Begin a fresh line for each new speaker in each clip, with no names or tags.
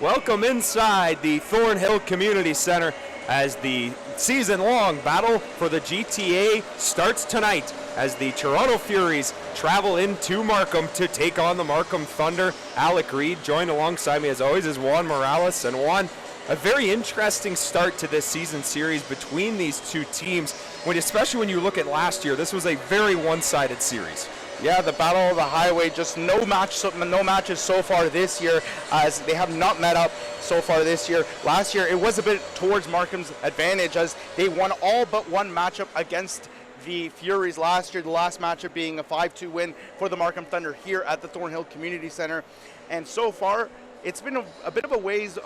Welcome inside the Thornhill Community Center as the season-long battle for the GTA starts tonight as the Toronto Furies travel into Markham to take on the Markham Thunder. Alec Reed joined alongside me as always is Juan Morales. And Juan, a very interesting start to this season series between these two teams, especially when you look at last year. This was a very one-sided series.
Yeah, the battle of the highway, just no matches so far this year, as they have not met up so far this year. Last year, it was a bit towards Markham's advantage as they won all but one matchup against the Furies last year, the last matchup being a 5-2 win for the Markham Thunder here at the Thornhill Community Center. And so far, it's been a bit of a ways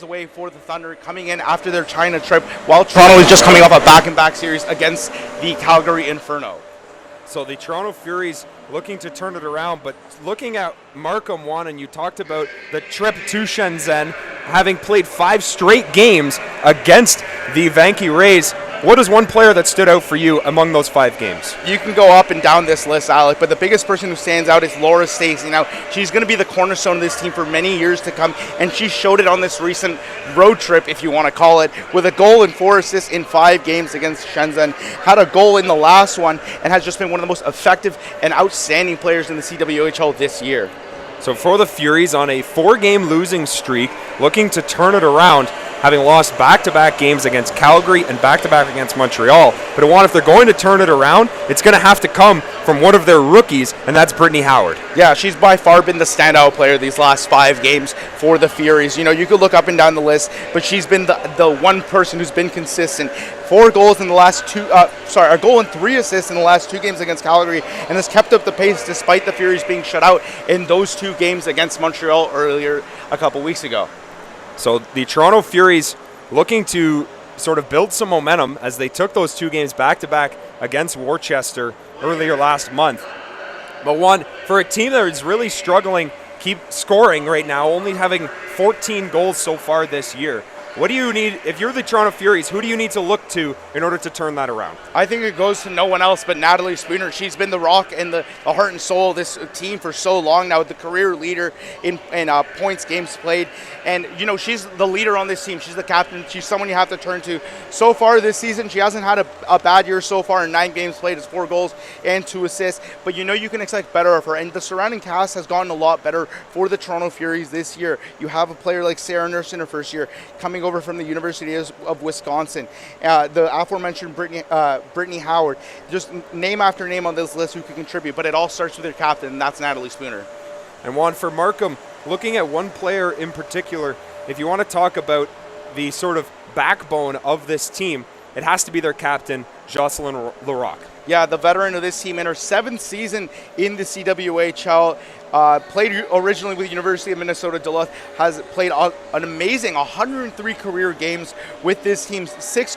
away for the Thunder coming in after their China trip, while Toronto is just coming off a back-and-back series against the Calgary Inferno.
So the Toronto Furies looking to turn it around, but looking at Markham, Juan, and you talked about the trip to Shenzhen, having played 5 straight games against the Vanke Rays. What is one player that stood out for you among those 5 games?
You can go up and down this list, Alec, but the biggest person who stands out is Laura Stacey. Now, she's going to be the cornerstone of this team for many years to come, and she showed it on this recent road trip, if you want to call it, with a goal and 4 assists in 5 games against Shenzhen. Had a goal in the last one, and has just been one of the most effective and outstanding players in the CWHL this year.
So for the Furies on a 4-game losing streak, looking to turn it around, having lost back-to-back games against Calgary and back-to-back against Montreal. But Juan, if they're going to turn it around, it's going to have to come from one of their rookies, and that's Brittany Howard.
Yeah, she's by far been the standout player these last 5 games for the Furies. You know, you could look up and down the list, but she's been the one person who's been consistent. 4 goals in the last 2, a goal and 3 assists in the last 2 games against Calgary, and has kept up the pace despite the Furies being shut out in those 2 games against Montreal earlier a couple weeks ago.
So the Toronto Furies looking to sort of build some momentum as they took those 2 games back-to-back against Worcester earlier last month. But Juan, for a team that is really struggling, keep scoring right now, only having 14 goals so far this year, what do you need, if you're the Toronto Furies, who do you need to look to in order to turn that around?
I think it goes to no one else but Natalie Spooner. She's been the rock and the heart and soul of this team for so long now, the career leader in points, games played. And, you know, she's the leader on this team. She's the captain. She's someone you have to turn to. So far this season, she hasn't had a bad year so far. In 9 games played, it's 4 goals and 2 assists. But you know you can expect better of her. And the surrounding cast has gotten a lot better for the Toronto Furies this year. You have a player like Sarah Nurse in her first year, coming over from the University of Wisconsin. The aforementioned Brittany Howard. Just name after name on this list who can contribute. But it all starts with their captain, and that's Natalie Spooner.
And Juan, for Markham, looking at one player in particular, if you want to talk about the sort of backbone of this team, it has to be their captain, Jocelyn Larocque.
Yeah, the veteran of this team in her 7th season in the CWHL. Played originally with the University of Minnesota Duluth, has played an amazing 103 career games with this team, 6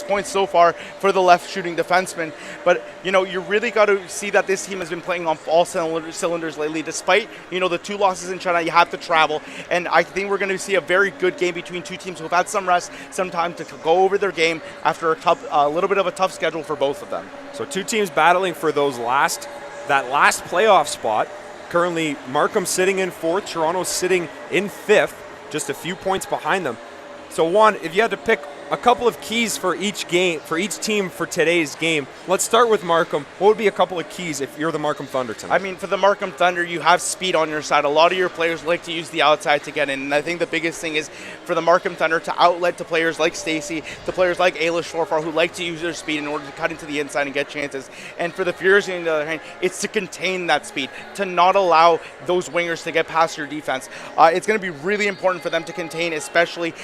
points so far for the left shooting defenseman. But, you know, you really got to see that this team has been playing on all cylinders lately. Despite, you know, the 2 losses in China, you have to travel. And I think we're going to see a very good game between 2 teams who have had some rest, some time to go over their game after a little bit of a tough schedule for both of them.
So 2 teams battling for that last playoff spot. Currently, Markham sitting in 4th, Toronto sitting in 5th, just a few points behind them. So Juan, if you had to pick a couple of keys for each game, for each team for today's game, let's start with Markham. What would be a couple of keys if you're the Markham Thunder tonight?
I mean, for the Markham Thunder, you have speed on your side. A lot of your players like to use the outside to get in, and I think the biggest thing is for the Markham Thunder to outlet to players like Stacey, to players like Ayla Schwarfar, who like to use their speed in order to cut into the inside and get chances. And for the Furies, on the other hand, it's to contain that speed, to not allow those wingers to get past your defense. It's going to be really important for them to contain, especially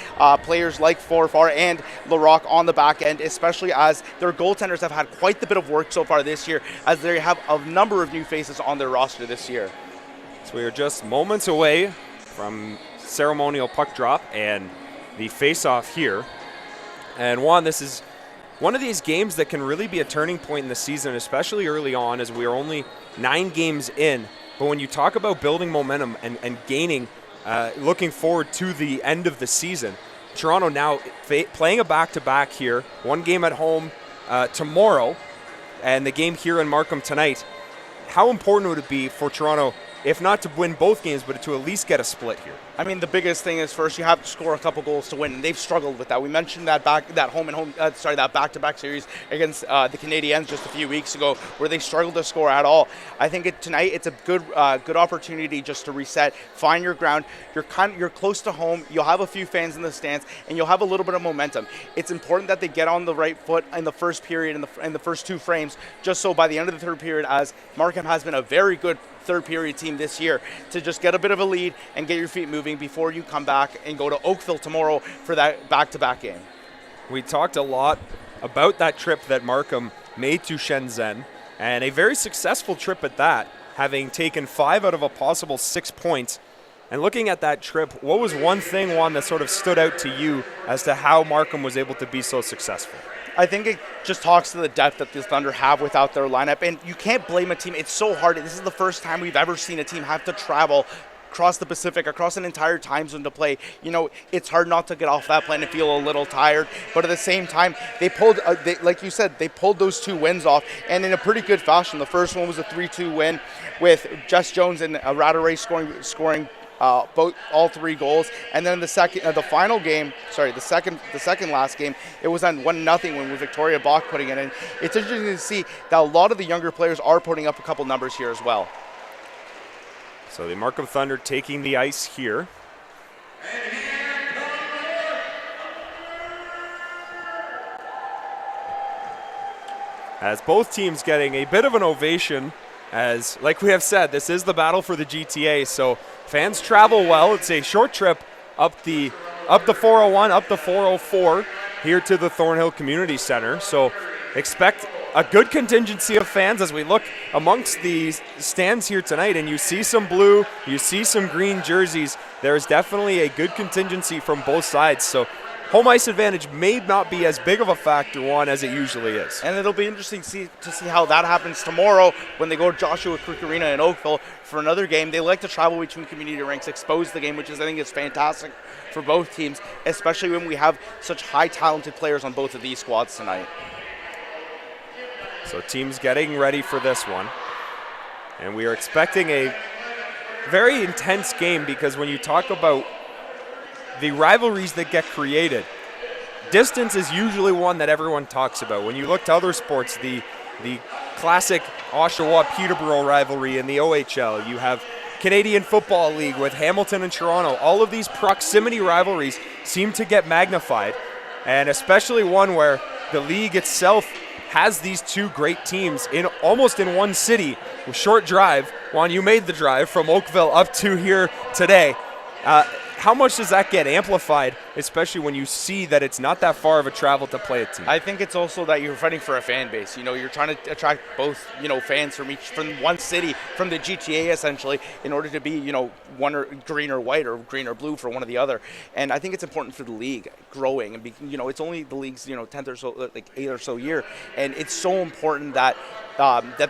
players like Schwarfar and Larocque on the back end, especially as their goaltenders have had quite the bit of work so far this year, as they have a number of new faces on their roster this year.
So we are just moments away from ceremonial puck drop and the face-off here. And Juan, this is one of these games that can really be a turning point in the season, especially early on, as we are only 9 games in. But when you talk about building momentum and gaining, looking forward to the end of the season, Toronto now playing a back-to-back here, 1 game at home tomorrow, and the game here in Markham tonight. How important would it be for Toronto if not to win both games, but to at least get a split here.
I mean, the biggest thing is first you have to score a couple goals to win, and they've struggled with that. We mentioned that that back-to-back series against the Canadiens just a few weeks ago, where they struggled to score at all. I think tonight it's a good opportunity just to reset, find your ground. You're close to home. You'll have a few fans in the stands, and you'll have a little bit of momentum. It's important that they get on the right foot in the first period in the first two frames, just so by the end of the third period, as Markham has been a very good third period team this year, to just get a bit of a lead and get your feet moving before you come back and go to Oakville tomorrow for that back-to-back game.
We talked a lot about that trip that Markham made to Shenzhen, and a very successful trip at that, having taken 5 out of a possible 6 points. And looking at that trip, what was one thing, Juan, that sort of stood out to you as to how Markham was able to be so successful?
I think it just talks to the depth that the Thunder have without their lineup, and you can't blame a team. It's so hard. This is the first time we've ever seen a team have to travel across the Pacific, across an entire time zone to play. You know, it's hard not to get off that plane and feel a little tired, but at the same time, they pulled, like you said, they pulled those 2 wins off, and in a pretty good fashion. The first one was a 3-2 win with Jess Jones and Rattray scoring all 3 goals, and then the second last game, it was on 1-0 win with Victoria Bach putting it in. It's interesting to see that a lot of the younger players are putting up a couple numbers here as well.
So the Markham Thunder taking the ice here. As both teams getting a bit of an ovation, as like we have said, this is the battle for the GTA, so fans travel well. It's a short trip up the 401, up the 404 here to the Thornhill Community Center. So expect a good contingency of fans as we look amongst the stands here tonight, and you see some blue, you see some green jerseys. There's definitely a good contingency from both sides. So home ice advantage may not be as big of a factor, Juan, as it usually is.
And it'll be interesting to see how that happens tomorrow when they go to Joshua Creek Arena in Oakville for another game. They like to travel between community rinks, expose the game, which I think is fantastic for both teams, especially when we have such high talented players on both of these squads tonight.
So teams getting ready for this one. And we are expecting a very intense game, because when you talk about the rivalries that get created, distance is usually one that everyone talks about. When you look to other sports, the classic Oshawa-Peterborough rivalry in the OHL, you have Canadian Football League with Hamilton and Toronto. All of these proximity rivalries seem to get magnified, and especially one where the league itself has these 2 great teams almost in one city. With short drive. Juan, you made the drive from Oakville up to here today. How much does that get amplified, especially when you see that it's not that far of a travel to play a team?
I think it's also that you're fighting for a fan base. You know, you're trying to attract both, fans from one city, from the GTA essentially, in order to be, one or green or white or green or blue for one or the other. And I think it's important for the league growing, and it's only the league's 10th or so, like 8th or so year, and it's so important that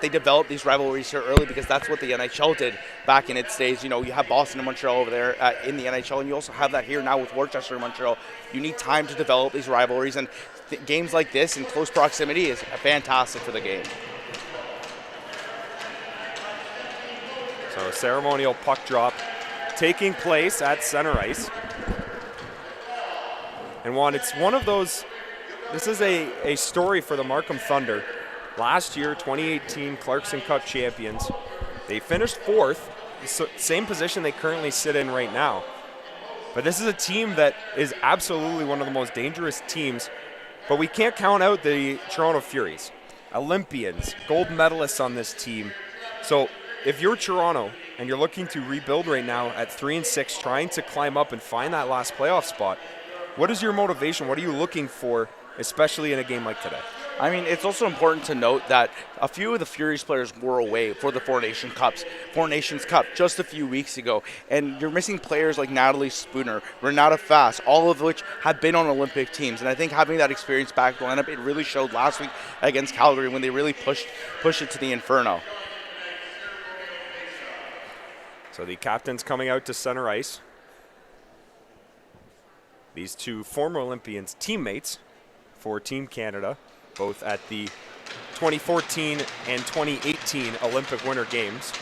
they develop these rivalries here early, because that's what the NHL did back in its days. You have Boston and Montreal over there in the NHL, and you also have that here now with Worcester and Montreal. You need time to develop these rivalries, and games like this in close proximity is fantastic for the game.
So ceremonial puck drop taking place at center ice. And Juan, it's one of those, this is a story for the Markham Thunder. Last year, 2018 Clarkson Cup champions. They finished 4th, same position they currently sit in right now. But this is a team that is absolutely one of the most dangerous teams. But we can't count out the Toronto Furies. Olympians, gold medalists on this team. So if you're Toronto and you're looking to rebuild right now at 3-6, trying to climb up and find that last playoff spot, what is your motivation? What are you looking for, especially in a game like today?
I mean, it's also important to note that a few of the Furies players were away for the Four Nations Cup just a few weeks ago. And you're missing players like Natalie Spooner, Renata Fast, all of which have been on Olympic teams. And I think having that experience back in the lineup, it really showed last week against Calgary when they really pushed it to the inferno.
So the captains coming out to center ice. These 2 former Olympians, teammates for Team Canada, both at the 2014 and 2018 Olympic Winter Games.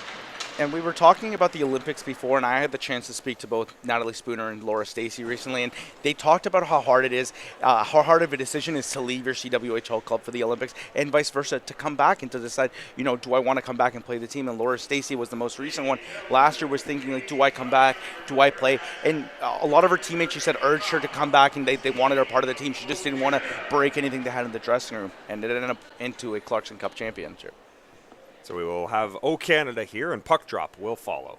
And we were talking about the Olympics before, and I had the chance to speak to both Natalie Spooner and Laura Stacey recently, and they talked about how hard it is, how hard of a decision is to leave your CWHL club for the Olympics, and vice versa, to come back and to decide, do I want to come back and play the team? And Laura Stacey was the most recent one. Last year was thinking, like, do I come back? Do I play? And a lot of her teammates, she said, urged her to come back, and they wanted her part of the team. She just didn't want to break anything they had in the dressing room, and it ended up into a Clarkson Cup championship.
So we will have O Canada here, and puck drop will follow.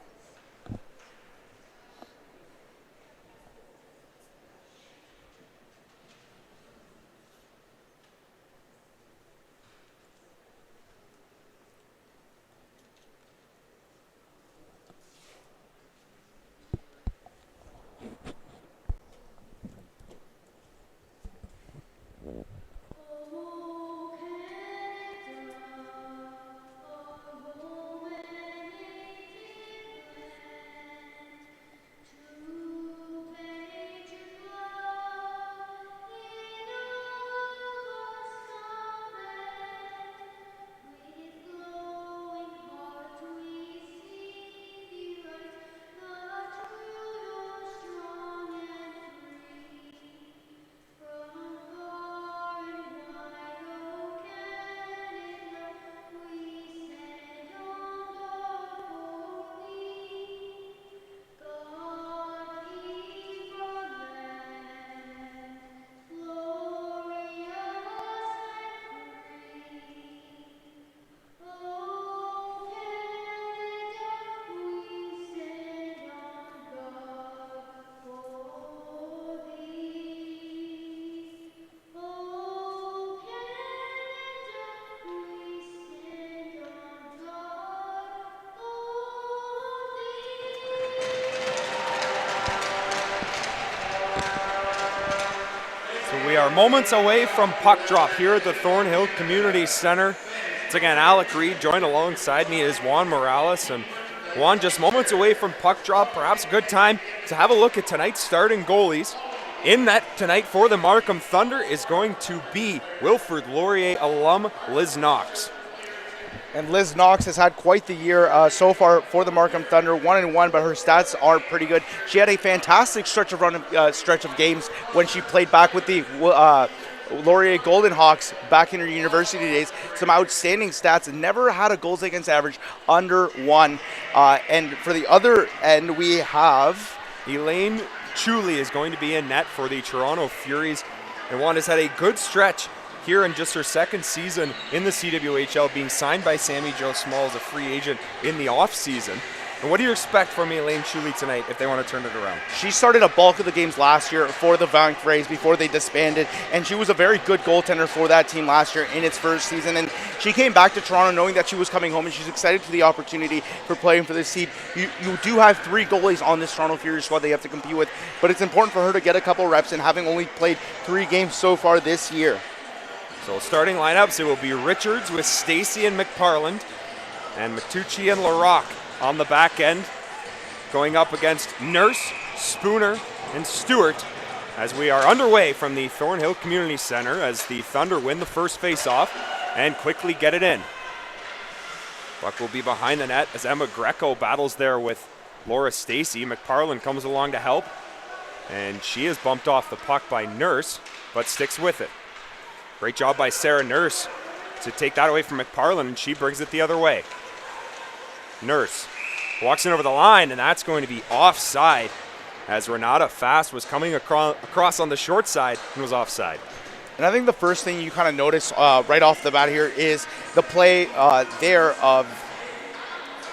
We are moments away from puck drop here at the Thornhill Community Center. It's again Alec Reed, joined alongside me is Juan Morales. And Juan, just moments away from puck drop, perhaps a good time to have a look at tonight's starting goalies. In net tonight for the Markham Thunder is going to be Wilfrid Laurier alum Liz Knox.
And Liz Knox has had quite the year so far for the Markham Thunder, 1-1, but her stats are pretty good. She had a fantastic stretch of games when she played back with the Laurier Golden Hawks back in her university days. Some outstanding stats, and never had a goals against average under 1. And for the other end, we have
Elaine Chuli is going to be in net for the Toronto Furies. And Juan has had a good stretch here in just her second season in the CWHL, being signed by Sammy Jo Small as a free agent in the offseason. And what do you expect from Elaine Chuli tonight if they want to turn it around?
She started a bulk of the games last year for the Vancouver before they disbanded, and she was a very good goaltender for that team last year in its first season. And she came back to Toronto knowing that she was coming home, and she's excited for the opportunity for playing for this team. You do have 3 goalies on this Toronto Furies squad they have to compete with, but it's important for her to get a couple reps, and having only played 3 games so far this year.
So starting lineups, it will be Richards with Stacey and McParland, and Matucci and LaRock on the back end, going up against Nurse, Spooner, and Stewart, as we are underway from the Thornhill Community Center as the Thunder win the first face-off and quickly get it in. Puck will be behind the net as Emma Greco battles there with Laura Stacey. McParland comes along to help, and she is bumped off the puck by Nurse, but sticks with it. Great job by Sarah Nurse to take that away from McParland, and she brings it the other way. Nurse walks in over the line, and that's going to be offside as Renata Fast was coming across on the short side and was offside.
And I think the first thing you kind of notice right off the bat here is the play there of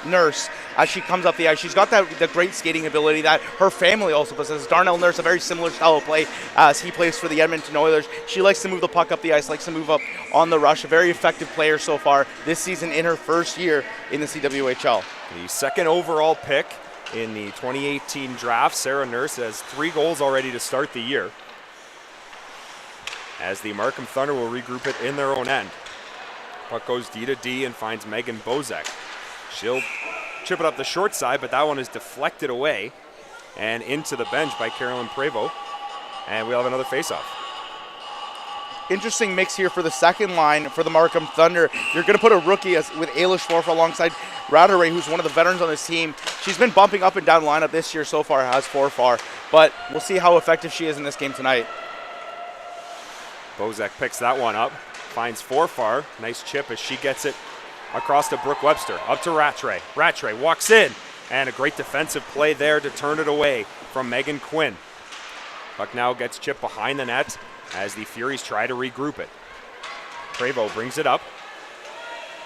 Nurse as she comes up the ice. She's got the great skating ability that her family also possesses. Darnell Nurse, a very similar style of play as he plays for the Edmonton Oilers. She likes to move the puck up the ice, likes to move up on the rush. A very effective player so far this season in her first year in the CWHL.
The second overall pick in the 2018 draft, Sarah Nurse has 3 goals already to start the year, as the Markham Thunder will regroup it in their own end. Puck goes D to D and finds Megan Bozek. She'll chip it up the short side, but that one is deflected away and into the bench by Carolyn Prevost. And we'll have another faceoff.
interesting mix here for the second line for the Markham Thunder. You're going to put a rookie with Ayla Schwarf alongside Rattray, who's one of the veterans on this team. She's been bumping up and down the lineup this year so far, has Forfar, but we'll see how effective she is in this game tonight.
Bozek picks that one up, finds Forfar. Nice chip as she gets it across to Brooke Webster, up to Rattray. Rattray walks in, and a great defensive play there to turn it away from Megan Quinn. Puck now gets chipped behind the net as the Furies try to regroup it. Prevost brings it up.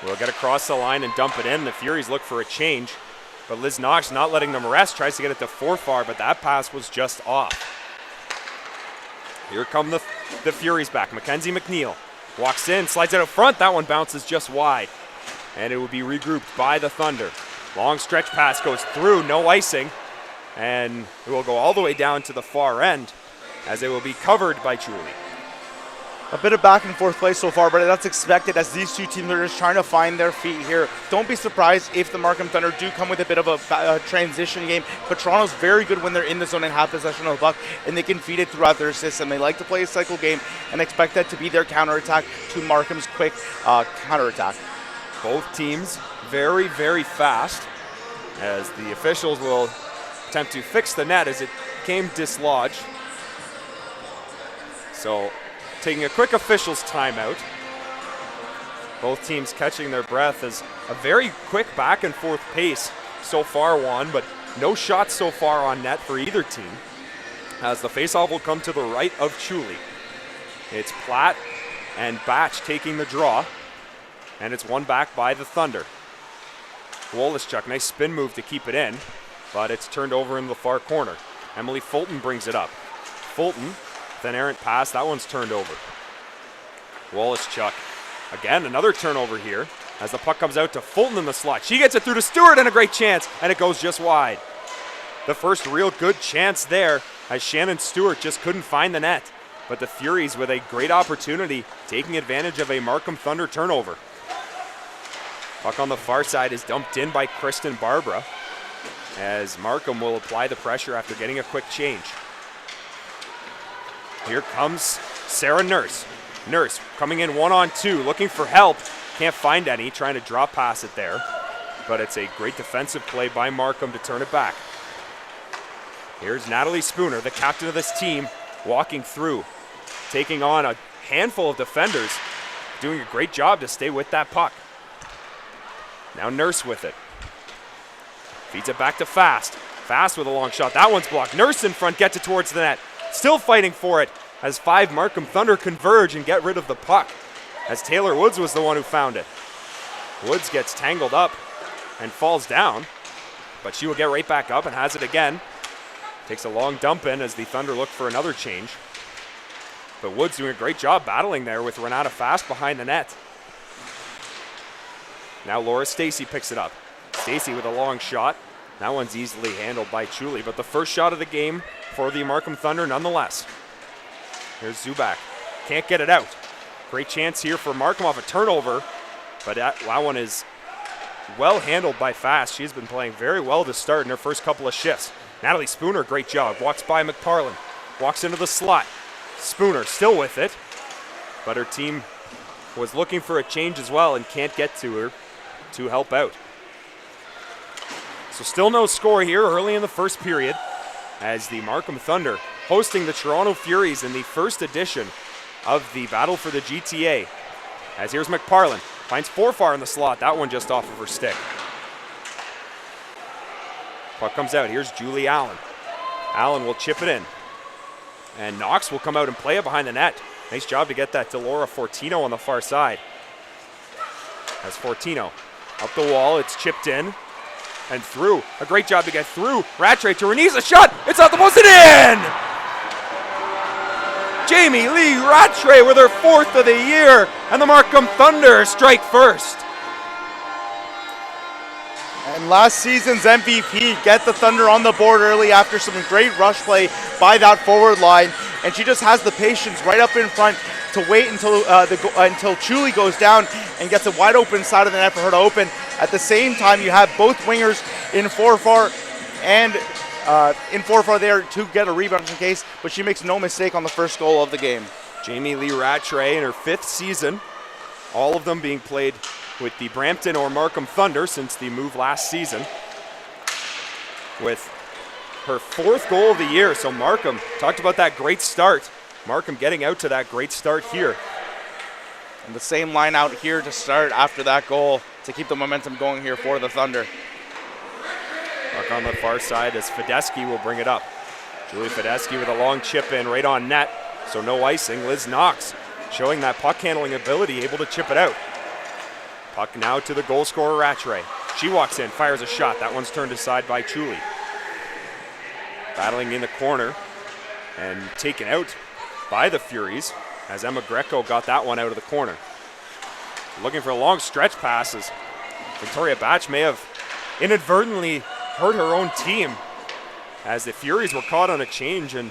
We'll get across the line and dump it in. The Furies look for a change, but Liz Knox not letting them rest, tries to get it to Forfar, but that pass was just off. Here come the Furies back. Mackenzie McNeil walks in, slides it out front. That one bounces just wide, and it will be regrouped by the Thunder. Long stretch pass goes through, no icing, and it will go all the way down to the far end as it will be covered by Julie.
A bit of back and forth play so far, but that's expected as these two teams are just trying to find their feet here. Don't be surprised if the Markham Thunder do come with a bit of a transition game, but Toronto's very good when they're in the zone and have possession of the puck, and they can feed it throughout their system. They like to play a cycle game and expect that to be their counterattack to Markham's quick counterattack.
Both teams very, very fast, as the officials will attempt to fix the net as it came dislodged. So taking a quick officials timeout. Both teams catching their breath as a very quick back and forth pace so far, Juan, but no shots so far on net for either team. As the faceoff will come to the right of Chuli. It's Platt and Batch taking the draw, and it's won back by the Thunder. Wolaschuk, nice spin move to keep it in, but it's turned over in the far corner. Emily Fulton brings it up. Fulton, an errant pass, that one's turned over. Wolaschuk, again, another turnover here as the puck comes out to Fulton in the slot. She gets it through to Stewart, and a great chance, and it goes just wide. The first real good chance there as Shannon Stewart just couldn't find the net, but the Furies with a great opportunity taking advantage of a Markham Thunder turnover. Puck on the far side is dumped in by Kristen Barbara as Markham will apply the pressure after getting a quick change. Here comes Sarah Nurse. Nurse coming in 1-on-2, looking for help. Can't find any, trying to drop pass it there. But it's a great defensive play by Markham to turn it back. Here's Natalie Spooner, the captain of this team, walking through, taking on a handful of defenders, doing a great job to stay with that puck. Now Nurse with it. Feeds it back to Fast. Fast with a long shot. That one's blocked. Nurse in front, gets it towards the net. Still fighting for it as 5 Markham Thunder converge and get rid of the puck, as Taylor Woods was the one who found it. Woods gets tangled up and falls down, but she will get right back up and has it again. Takes a long dump in as the Thunder look for another change. But Woods doing a great job battling there with Renata Fast behind the net. Now Laura Stacy picks it up. Stacy with a long shot. That one's easily handled by Chuli, but the first shot of the game for the Markham Thunder nonetheless. Here's Zubak. Can't get it out. Great chance here for Markham off a turnover, but that one is well handled by Fast. She's been playing very well to start in her first couple of shifts. Natalie Spooner, great job. Walks by McParlin. Walks into the slot. Spooner still with it, but her team was looking for a change as well and can't get to her to help out. So still no score here early in the first period as the Markham Thunder hosting the Toronto Furies in the first edition of the Battle for the GTA. As here's McParlin, finds Forfar in the slot. That one just off of her stick. Puck comes out. Here's Julie Allen. Allen will chip it in. And Knox will come out and play it behind the net. Nice job to get that to Laura Fortino on the far side. As Fortino up the wall, it's chipped in. And through. A great job to get through. Rattray to Renise. A shot. It's off the post and in! Jamie Lee Rattray with her 4th of the year. And the Markham Thunder strike first.
And last season's MVP get the Thunder on the board early after some great rush play by that forward line. And she just has the patience right up in front to wait until Chuli goes down and gets a wide open side of the net for her to open. At the same time, you have both wingers in Forfar and there to get a rebound in case, but she makes no mistake on the first goal of the game.
Jamie Lee Rattray in her 5th season, all of them being played with the Brampton or Markham Thunder since the move last season, with her 4th goal of the year. So Markham, talked about that great start. Markham getting out to that great start here.
And the same line out here to start after that goal to keep the momentum going here for the Thunder.
Puck on the far side as Fedeski will bring it up. Julie Fedeski with a long chip in right on net, so no icing. Liz Knox showing that puck handling ability, able to chip it out. Puck now to the goal scorer, Rattray. She walks in, fires a shot. That one's turned aside by Chuli. Battling in the corner and taken out by the Furies as Emma Greco got that one out of the corner. Looking for long stretch passes. Victoria Batch may have inadvertently hurt her own team as the Furies were caught on a change, and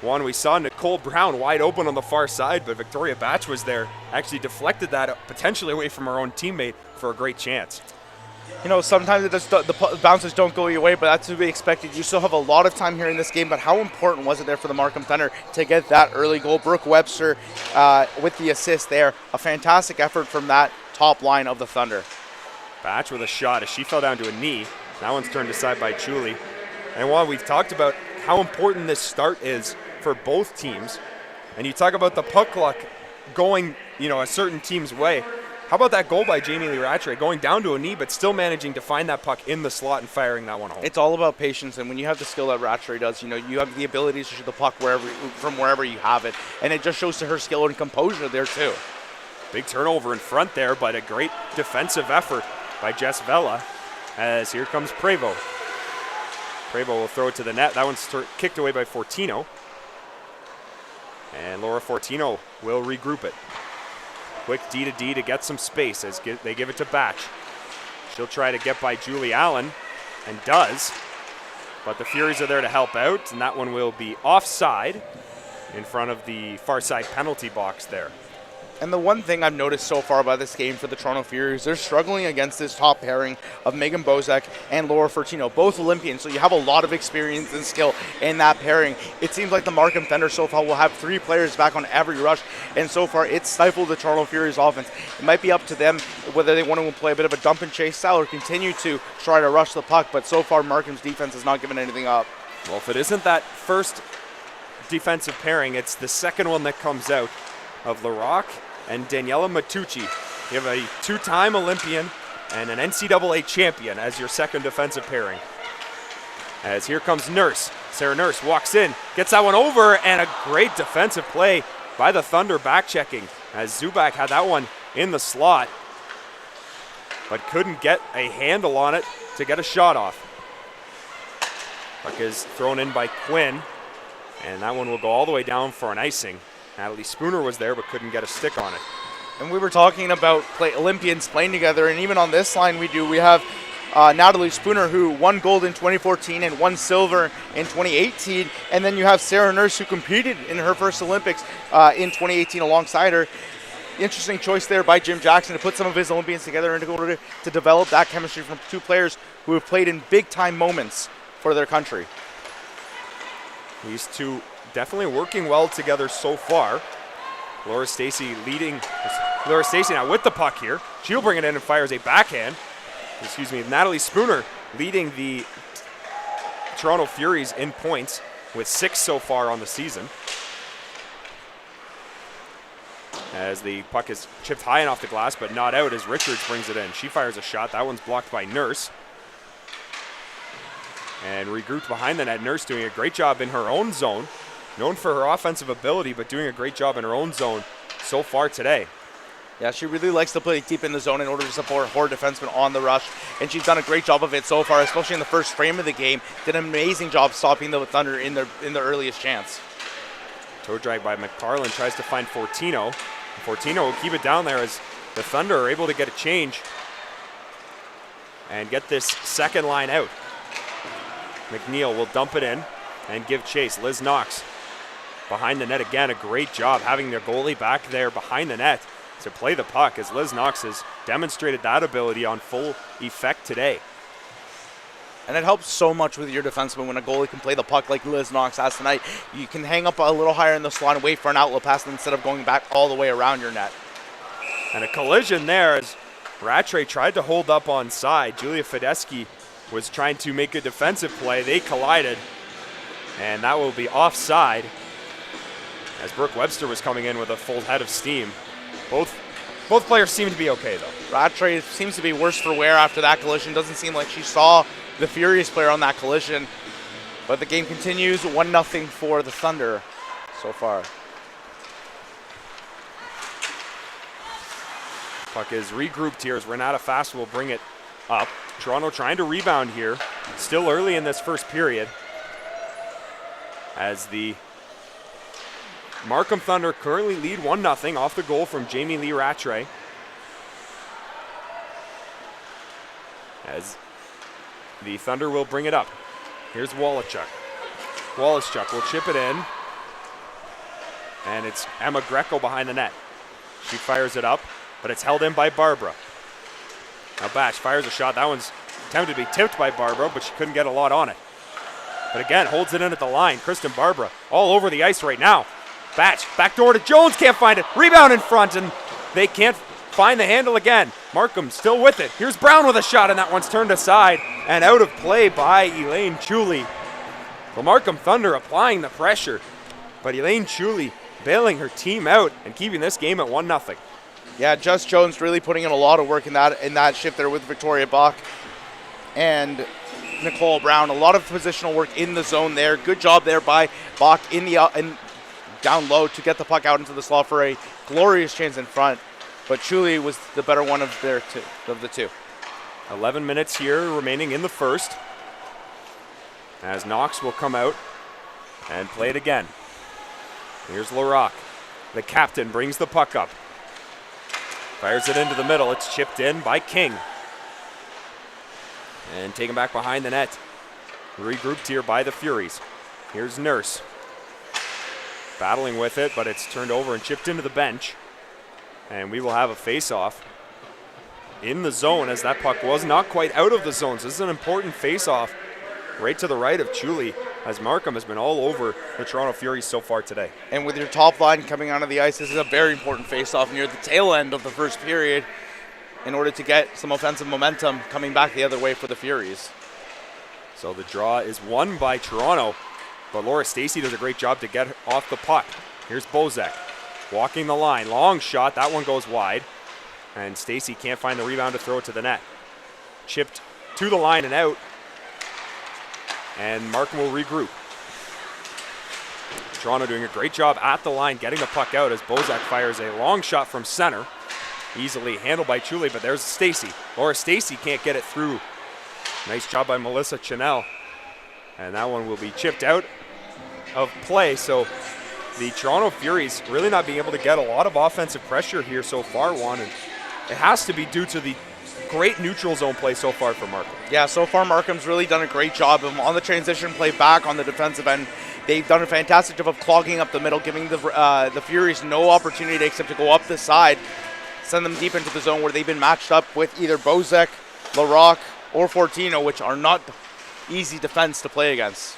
one we saw Nicole Brown wide open on the far side, but Victoria Batch was there, actually deflected that potentially away from her own teammate for a great chance.
You know, sometimes the bounces don't go your way, but that's to be expected. You still have a lot of time here in this game, but how important was it there for the Markham Thunder to get that early goal? Brooke Webster with the assist there. A fantastic effort from that top line of the Thunder.
Batch with a shot as she fell down to a knee. That one's turned aside by Chuli. And while we've talked about how important this start is for both teams, and you talk about the puck luck going, a certain team's way, how about that goal by Jamie Lee Rattray, going down to a knee but still managing to find that puck in the slot and firing that one home?
It's all about patience, and when you have the skill that Rattray does, you have the ability to shoot the puck from wherever you have it, and it just shows to her skill and composure there too.
Big turnover in front there, but a great defensive effort by Jess Vela as here comes Prevost. Prevost will throw it to the net. That one's kicked away by Fortino. And Laura Fortino will regroup it. Quick D to D to get some space as they give it to Batch. She'll try to get by Julie Allen, and does. But the Furies are there to help out, and that one will be offside in front of the far side penalty box there.
And the one thing I've noticed so far about this game for the Toronto Furies, they're struggling against this top pairing of Megan Bozek and Laura Fortino, both Olympians, so you have a lot of experience and skill in that pairing. It seems like the Markham Thunder so far will have 3 players back on every rush, and so far it's stifled the Toronto Furies offense. It might be up to them whether they want to play a bit of a dump and chase style or continue to try to rush the puck, but so far Markham's defense has not given anything up.
Well, if it isn't that first defensive pairing, it's the second one that comes out of LaRock and Daniela Matucci. You have a 2-time Olympian and an NCAA champion as your second defensive pairing. As here comes Nurse. Sarah Nurse walks in, gets that one over, and a great defensive play by the Thunder back checking as Zubak had that one in the slot, but couldn't get a handle on it to get a shot off. Puck is thrown in by Quinn, and that one will go all the way down for an icing. Natalie Spooner was there but couldn't get a stick on it.
And we were talking about Olympians playing together, and even on this line we have Natalie Spooner, who won gold in 2014 and won silver in 2018, and then you have Sarah Nurse, who competed in her first Olympics in 2018 alongside her. Interesting choice there by Jim Jackson to put some of his Olympians together and to develop that chemistry from 2 players who have played in big-time moments for their country.
These 2 definitely working well together so far. Laura Stacey now with the puck here. She'll bring it in and fires a backhand. Natalie Spooner leading the Toronto Furies in points with 6 so far on the season. As the puck is chipped high and off the glass, but not out as Richards brings it in. She fires a shot. That one's blocked by Nurse. And regrouped behind the net. Nurse doing a great job in her own zone. Known for her offensive ability, but doing a great job in her own zone so far today.
Yeah, she really likes to play deep in the zone in order to support her defensemen on the rush, and she's done a great job of it so far, especially in the first frame of the game. Did an amazing job stopping the Thunder in their earliest chance.
Toe drag by McFarland, tries to find Fortino. Fortino will keep it down there as the Thunder are able to get a change and get this second line out. McNeil will dump it in and give chase. Liz Knox behind the net again. A great job having their goalie back there behind the net to play the puck, as Liz Knox has demonstrated that ability on full effect today.
And it helps so much with your defenseman when a goalie can play the puck like Liz Knox has tonight. You can hang up a little higher in the slot and wait for an outlet pass instead of going back all the way around your net.
And a collision there as Rattray tried to hold up on side. Julia Fedeski was trying to make a defensive play. They collided, and that will be offside as Brooke Webster was coming in with a full head of steam. Both players seem to be okay, though.
Rattray seems to be worse for wear after that collision. Doesn't seem like she saw the Furies player on that collision. But the game continues 1-0 for the Thunder so far.
Puck is regrouped here as Renata Fast will bring it up. Toronto trying to rebound here. Still early in this first period. As the Markham Thunder currently lead 1-0 off the goal from Jamie Lee Rattray. As the Thunder will bring it up. Here's Wallachuk. Wallachuk will chip it in. And it's Emma Greco behind the net. She fires it up, but it's held in by Barbara. Now Batch fires a shot. That one's attempted to be tipped by Barbara, but she couldn't get a lot on it. But again, holds it in at the line. Kristen Barbara all over the ice right now. Batch, backdoor to Jones, can't find it. Rebound in front, and they can't find the handle again. Markham still with it. Here's Brown with a shot, and that one's turned aside and out of play by Elaine Chuli. The Markham Thunder applying the pressure, but Elaine Chuli bailing her team out and keeping this game at 1-0.
Yeah, Jess Jones really putting in a lot of work in that shift there with Victoria Bach and Nicole Brown. A lot of positional work in the zone there. Good job there by Bach in the down low to get the puck out into the slot for a glorious chance in front. But Chuli was the better one of the two.
11 minutes here remaining in the first. As Knox will come out and play it again. Here's Larocque. The captain brings the puck up. Fires it into the middle. It's chipped in by King. And taken back behind the net. Regrouped here by the Furies. Here's Nurse. Battling with it, but it's turned over and chipped into the bench. And we will have a face-off in the zone as that puck was not quite out of the zone. So this is an important face-off right to the right of Chuli as Markham has been all over the Toronto Furies so far today.
And with your top line coming onto the ice, this is a very important face-off near the tail end of the first period in order to get some offensive momentum coming back the other way for the Furies.
So the draw is won by Toronto, but Laura Stacey does a great job to get off the puck. Here's Bozek walking the line. Long shot. That one goes wide. And Stacey can't find the rebound to throw it to the net. Chipped to the line and out. And Markham will regroup. Toronto doing a great job at the line getting the puck out as Bozak fires a long shot from center. Easily handled by Chuli, but there's Stacey. Laura Stacey can't get it through. Nice job by Melissa Chanel. And that one will be chipped out of play. So the Toronto Furies really not being able to get a lot of offensive pressure here so far, Juan. And it has to be due to the great neutral zone play so far for Markham.
Yeah, so far Markham's really done a great job on the transition play back on the defensive end. They've done a fantastic job of clogging up the middle, giving the Furies no opportunity except to go up the side, send them deep into the zone where they've been matched up with either Bozek, Larocque, or Fortino, which are not easy defense to play against.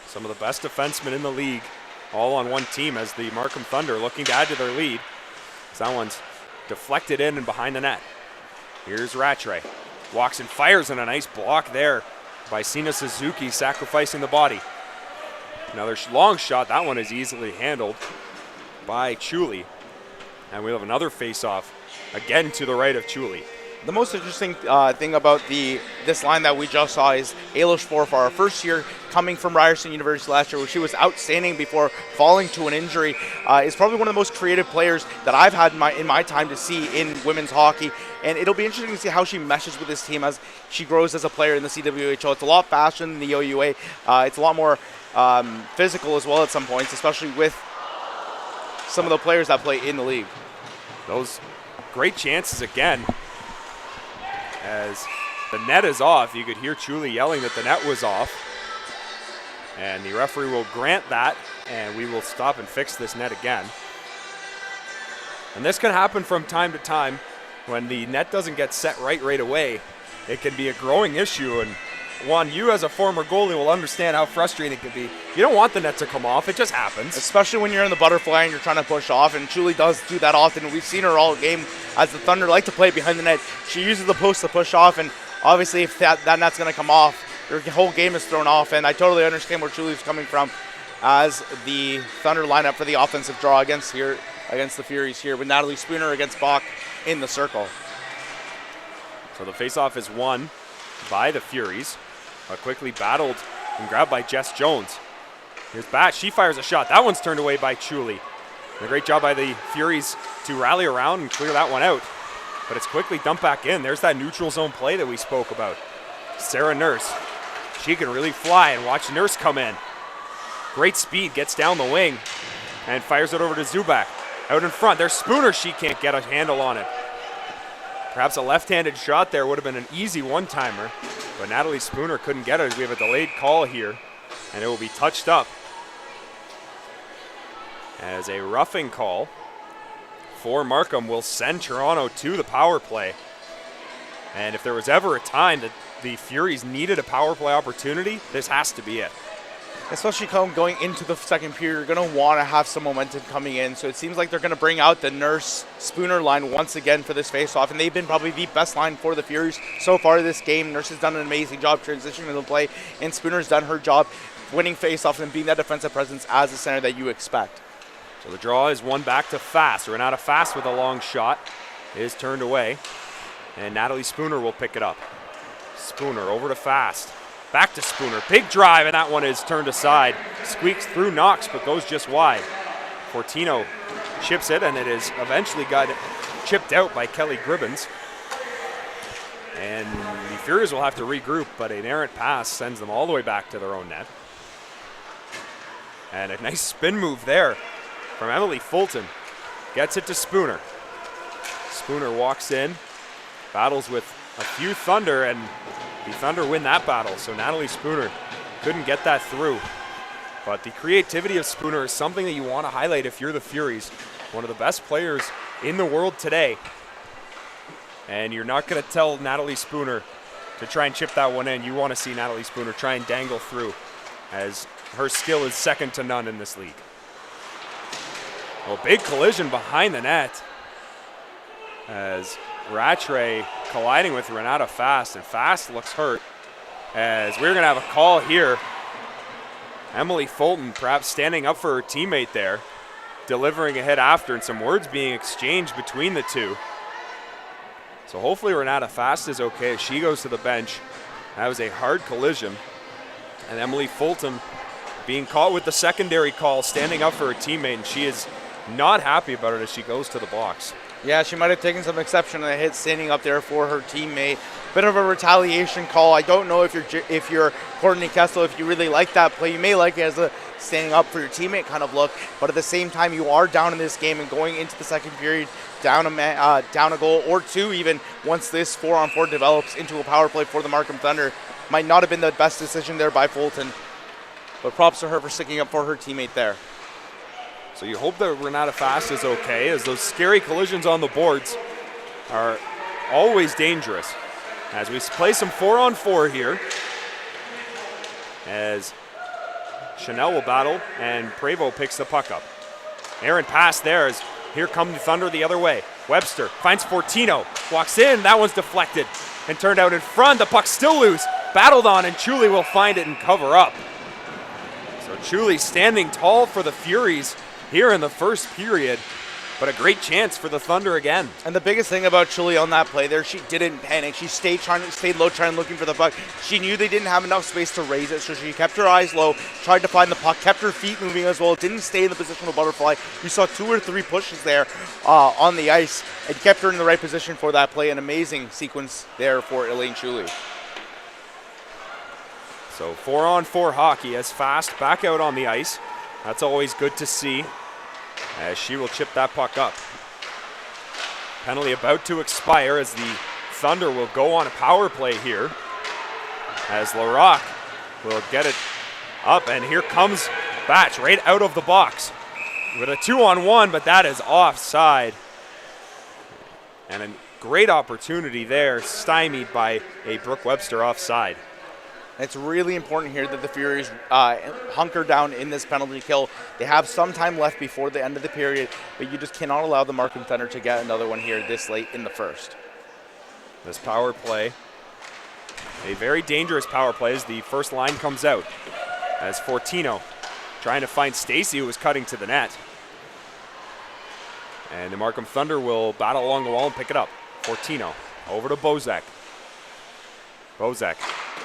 Some of the best defensemen in the league all on one team as the Markham Thunder looking to add to their lead. That one's deflected in and behind the net. Here's Rattray. Walks and fires in a nice block there by Sina Suzuki, sacrificing the body. Another long shot. That one is easily handled by Chuli. And we'll have another face-off again to the right of Chuli.
The most interesting thing about this line that we just saw is Ayla Spohr, for our first year coming from Ryerson University last year, where she was outstanding before falling to an injury, is probably one of the most creative players that I've had in my time to see in women's hockey. And it'll be interesting to see how she meshes with this team as she grows as a player in the CWHL. It's a lot faster than the OUA. It's a lot more physical as well at some points, especially with some of the players that play in the league.
Those great chances again. As the net is off, you could hear Chuli yelling that the net was off. And the referee will grant that, and we will stop and fix this net again. And this can happen from time to time when the net doesn't get set right away. It can be a growing issue, and Juan, you as a former goalie will understand how frustrating it can be. You don't want the net to come off. It just happens.
Especially when you're in the butterfly and you're trying to push off, and Julie does do that often. We've seen her all game as the Thunder like to play behind the net. She uses the post to push off, and obviously if that net's going to come off, your whole game is thrown off, and I totally understand where Julie's coming from as the Thunder line up for the offensive draw against the Furies here with Natalie Spooner against Bach in the circle.
So the faceoff is won by the Furies, but quickly battled and grabbed by Jess Jones. Here's Batch. She fires a shot. That one's turned away by Chuli. A great job by the Furies to rally around and clear that one out. But it's quickly dumped back in. There's that neutral zone play that we spoke about. Sarah Nurse. She can really fly, and watch Nurse come in. Great speed, gets down the wing and fires it over to Zubak. Out in front, there's Spooner. She can't get a handle on it. Perhaps a left-handed shot there would have been an easy one-timer, but Natalie Spooner couldn't get it as we have a delayed call here, and it will be touched up as a roughing call for Markham will send Toronto to the power play. And if there was ever a time that the Furies needed a power play opportunity, this has to be it.
Especially going into the second period, you're going to want to have some momentum coming in. So it seems like they're going to bring out the Nurse-Spooner line once again for this face-off. And they've been probably the best line for the Furies so far this game. Nurse has done an amazing job transitioning to the play. And Spooner's done her job winning face-offs and being that defensive presence as a center that you expect.
So the draw is won back to Fast. Renata Fast with a long shot is turned away. And Natalie Spooner will pick it up. Spooner over to Fast. Back to Spooner. Big drive, and that one is turned aside. Squeaks through Knox, but goes just wide. Fortino chips it, and it is eventually got chipped out by Kelly Gribbins. And the Furies will have to regroup, but an errant pass sends them all the way back to their own net. And a nice spin move there from Emily Fulton. Gets it to Spooner. Spooner walks in, battles with a few Thunder, and the Thunder win that battle, so Natalie Spooner couldn't get that through. But the creativity of Spooner is something that you want to highlight if you're the Furies. One of the best players in the world today. And you're not going to tell Natalie Spooner to try and chip that one in. You want to see Natalie Spooner try and dangle through, as her skill is second to none in this league. Well, big collision behind the net as Rattray colliding with Renata Fast, and Fast looks hurt as we're going to have a call here. Emily Fulton perhaps standing up for her teammate there, delivering a hit after, and some words being exchanged between the two. So hopefully Renata Fast is okay as she goes to the bench. That was a hard collision, and Emily Fulton being caught with the secondary call, standing up for her teammate, and she is not happy about it as she goes to the box.
Yeah, she might have taken some exception to the hit standing up there for her teammate. Bit of a retaliation call. I don't know if you're Courtney Kessel, if you really like that play. You may like it as a standing up for your teammate kind of look, but at the same time, you are down in this game and going into the second period down a goal or two even once this 4-on-4 develops into a power play for the Markham Thunder. Might not have been the best decision there by Fulton, but props to her for sticking up for her teammate there.
So you hope that Renata Fast is okay, as those scary collisions on the boards are always dangerous. As we play some 4-on-4 here, as Chanel will battle and Prevost picks the puck up. Aaron pass there as here come the Thunder the other way. Webster finds Fortino, walks in, that one's deflected and turned out in front. The puck's still loose, battled on, and Chuli will find it and cover up. So Chuli standing tall for the Furies here in the first period, but a great chance for the Thunder again.
And the biggest thing about Chuli on that play there, she didn't panic. She stayed low, trying looking for the puck. She knew they didn't have enough space to raise it, so she kept her eyes low, tried to find the puck, kept her feet moving as well, didn't stay in the position of butterfly. We saw 2 or 3 pushes there on the ice and kept her in the right position for that play. An amazing sequence there for Elaine Chuli.
So 4-on-4 hockey as Fast back out on the ice. That's always good to see, as she will chip that puck up. Penalty about to expire as the Thunder will go on a power play here, as Larocque will get it up, and here comes Batch right out of the box with a 2-on-1, but that is offside. And a great opportunity there, stymied by a Brooke Webster offside.
It's really important here that the Furies hunker down in this penalty kill. They have some time left before the end of the period, but you just cannot allow the Markham Thunder to get another one here this late in the first.
This power play, a very dangerous power play as the first line comes out. As Fortino trying to find Stacy, who was cutting to the net. And the Markham Thunder will battle along the wall and pick it up. Fortino over to Bozak. Bozak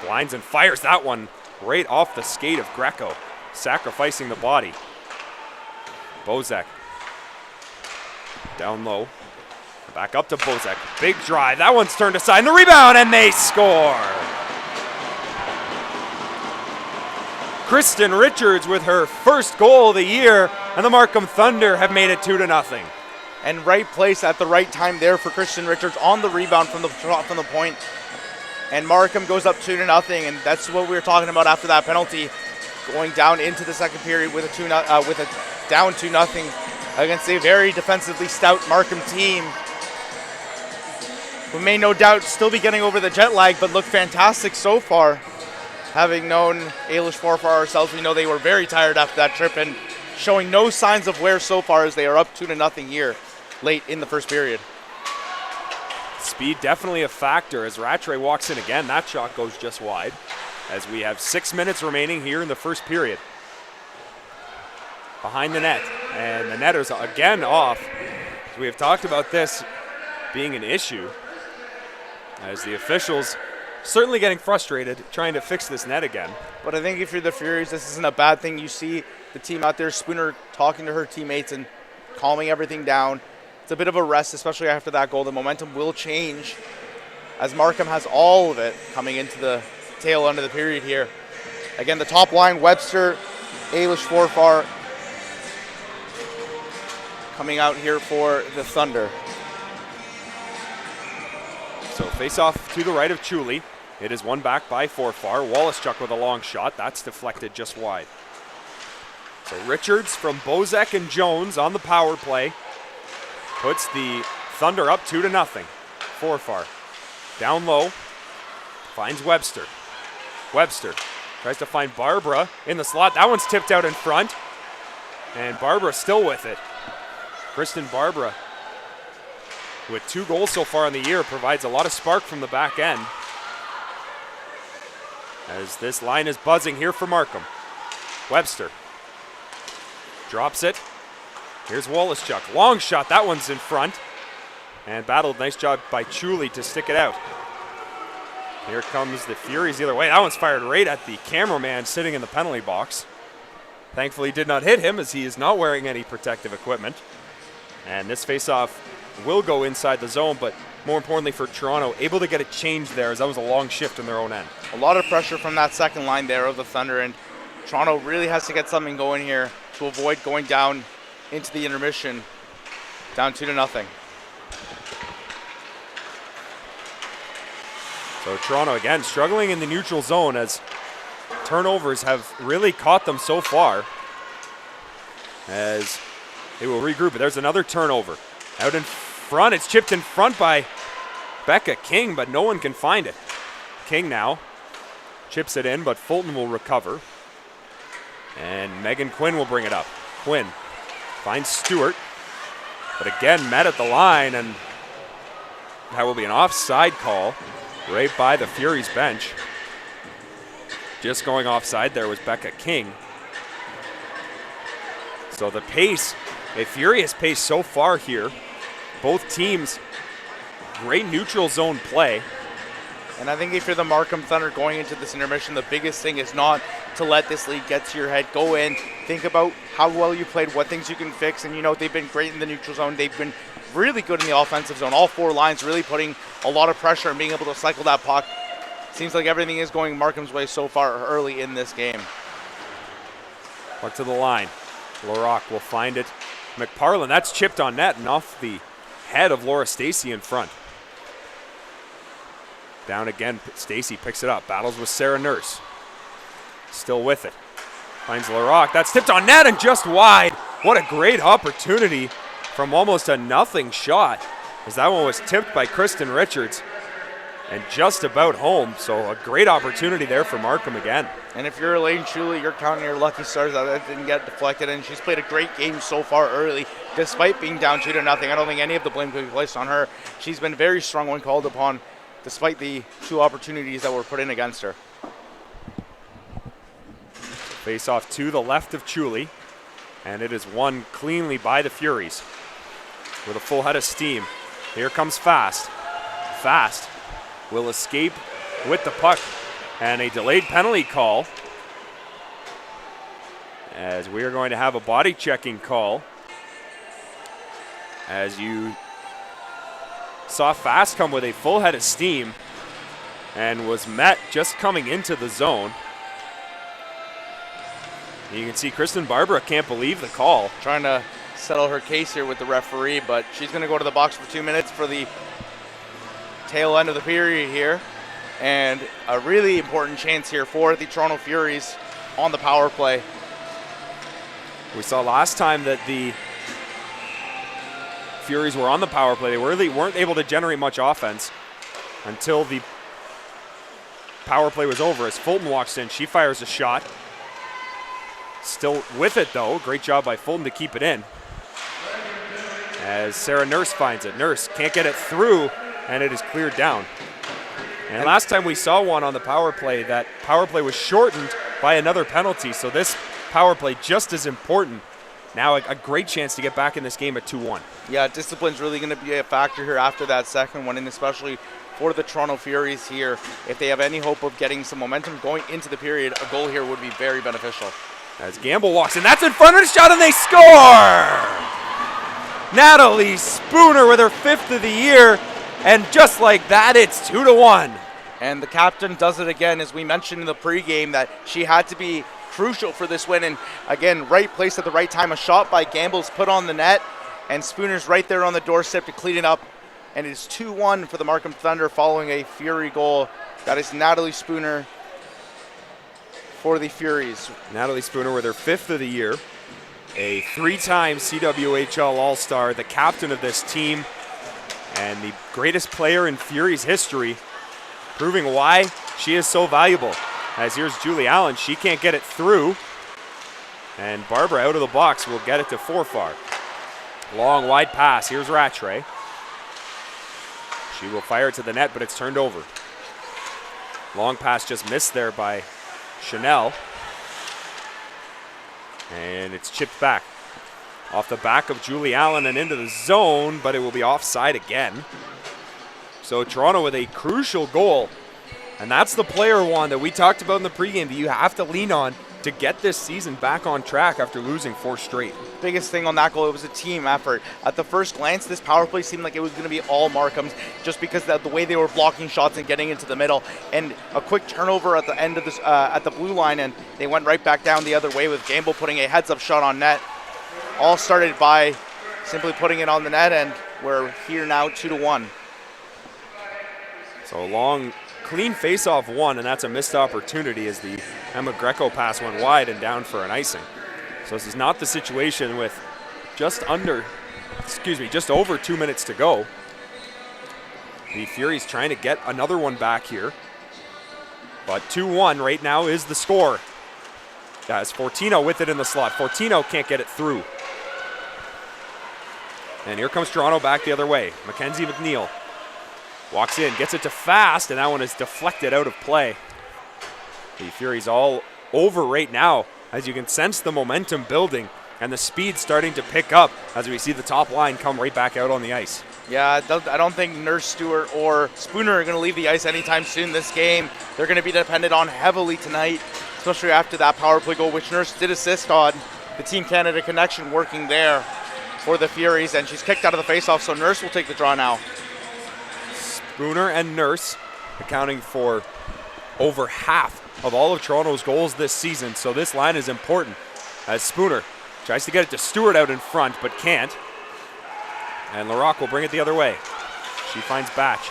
blinds and fires that one right off the skate of Greco, sacrificing the body. Bozak down low. Back up to Bozak. Big drive. That one's turned aside. And the rebound, and they score. Kristen Richards with her first goal of the year, and the Markham Thunder have made it 2-0.
And right place at the right time there for Kristen Richards on the rebound from the point. And Markham goes up 2-0, and that's what we were talking about after that penalty, going down into the second period with a down 2-0 against a very defensively stout Markham team, who may no doubt still be getting over the jet lag, but look fantastic so far. Having known Ailish Forfar ourselves, we know they were very tired after that trip and showing no signs of wear so far as they are up 2-0 here late in the first period.
Speed definitely a factor as Rattray walks in again. That shot goes just wide as we have 6 minutes remaining here in the first period. Behind the net, and the netter's again off. We have talked about this being an issue as the officials certainly getting frustrated trying to fix this net again.
But I think if you're the Furies, this isn't a bad thing. You see the team out there, Spooner talking to her teammates and calming everything down. It's a bit of a rest, especially after that goal. The momentum will change as Markham has all of it coming into the tail end of the period here. Again, the top line, Webster, Ailish Forfar coming out here for the Thunder.
So face off to the right of Chuli. It is won back by Forfar. Wallace-Chuck with a long shot. That's deflected just wide. So Richards from Bozak and Jones on the power play puts the Thunder up 2-0. Forfar down low, finds Webster. Webster tries to find Barbara in the slot. That one's tipped out in front, and Barbara still with it. Kristen Barbara, with 2 goals so far in the year, provides a lot of spark from the back end. As this line is buzzing here for Markham. Webster drops it. Here's Wallace-Chuck. Long shot. That one's in front. And battled. Nice job by Chuli to stick it out. Here comes the Furies the other way. That one's fired right at the cameraman sitting in the penalty box. Thankfully did not hit him as he is not wearing any protective equipment. And this face-off will go inside the zone, but more importantly for Toronto, able to get a change there as that was a long shift in their own end.
A lot of pressure from that second line there of the Thunder, and Toronto really has to get something going here to avoid going down into the intermission, down 2-0. So Toronto again struggling in the neutral zone as turnovers have really caught them so far, as they will regroup. But there's another turnover out in front. It's chipped in front by Becca King, but no one can find it. King now chips it in, but Fulton will recover. And Megan Quinn will bring it up. Quinn finds Stewart, but again met at the line, and that will be an offside call right by the Furies bench. Just going offside there was Becca King. So the pace, a furious pace so far here. Both teams, great neutral zone play. And I think if you're the Markham Thunder going into this intermission, the biggest thing is not to let this lead get to your head. Go in, think about how well you played, what things you can fix, and you know they've been great in the neutral zone. They've been really good in the offensive zone. All 4 lines really putting a lot of pressure and being able to cycle that puck. Seems like everything is going Markham's way so far early in this game.
Puck to the line. Larock will find it. McParlin, that's chipped on net and off the head of Laura Stacy in front. Down again, Stacy picks it up. Battles with Sarah Nurse. Still with it. Finds Larock. That's tipped on net and just wide. What a great opportunity from almost a nothing shot, as that one was tipped by Kristen Richards. and just about home. So a great opportunity there for Markham again.
And if you're Elaine Chuli, you're counting your lucky stars that didn't get deflected, and she's played a great game so far early, despite being down 2-0. I don't think any of the blame could be placed on her. She's been very strong when called upon, despite the 2 opportunities that were put in against her.
Face off to the left of Chuli, and it is won cleanly by the Furies with a full head of steam. Here comes Fast. Fast will escape with the puck, and a delayed penalty call, as we are going to have a body checking call, as you saw Fast come with a full head of steam and was met just coming into the zone. You can see Kristen Barbara can't believe the call.
Trying to settle her case here with the referee, but she's going to go to the box for 2 minutes for the tail end of the period here. And a really important chance here for the Toronto Furies on the power play.
We saw last time that the Furies were on the power play. They really weren't able to generate much offense until the power play was over. As Fulton walks in, she fires a shot. Still with it though. Great job by Fulton to keep it in. As Sarah Nurse finds it. Nurse can't get it through, and it is cleared down. And last time we saw one on the power play, that power play was shortened by another penalty. So this power play just as important. Now a great chance to get back in this game at 2-1.
Yeah, discipline's really going to be a factor here after that second one, and especially for the Toronto Furies here. If they have any hope of getting some momentum going into the period, a goal here would be very beneficial.
As Gamble walks in, that's in front of the shot, and they score! Natalie Spooner with her 5th of the year, and just like that, it's 2-1.
And the captain does it again, as we mentioned in the pregame, that she had to be crucial for this win. And again, right place at the right time. A shot by Gamble's put on the net, and Spooner's right there on the doorstep to clean it up. And it is 2-1 for the Markham Thunder following a Fury goal. That is Natalie Spooner for the Furies.
Natalie Spooner with her 5th of the year, a 3-time CWHL All-Star, the captain of this team, and the greatest player in Furies history, proving why she is so valuable. As here's Julie Allen, she can't get it through, and Barbara out of the box will get it to Forfar. Long wide pass, here's Rattray. She will fire it to the net, but it's turned over. Long pass just missed there by Chanel, and it's chipped back off the back of Julie Allen and into the zone, but it will be offside again. So Toronto with a crucial goal, and that's the player one that we talked about in the pregame that you have to lean on to get this season back on track after losing 4 straight.
Biggest thing on that goal, it was a team effort. At the first glance, this power play seemed like it was going to be all Markham's, just because of the way they were blocking shots and getting into the middle. And a quick turnover at the end of this, at the blue line, and they went right back down the other way with Gamble putting a heads-up shot on net. All started by simply putting it on the net, and we're here now 2-1.
So a long, clean face-off one, and that's a missed opportunity as the Emma Greco pass went wide and down for an icing. So this is not the situation with just over 2 minutes to go. The Furies trying to get another one back here. But 2-1 right now is the score. As Fortino with it in the slot. Fortino can't get it through. And here comes Toronto back the other way. Mackenzie McNeil walks in, gets it to Fast, and that one is deflected out of play. The Furies all over right now, as you can sense the momentum building and the speed starting to pick up as we see the top line come right back out on the ice.
Yeah, I don't think Nurse Stewart or Spooner are going to leave the ice anytime soon this game. They're going to be dependent on heavily tonight, especially after that power play goal, which Nurse did assist on. The Team Canada connection working there for the Furies, and she's kicked out of the faceoff, so Nurse will take the draw now.
Spooner and Nurse accounting for over half of all of Toronto's goals this season, so this line is important. As Spooner tries to get it to Stewart out in front, but can't. And Larocque will bring it the other way. She finds Batch.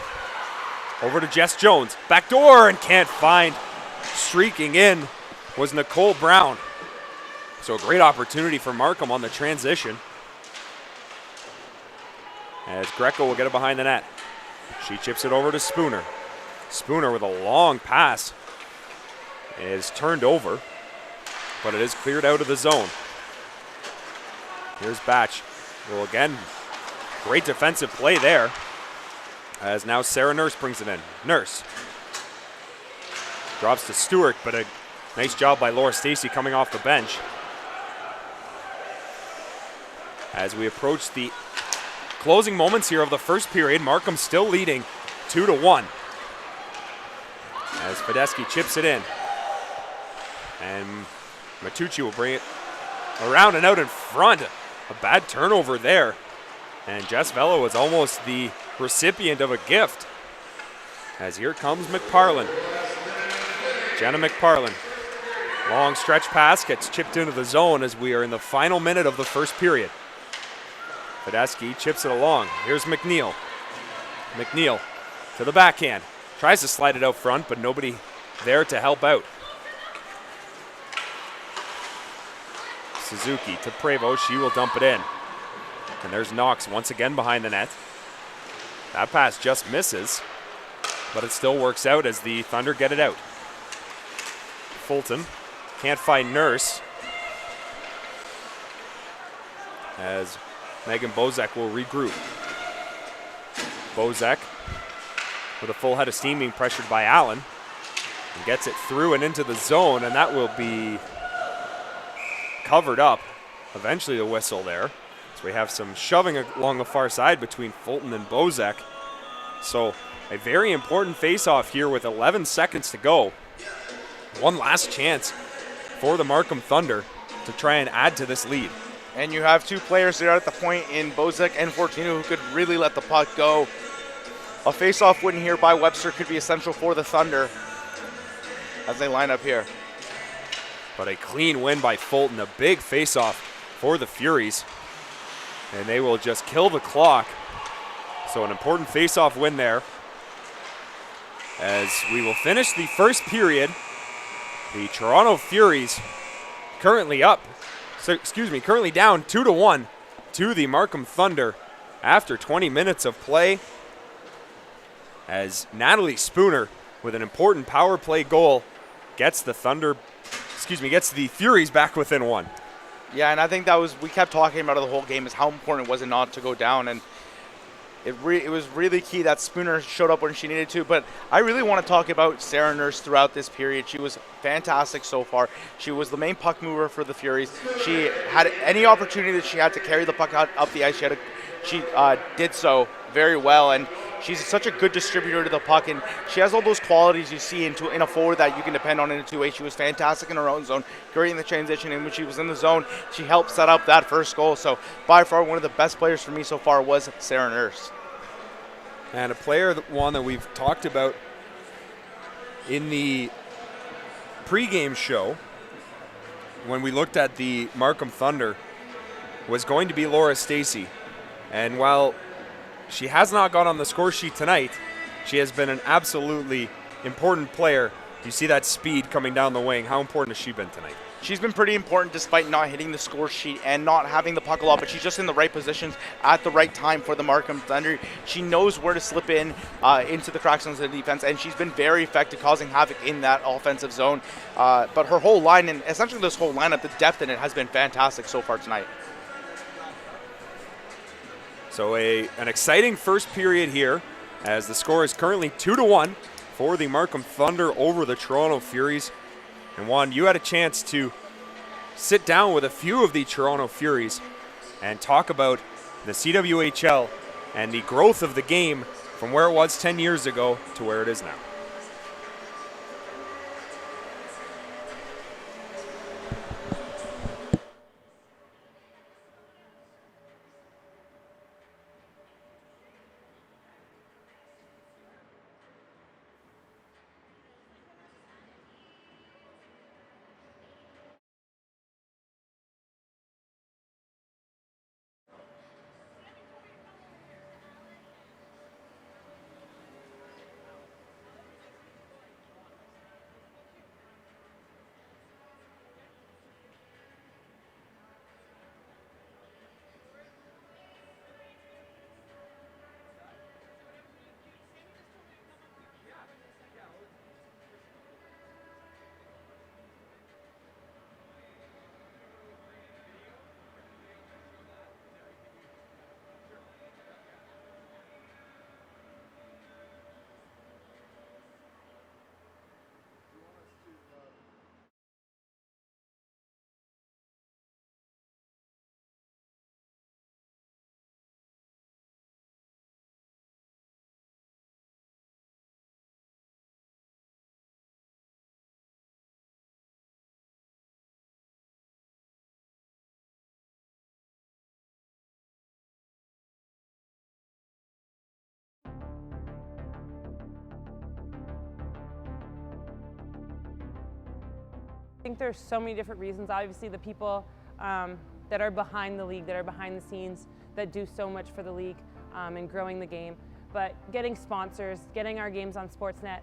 Over to Jess Jones. Back door, and can't find. Streaking in was Nicole Brown. So a great opportunity for Markham on the transition. As Greco will get it behind the net. She chips it over to Spooner. Spooner with a long pass is turned over, but it is cleared out of the zone. Here's Batch. Well, again, great defensive play there, as now Sarah Nurse brings it in. Nurse drops to Stewart, but a nice job by Laura Stacey coming off the bench. As we approach the closing moments here of the first period, Markham still leading 2-1. As Fedeski chips it in. And Matucci will bring it around and out in front. A bad turnover there. And Jess Velo was almost the recipient of a gift. As here comes McParlin. Jenna McParlin. Long stretch pass gets chipped into the zone as we are in the final minute of the first period. Fedeski chips it along. Here's McNeil. McNeil to the backhand. Tries to slide it out front, but nobody there to help out. Suzuki to Prevost. She will dump it in. And there's Knox once again behind the net. That pass just misses, but it still works out as the Thunder get it out. Fulton can't find Nurse, as Megan Bozek will regroup. Bozek with a full head of steam being pressured by Allen. And gets it through and into the zone, and that will be covered up. Eventually the whistle there. So we have some shoving along the far side between Fulton and Bozek. So a very important face-off here with 11 seconds to go. One last chance for the Markham Thunder to try and add to this lead.
And you have two players there at the point in Bozek and Fortino who could really let the puck go. A face-off win here by Webster could be essential for the Thunder as they line up here.
But a clean win by Fulton, a big face-off for the Furies. And they will just kill the clock. So an important face-off win there. As we will finish the first period, the Toronto Furies currently down 2-1 to the Markham Thunder after 20 minutes of play. As Natalie Spooner with an important power play goal gets the Furies back within one.
Yeah, and I think we kept talking about it the whole game, is how important was it not to go down, and it was really key that Spooner showed up when she needed to. But I really want to talk about Sarah Nurse throughout this period. She was fantastic so far. She was the main puck mover for the Furies. She had any opportunity that she had to carry the puck up the ice, she did so very well, and she's such a good distributor to the puck, and she has all those qualities you see in a forward that you can depend on in a two-way. She was fantastic in her own zone, great in the transition, and when she was in the zone, she helped set up that first goal. So by far, one of the best players for me so far was Sarah Nurse.
And a player that we've talked about in the pregame show when we looked at the Markham Thunder was going to be Laura Stacey. And while she has not got on the score sheet tonight, she has been an absolutely important player. You see that speed coming down the wing. How important has she been tonight?
She's been pretty important despite not hitting the score sheet and not having the puck a lot, but she's just in the right positions at the right time for the Markham Thunder. She knows where to slip in into the cracks of the defense, and she's been very effective causing havoc in that offensive zone. But her whole line, and essentially this whole lineup, the depth in it has been fantastic so far tonight.
So an exciting first period here as the score is currently 2-1 for the Markham Thunder over the Toronto Furies. And Juan, you had a chance to sit down with a few of the Toronto Furies and talk about the CWHL and the growth of the game from where it was 10 years ago to where it is now.
think there's so many different reasons. Obviously the people that are behind the league, that are behind the scenes, that do so much for the league and growing the game. But getting sponsors, getting our games on Sportsnet,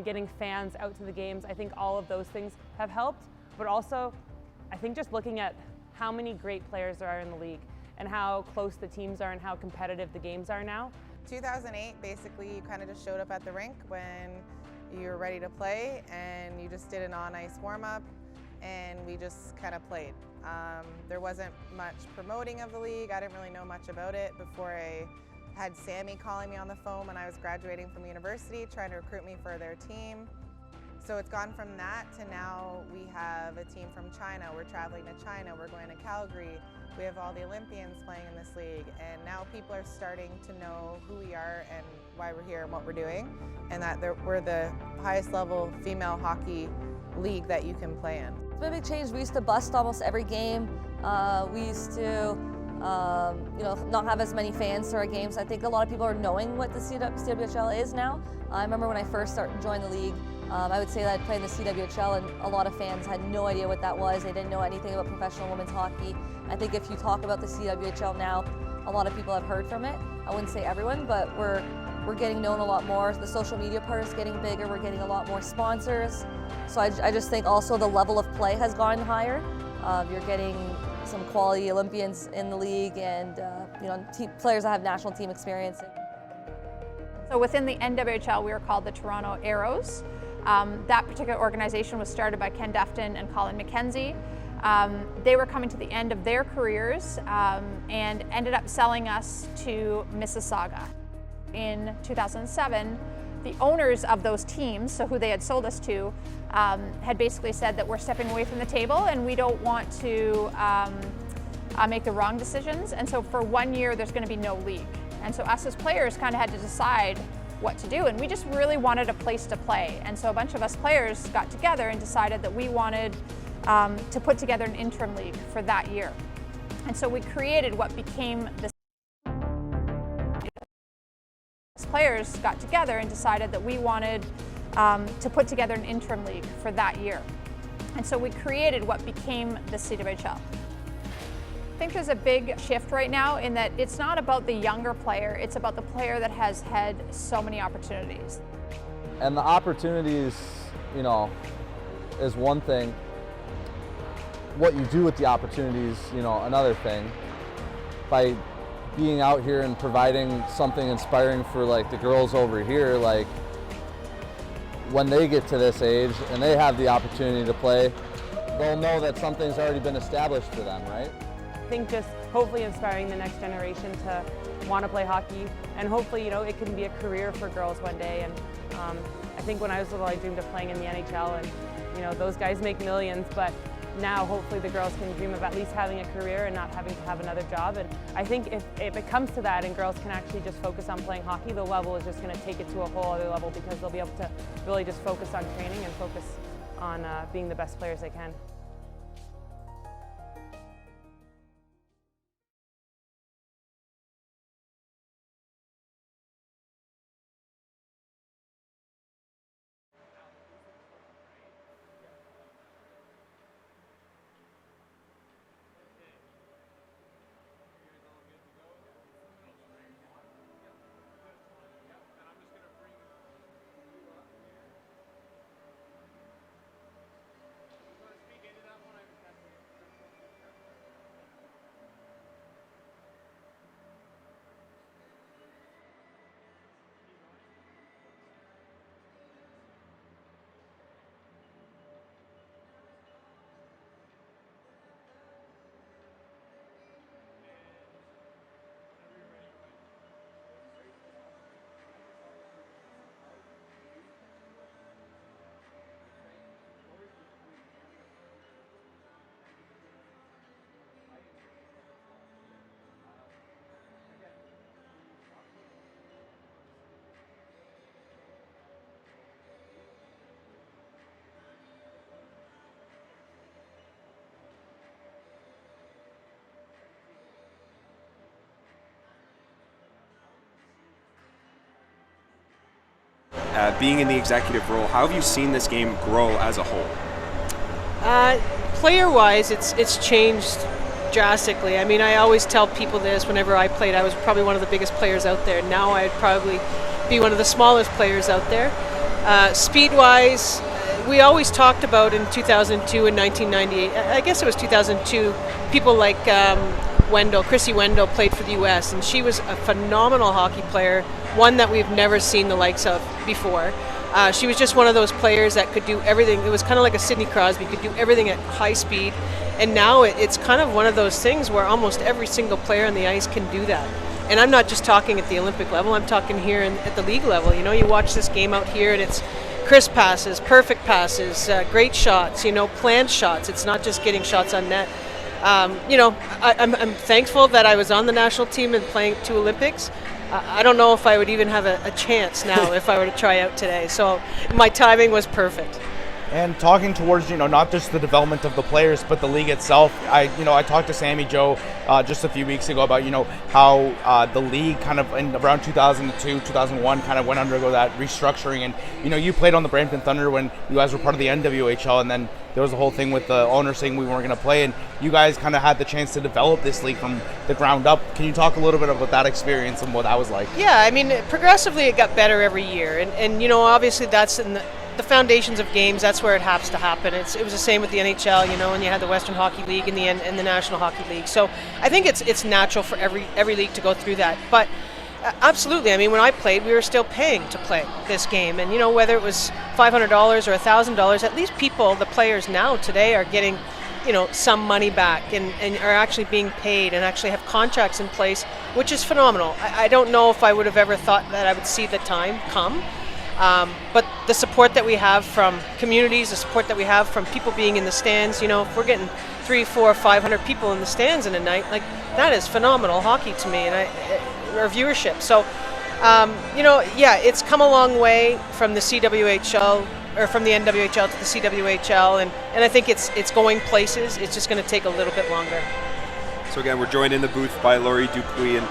getting fans out to the games, I think all of those things have helped. But also, I think just looking at how many great players there are in the league and how close the teams are and how competitive the games are now.
2008, basically, you kind of just showed up at the rink when you were ready to play, and you just did an on-ice warm-up, and we just kind of played. There wasn't much promoting of the league. I didn't really know much about it before I had Sammy calling me on the phone when I was graduating from university, trying to recruit me for their team. So it's gone from that to now we have a team from China. We're traveling to China. We're going to Calgary. We have all the Olympians playing in this league, and now people are starting to know who we are and why we're here and what we're doing, and that we're the highest level female hockey league that you can play in.
It's been a big change. We used to bust almost every game. We used to not have as many fans to our games. I think a lot of people are knowing what the CWHL is now. I remember when I first joined the league, I would say that I'd played in the CWHL, and a lot of fans had no idea what that was. They didn't know anything about professional women's hockey. I think if you talk about the CWHL now, a lot of people have heard from it. I wouldn't say everyone, but we're getting known a lot more. The social media part is getting bigger. We're getting a lot more sponsors. So I just think also the level of play has gone higher. You're getting some quality Olympians in the league, and players that have national team experience.
So within the NWHL, we are called the Toronto Arrows. That particular organization was started by Ken Defton and Colin McKenzie. They were coming to the end of their careers and ended up selling us to Mississauga. In 2007, the owners of those teams, so who they had sold us to, had basically said that we're stepping away from the table and we don't want to make the wrong decisions. And so for 1 year, there's going to be no league. And so us as players kind of had to decide what to do, and we just really wanted a place to play. And so a bunch of us players got together and decided that we wanted to put together an interim league for that year. And so we created what became the players got together and decided that we wanted to put together an interim league for that year. And so we created what became the CWHL. I think there's a big shift right now in that it's not about the younger player, it's about the player that has had so many opportunities.
And the opportunities, is one thing. What you do with the opportunities, another thing. By being out here and providing something inspiring for the girls over here, when they get to this age and they have the opportunity to play, they'll know that something's already been established for them, right?
I think just hopefully inspiring the next generation to want to play hockey, and hopefully it can be a career for girls one day. And I think when I was little, I dreamed of playing in the NHL, and those guys make millions, but now hopefully the girls can dream of at least having a career and not having to have another job. And I think if it comes to that and girls can actually just focus on playing hockey, the level is just going to take it to a whole other level, because they'll be able to really just focus on training and focus on being the best players they can.
Being in the executive role, how have you seen this game grow as a whole?
Player-wise, it's changed drastically. I mean, I always tell people this whenever I played. I was probably one of the biggest players out there. Now I'd probably be one of the smallest players out there. Speed-wise, we always talked about in 2002 and 1998, I guess it was 2002, people like Chrissy Wendell played for the U.S., and she was a phenomenal hockey player, one that we've never seen the likes of before. She was just one of those players that could do everything. It was kind of like a Sidney Crosby, could do everything at high speed. And now it's kind of one of those things where almost every single player on the ice can do that. And I'm not just talking at the Olympic level, I'm talking here at the league level. You know, you watch this game out here and it's crisp passes, perfect passes, great shots, planned shots. It's not just getting shots on net. I'm thankful that I was on the national team and playing 2 Olympics. I don't know if I would even have a chance now if I were to try out today. So my timing was perfect.
And talking towards, not just the development of the players, but the league itself. I talked to Sammy Joe just a few weeks ago about, how the league kind of in around 2002, 2001 kind of went undergo that restructuring. And, you played on the Brampton Thunder when you guys were part of the NWHL, and then there was a whole thing with the owner saying we weren't going to play, and you guys kind of had the chance to develop this league from the ground up. Can you talk a little bit about that experience and what that was like?
Yeah, I mean, progressively it got better every year. And obviously that's in the foundations of games, that's where it has to happen. It was the same with the NHL, and you had the Western Hockey League and the National Hockey League. So I think it's natural for every league to go through that. But absolutely, I mean, when I played, we were still paying to play this game. And, whether it was $500 or $1,000, at least the players now today are getting, some money back and are actually being paid and actually have contracts in place, which is phenomenal. I don't know if I would have ever thought that I would see the time come. But the support that we have from communities, the support that we have from people being in the stands, if we're getting 300, 400, 500 people in the stands in a night, like that is phenomenal hockey to me, and our viewership. So, it's come a long way from the CWHL or from the NWHL to the CWHL, and I think it's going places. It's just going to take a little bit longer.
So again, we're joined in the booth by Laurie Dupuis, and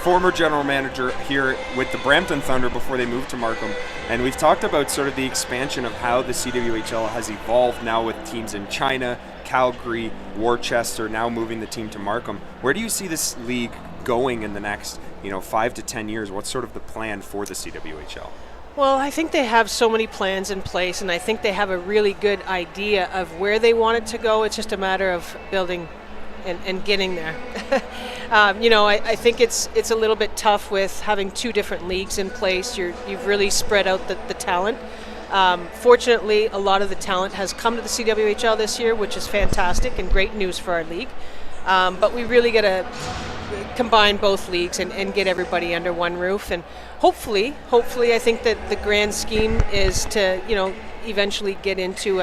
former general manager here with the Brampton Thunder before they moved to Markham. And we've talked about sort of the expansion of how the CWHL has evolved now with teams in China, Calgary, Worcester, now moving the team to Markham. Where do you see this league going in the next 5 to 10 years? What's sort of the plan for the CWHL?
Well, I think they have so many plans in place, and I think they have a really good idea of where they want it to go. It's just a matter of building and getting there. I think it's a little bit tough with having 2 different leagues in place. You've really spread out the talent. Fortunately, a lot of the talent has come to the CWHL this year, which is fantastic and great news for our league. But we really got to combine both leagues and get everybody under one roof. And hopefully, I think that the grand scheme is to, eventually get into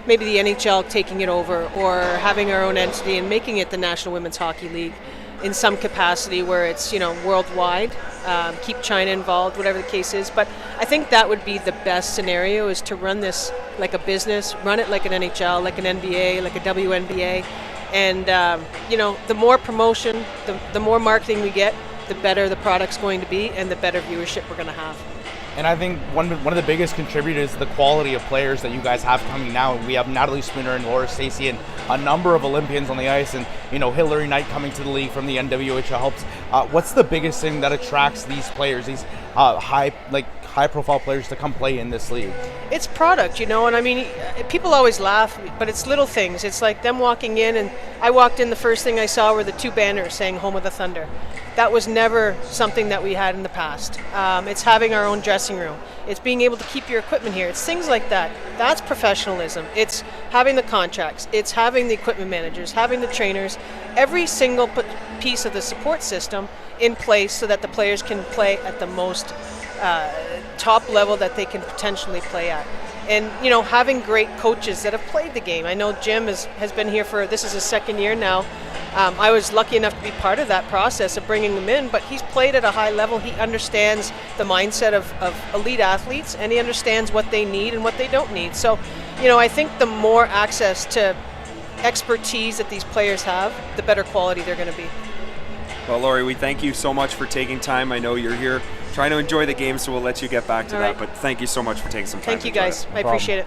maybe the NHL taking it over, or having our own entity and making it the National Women's Hockey League in some capacity where it's, worldwide, keep China involved, whatever the case is. But I think that would be the best scenario, is to run this like a business, run it like an NHL, like an NBA, like a WNBA. And, the more promotion, the more marketing we get, the better the product's going to be and the better viewership we're going to have.
And I think one of the biggest contributors is the quality of players that you guys have coming now. We have Natalie Spooner and Laura Stacey and a number of Olympians on the ice, and Hillary Knight coming to the league from the NWHL helps. What's the biggest thing that attracts these players, these high-profile players, to come play in this league?
It's product, and I mean, people always laugh, but it's little things. It's like them walking in, and I walked in, the first thing I saw were the 2 banners saying Home of the Thunder. That was never something that we had in the past. It's having our own dressing room. It's being able to keep your equipment here. It's things like that. That's professionalism. It's having the contracts. It's having the equipment managers, having the trainers, every single piece of the support system in place so that the players can play at the most top level that they can potentially play at. And, having great coaches that have played the game. I know Jim has been here this is his 2nd year now. I was lucky enough to be part of that process of bringing him in, but he's played at a high level. He understands the mindset of elite athletes, and he understands what they need and what they don't need. So, I think the more access to expertise that these players have, the better quality they're going to be.
Well, Laurie, we thank you so much for taking time. I know you're here trying to enjoy the game, so we'll let you get back to that. But thank you so much for taking some time.
Thank you, guys. I appreciate it.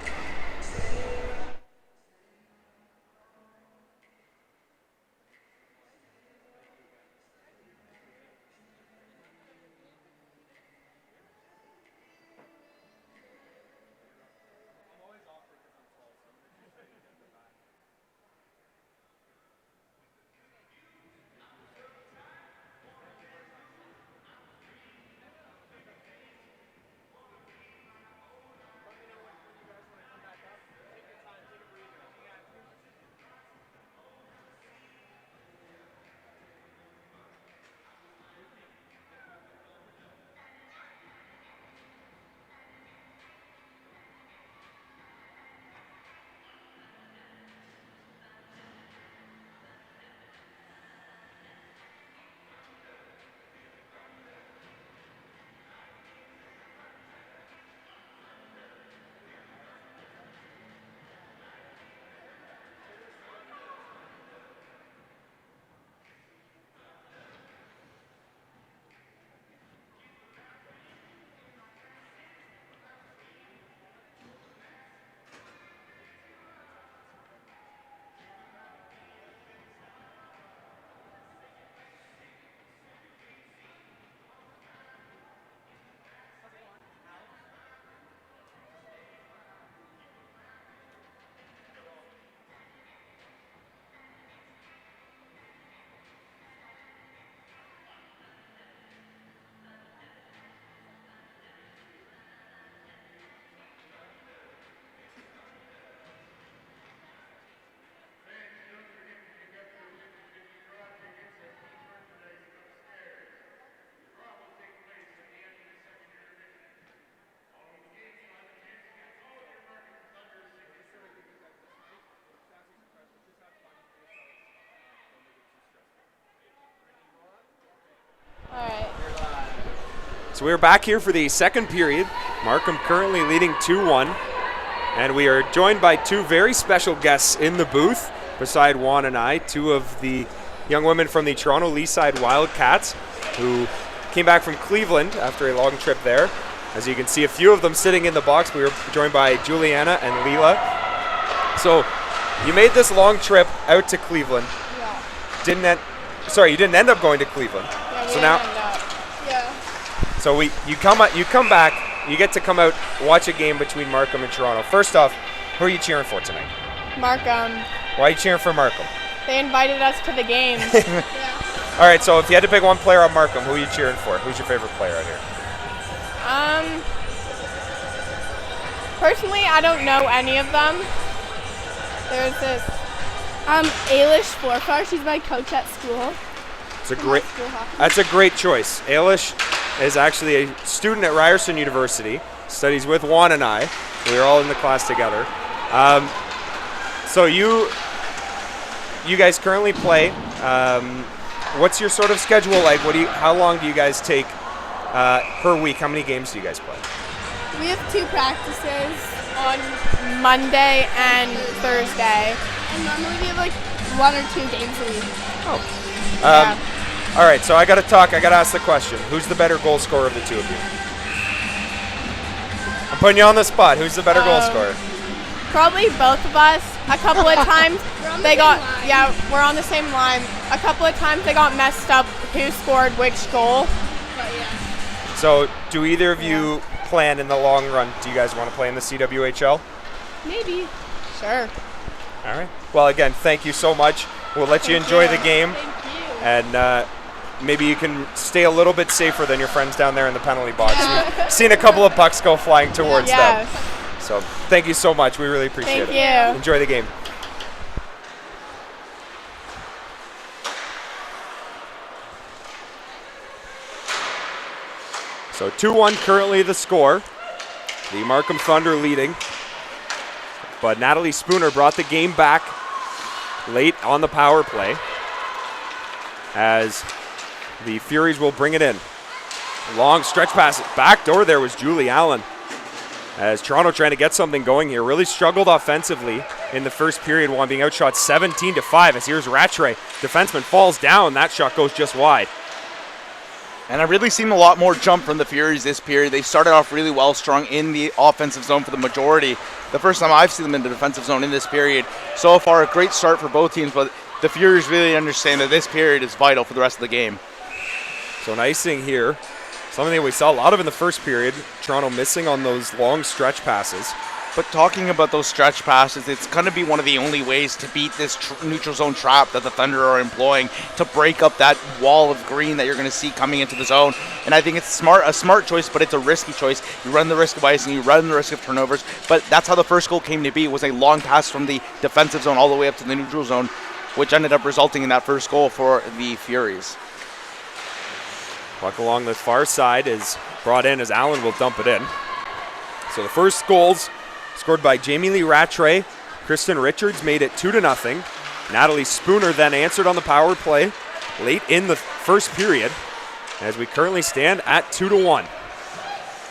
So we're back here for the second period. Markham currently leading 2-1. And we are joined by two very special guests in the booth beside Juan and I, two of the young women from the Toronto Leaside Wildcats who came back from Cleveland after a long trip there. As you can see, a few of them sitting in the box. We were joined by Juliana and Leela. So you made this long trip out to Cleveland.
Yeah.
You didn't end up going to Cleveland.
Yeah, we
so now,
didn't end up. Yeah.
so you come back. You get to come out, watch a game between Markham and Toronto. First off, who are you cheering for tonight?
Markham.
Why are you cheering for Markham?
They invited us to the game. Yeah.
All right, so if you had to pick one player on Markham, who are you cheering for? Who's your favorite player out here?
Personally, I don't know any of them. There's this Ailish Forfar. She's my coach at school.
That's a great choice. Ailish is actually a student at Ryerson University, studies with Juan and I. We were all in the class together. So you guys currently play. What's your sort of schedule like? How long do you guys take per week? How many games do you guys play?
We have 2 practices on Monday and Thursday. And normally we have like 1 or 2 games a week.
Oh.
Yeah.
All right, so I got to ask the question. Who's the better goal scorer of the two of you? I'm putting you on the spot. Who's the better goal scorer?
Probably both of us. A couple of times we're on the same line. A couple of times they got messed up who scored which goal. But yeah.
So do either of you plan in the long run? Do you guys want to play in the CWHL?
Maybe. Sure.
All right. Well, again, thank you so much. We'll let you enjoy the game.
Thank you.
And maybe you can stay a little bit safer than your friends down there in the penalty box. We've seen a couple of pucks go flying towards them. So thank you so much. We really appreciate it.
Thank you.
Enjoy the game. So 2-1 currently the score. The Markham Thunder leading. But Natalie Spooner brought the game back late on the power play as the Furies will bring it in. Long stretch pass. Back door there was Julie Allen. As Toronto trying to get something going here. Really struggled offensively in the first period, one being outshot 17-5. As here's Rattray. Defenseman falls down. That shot goes just wide.
And I've really seen a lot more jump from the Furies this period. They started off really well, strong in the offensive zone for the majority. The first time I've seen them in the defensive zone in this period. So far, a great start for both teams, but the Furies really understand that this period is vital for the rest of the game.
So an icing here. Something that we saw a lot of in the first period. Toronto missing on those long stretch passes.
But talking about those stretch passes, it's going to be one of the only ways to beat this neutral zone trap that the Thunder are employing to break up that wall of green that you're going to see coming into the zone. And I think it's a smart choice, but it's a risky choice. You run the risk of icing, you run the risk of turnovers. But that's how the first goal came to be. It was a long pass from the defensive zone all the way up to the neutral zone, which ended up resulting in that first goal for the Furies.
Puck along the far side is brought in as Allen will dump it in. So the first goals scored by Jamie Lee Rattray. Kristen Richards made it 2-0. Natalie Spooner then answered on the power play late in the first period as we currently stand at 2-1.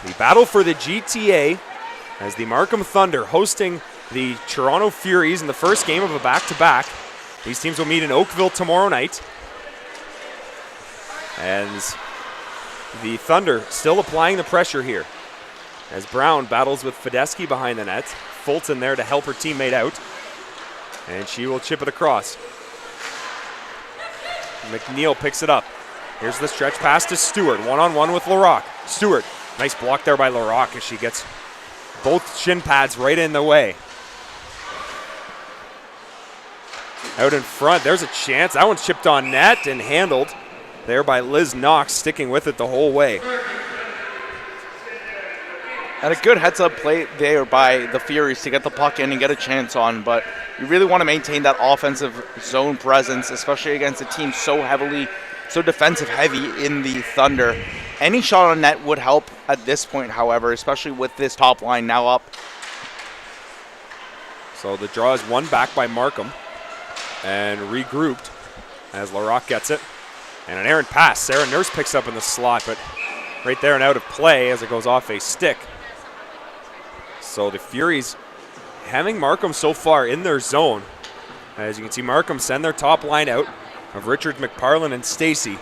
The battle for the GTA as the Markham Thunder hosting the Toronto Furies in the first game of a back-to-back. These teams will meet in Oakville tomorrow night. And the Thunder still applying the pressure here as Brown battles with Fedeschi behind the net. Fulton there to help her teammate out. And she will chip it across. McNeil picks it up. Here's the stretch pass to Stewart. One-on-one with Larocque. Stewart, nice block there by Larocque as she gets both shin pads right in the way. Out in front, there's a chance. That one's chipped on net and handled there by Liz Knox, sticking with it the whole way.
And a good heads-up play there by the Furies to get the puck in and get a chance on, but you really want to maintain that offensive zone presence, especially against a team so defensive heavy in the Thunder. Any shot on net would help at this point, however, especially with this top line now up.
So the draw is won back by Markham and regrouped as Larocque gets it. And an errant pass. Sarah Nurse picks up in the slot, but right there and out of play as it goes off a stick. So the Furies having Markham so far in their zone. As you can see, Markham send their top line out of Richard, McParlin, and Stacy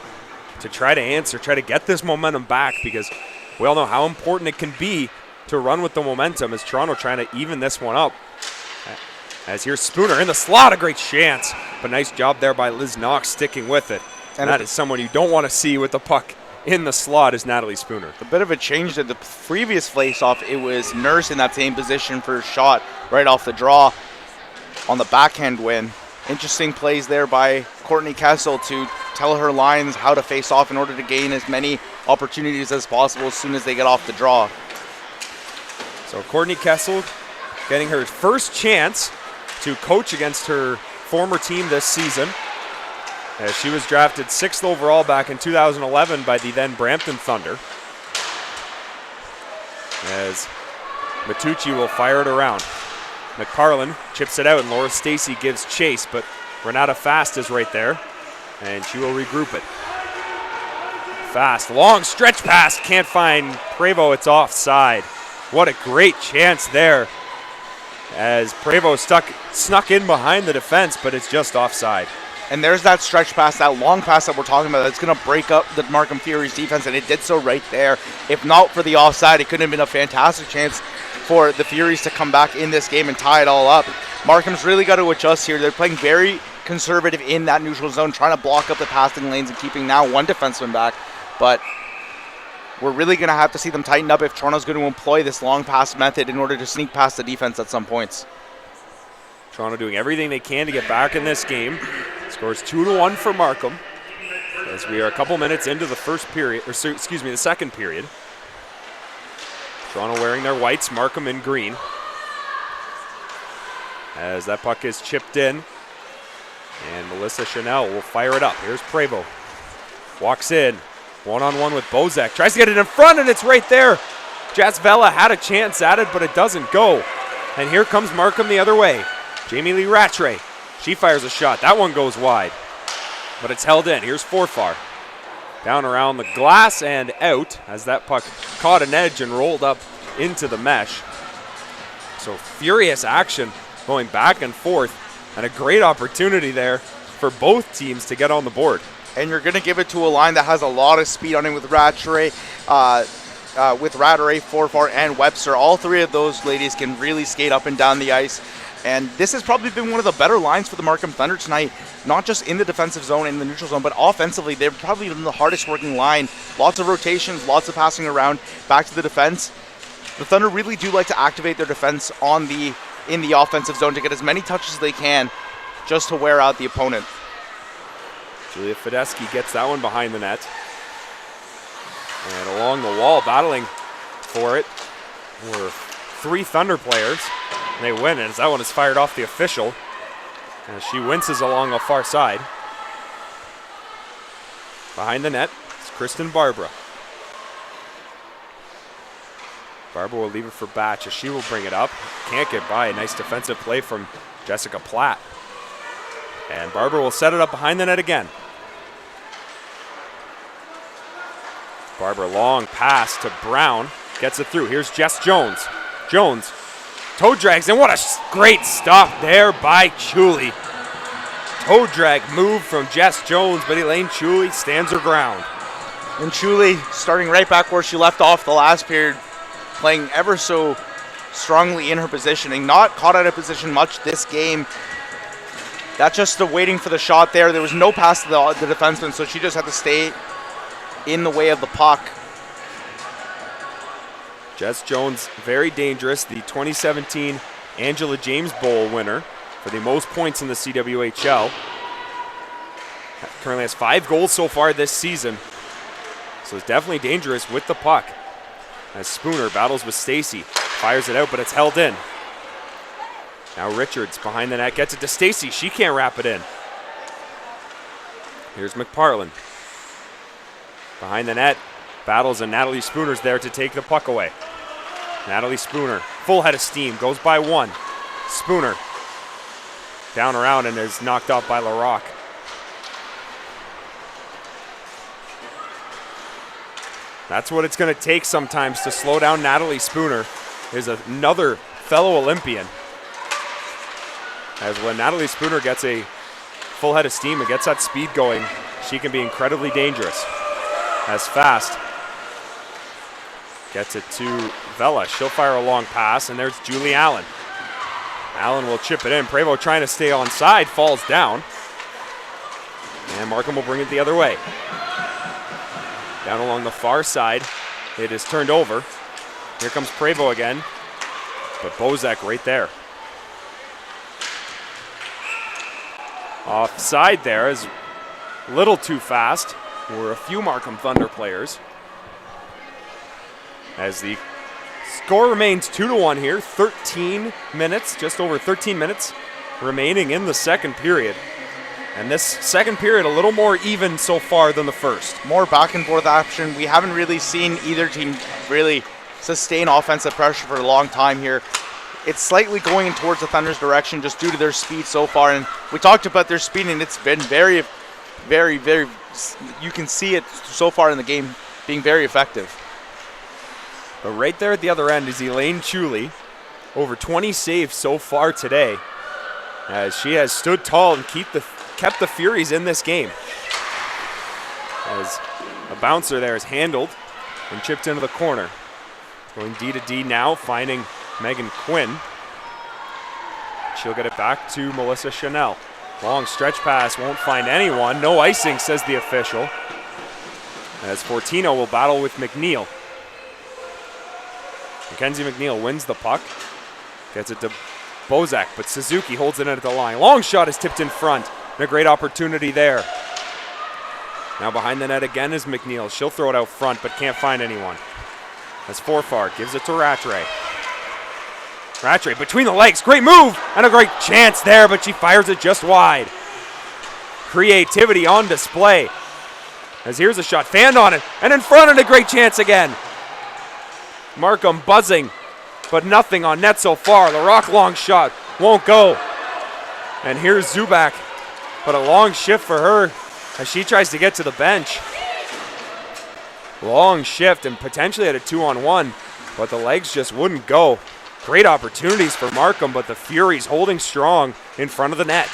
to try to answer, try to get this momentum back, because we all know how important it can be to run with the momentum as Toronto trying to even this one up. As here's Spooner in the slot, a great chance, but nice job there by Liz Knox sticking with it. And that is someone you don't want to see with the puck in the slot is Natalie Spooner.
A bit of a change to the previous face-off. It was Nurse in that same position for a shot right off the draw on the backhand win. Interesting plays there by Courtney Kessel to tell her lines how to face off in order to gain as many opportunities as possible as soon as they get off the draw.
So Courtney Kessel getting her first chance to coach against her former team this season. As she was drafted 6th overall back in 2011 by the then Brampton Thunder. As Matucci will fire it around. McParlin chips it out and Laura Stacy gives chase, but Renata Fast is right there and she will regroup it. Fast, long stretch pass, can't find Prevost, it's offside. What a great chance there as Prevost snuck in behind the defense, but it's just offside.
And there's that stretch pass, that long pass that we're talking about that's going to break up the Markham Furies defense, and it did so right there. If not for the offside, it could have been a fantastic chance for the Furies to come back in this game and tie it all up. Markham's really got to adjust here. They're playing very conservative in that neutral zone, trying to block up the passing lanes and keeping now one defenseman back. But we're really going to have to see them tighten up if Toronto's going to employ this long pass method in order to sneak past the defense at some points.
Toronto doing everything they can to get back in this game. Scores 2-1 for Markham as we are a couple minutes into the the second period. Toronto wearing their whites, Markham in green. As that puck is chipped in, and Melissa Chanel will fire it up. Here's Prevost. Walks in, one-on-one with Bozek. Tries to get it in front, and it's right there. Jazz Vela had a chance at it, but it doesn't go. And here comes Markham the other way. Jamie Lee Rattray. She fires a shot. That one goes wide, but it's held in. Here's Forfar. Down around the glass and out as that puck caught an edge and rolled up into the mesh. So furious action going back and forth, and a great opportunity there for both teams to get on the board.
And you're going to give it to a line that has a lot of speed on it with Rattray, Forfar, and Webster. All three of those ladies can really skate up and down the ice. And this has probably been one of the better lines for the Markham Thunder tonight, not just in the defensive zone, in the neutral zone, but offensively. They've probably been the hardest working line. Lots of rotations, lots of passing around, back to the defense. The Thunder really do like to activate their defense in the offensive zone to get as many touches as they can just to wear out the opponent.
Julia Fedeschi gets that one behind the net. And along the wall, battling for it, were 3 Thunder players. And they win, and that one is fired off the official as she winces along the far side. Behind the net is Kristen Barbara. Barbara will leave it for Batch as she will bring it up. Can't get by. A nice defensive play from Jessica Platt. And Barbara will set it up behind the net again. Barbara, long pass to Brown. Gets it through. Here's Jess Jones. Jones toe drags, and what a great stop there by Chuli. Toe drag move from Jess Jones, but Elaine Chuli stands her ground.
And Chuli starting right back where she left off the last period, playing ever so strongly in her positioning. Not caught out of position much this game. That's just the waiting for the shot there. There was no pass to the defenseman, so she just had to stay in the way of the puck.
Jess Jones, very dangerous, the 2017 Angela James Bowl winner for the most points in the CWHL. Currently has 5 goals so far this season, so it's definitely dangerous with the puck. As Spooner battles with Stacy, fires it out, but it's held in. Now Richards behind the net gets it to Stacy. She can't wrap it in. Here's McParlin. Behind the net, battles, and Natalie Spooner's there to take the puck away. Natalie Spooner, full head of steam, goes by 1. Spooner down around and is knocked off by LaRocque. That's what it's going to take sometimes to slow down Natalie Spooner, is another fellow Olympian. As when Natalie Spooner gets a full head of steam and gets that speed going, she can be incredibly dangerous. As fast. Gets it to Vela. She'll fire a long pass, and there's Julie Allen. Allen will chip it in. Prevost trying to stay on side, falls down. And Markham will bring it the other way. Down along the far side, it is turned over. Here comes Prevost again, but Bozek right there. Offside there is a little too fast for a few Markham Thunder players. As the score remains 2-1 here, 13 minutes, just over 13 minutes remaining in the second period. And this second period a little more even so far than the first.
More back and forth action. We haven't really seen either team really sustain offensive pressure for a long time here. It's slightly going towards the Thunder's direction just due to their speed so far. And we talked about their speed, and it's been very, very, you can see it so far in the game being very effective.
But right there at the other end is Elaine Chuley. Over 20 saves so far today, as she has stood tall and kept the Furies in this game. As a bouncer there is handled and chipped into the corner. Going D to D now, finding Megan Quinn. She'll get it back to Melissa Chanel. Long stretch pass, won't find anyone. No icing, says the official. As Fortino will battle with McNeil. Mackenzie McNeil wins the puck. Gets it to Bozak, but Suzuki holds it in at the line. Long shot is tipped in front. And a great opportunity there. Now behind the net again is McNeil. She'll throw it out front, but can't find anyone. As Forfar gives it to Rattray. Rattray between the legs. Great move and a great chance there, but she fires it just wide. Creativity on display. As here's a shot, fanned on it, and in front, and a great chance again. Markham buzzing, but nothing on net so far. The Rock long shot won't go. And here's Zubak, but a long shift for her as she tries to get to the bench. Long shift and potentially at a 2-on-1, but the legs just wouldn't go. Great opportunities for Markham, but the Furies holding strong in front of the net.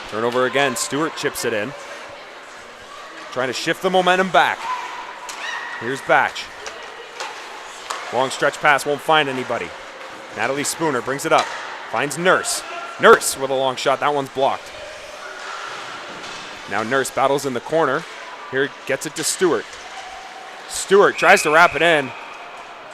Turnover again, Stewart chips it in. Trying to shift the momentum back. Here's Batch. Long stretch pass, won't find anybody. Natalie Spooner brings it up, finds Nurse. Nurse with a long shot, that one's blocked. Now Nurse battles in the corner. Here gets it to Stewart. Stewart tries to wrap it in,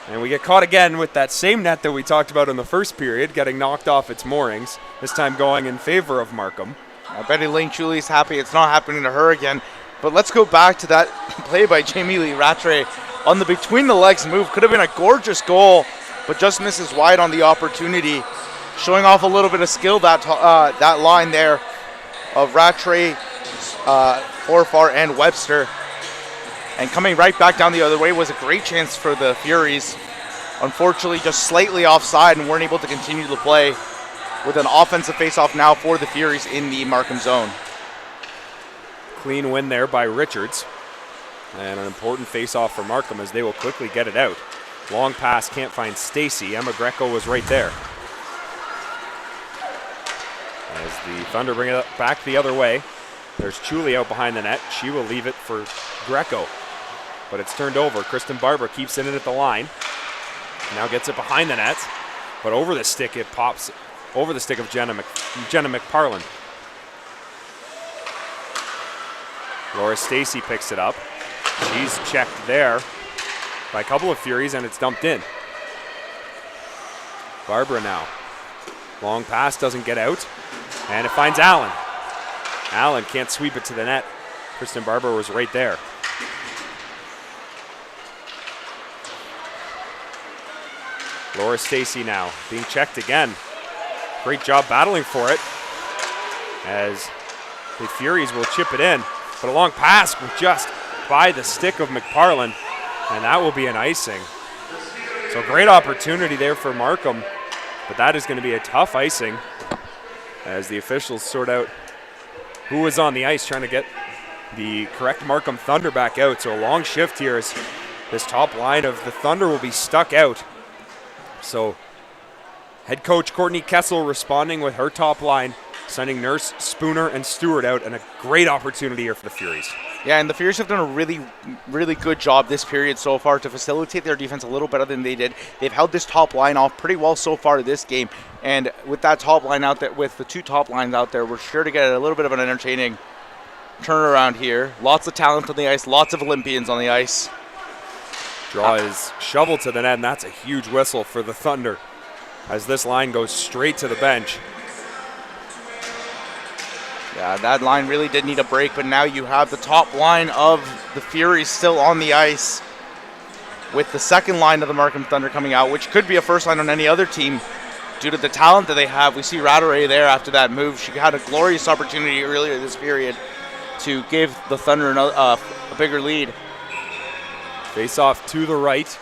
and we get caught again with that same net that we talked about in the first period, getting knocked off its moorings, this time going in favor of Markham.
I bet Elaine Chuley's happy it's not happening to her again. But let's go back to that play by Jamie Lee Rattray on the between the legs move. Could have been a gorgeous goal, but just misses wide on the opportunity. Showing off a little bit of skill that line there of Rattray, Forfar, and Webster. And coming right back down the other way was a great chance for the Furies. Unfortunately, just slightly offside and weren't able to continue the play with an offensive faceoff now for the Furies in the Markham zone.
Clean win there by Richards. And an important faceoff for Markham as they will quickly get it out. Long pass, can't find Stacy. Emma Greco was right there. As the Thunder bring it back the other way. There's Chuley out behind the net. She will leave it for Greco. But it's turned over. Kristen Barber keeps it in at the line. Now gets it behind the net. But over the stick, it pops over the stick of Jenna McParland. Laura Stacy picks it up. She's checked there by a couple of Furies, and it's dumped in. Barbara now. Long pass, doesn't get out. And it finds Allen. Allen can't sweep it to the net. Kristen Barber was right there. Laura Stacy now being checked again. Great job battling for it as the Furies will chip it in. But a long pass was just by the stick of McParland, and that will be an icing. So great opportunity there for Markham, but that is going to be a tough icing as the officials sort out who was on the ice trying to get the correct Markham Thunder back out. So a long shift here as this top line of the Thunder will be stuck out. So head coach Courtney Kessel responding with her top line, sending Nurse, Spooner, and Stewart out, and a great opportunity here for the Furies.
Yeah, and the Furies have done a really, really good job this period so far to facilitate their defense a little better than they did. They've held this top line off pretty well so far this game, and with that top line out there, with the two top lines out there, we're sure to get a little bit of an entertaining turnaround here. Lots of talent on the ice, lots of Olympians on the ice.
Draw is shoveled to the net, and that's a huge whistle for the Thunder as this line goes straight to the bench.
Yeah, that line really did need a break, but now you have the top line of the Furies still on the ice with the second line of the Markham Thunder coming out, which could be a first line on any other team due to the talent that they have. We see Rattray there after that move. She had a glorious opportunity earlier this period to give the Thunder a bigger lead.
Face off to the right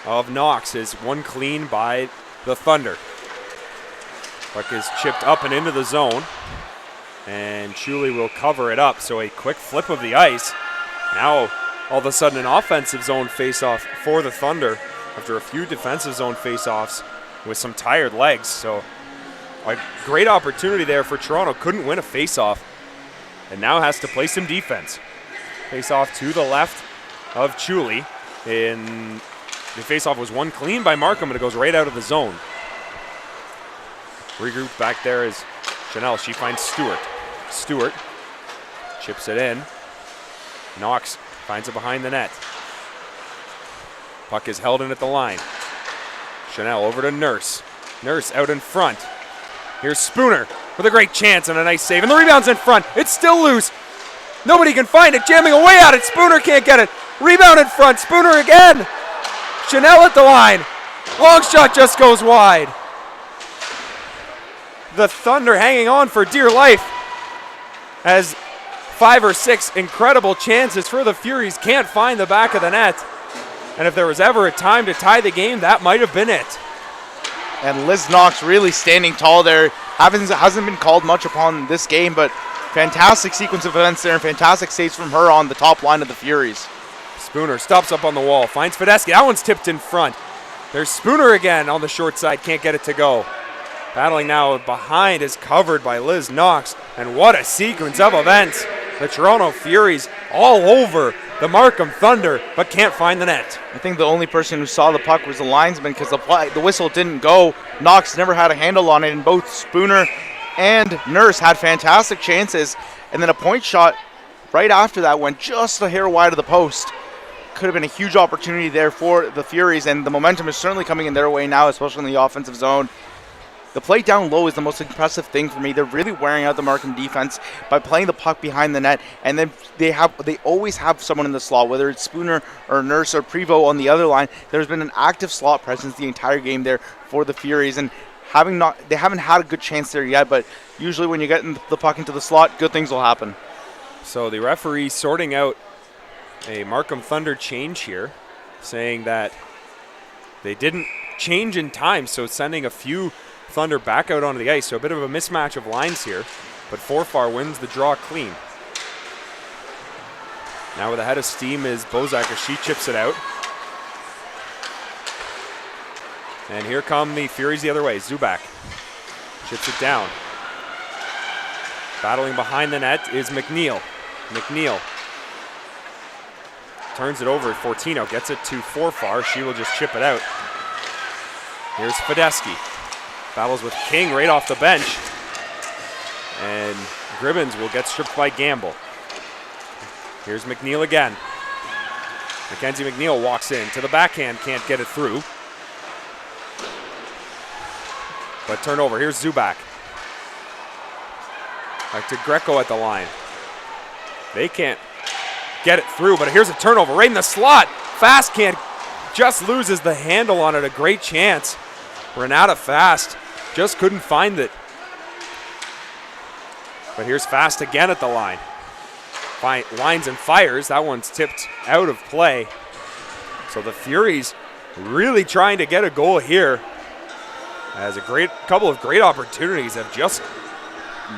of Knox is one clean by the Thunder. Puck is chipped up and into the zone, and Chuli will cover it up. So a quick flip of the ice. Now all of a sudden an offensive zone face-off for the Thunder after a few defensive zone face-offs with some tired legs. So a great opportunity there for Toronto. Couldn't win a face-off and now has to play some defense. Face-off to the left of Chuli. In the face-off was one clean by Markham, but it goes right out of the zone. Regrouped back there is Chanel. She finds Stewart. Stewart chips it in. Knox finds it behind the net. Puck is held in at the line. Chanel over to Nurse. Nurse out in front. Here's Spooner with a great chance and a nice save. And the rebound's in front. It's still loose. Nobody can find it. Jamming away at it. Spooner can't get it. Rebound in front. Spooner again. Chanel at the line. Long shot just goes wide. The Thunder hanging on for dear life as 5 or 6 incredible chances for the Furies can't find the back of the net. And if there was ever a time to tie the game, that might have been it.
And Liz Knox really standing tall there. Hasn't been called much upon this game, but fantastic sequence of events there and fantastic saves from her on the top line of the Furies.
Spooner stops up on the wall, finds Fedeschi. That one's tipped in front. There's Spooner again on the short side, can't get it to go. Battling now behind is covered by Liz Knox. And what a sequence of events. The Toronto Furies all over the Markham Thunder, but can't find the net.
I think the only person who saw the puck was the linesman because the whistle didn't go. Knox never had a handle on it, and both Spooner and Nurse had fantastic chances. And then a point shot right after that went just a hair wide of the post. Could have been a huge opportunity there for the Furies, and the momentum is certainly coming in their way now, especially in the offensive zone. The play down low is the most impressive thing for me. They're really wearing out the Markham defense by playing the puck behind the net, and then they always have someone in the slot, whether it's Spooner or Nurse or Prevost on the other line. There's been an active slot presence the entire game there for the Furies, and they haven't had a good chance there yet, but usually when you get the puck into the slot, good things will happen.
So the referee sorting out a Markham Thunder change here, saying that they didn't change in time, so sending a few Thunder back out onto the ice. So a bit of a mismatch of lines here, but Forfar wins the draw clean. Now with a head of steam is Bozak as she chips it out. And here come the Furies the other way. Zubak chips it down. Battling behind the net is McNeil. McNeil turns it over. Fortino gets it to Forfar. She will just chip it out. Here's Fedeschi. Battles with King right off the bench. And Gribbins will get stripped by Gamble. Here's McNeil again. Mackenzie McNeil walks in to the backhand, can't get it through. But turnover, here's Zubak. Back to Greco at the line. They can't get it through, but here's a turnover right in the slot. Fast can't, just loses the handle on it, a great chance. Renata Fast just couldn't find it. But here's Fast again at the line. Lines and fires, that one's tipped out of play. So the Furies really trying to get a goal here, as a couple of great opportunities have just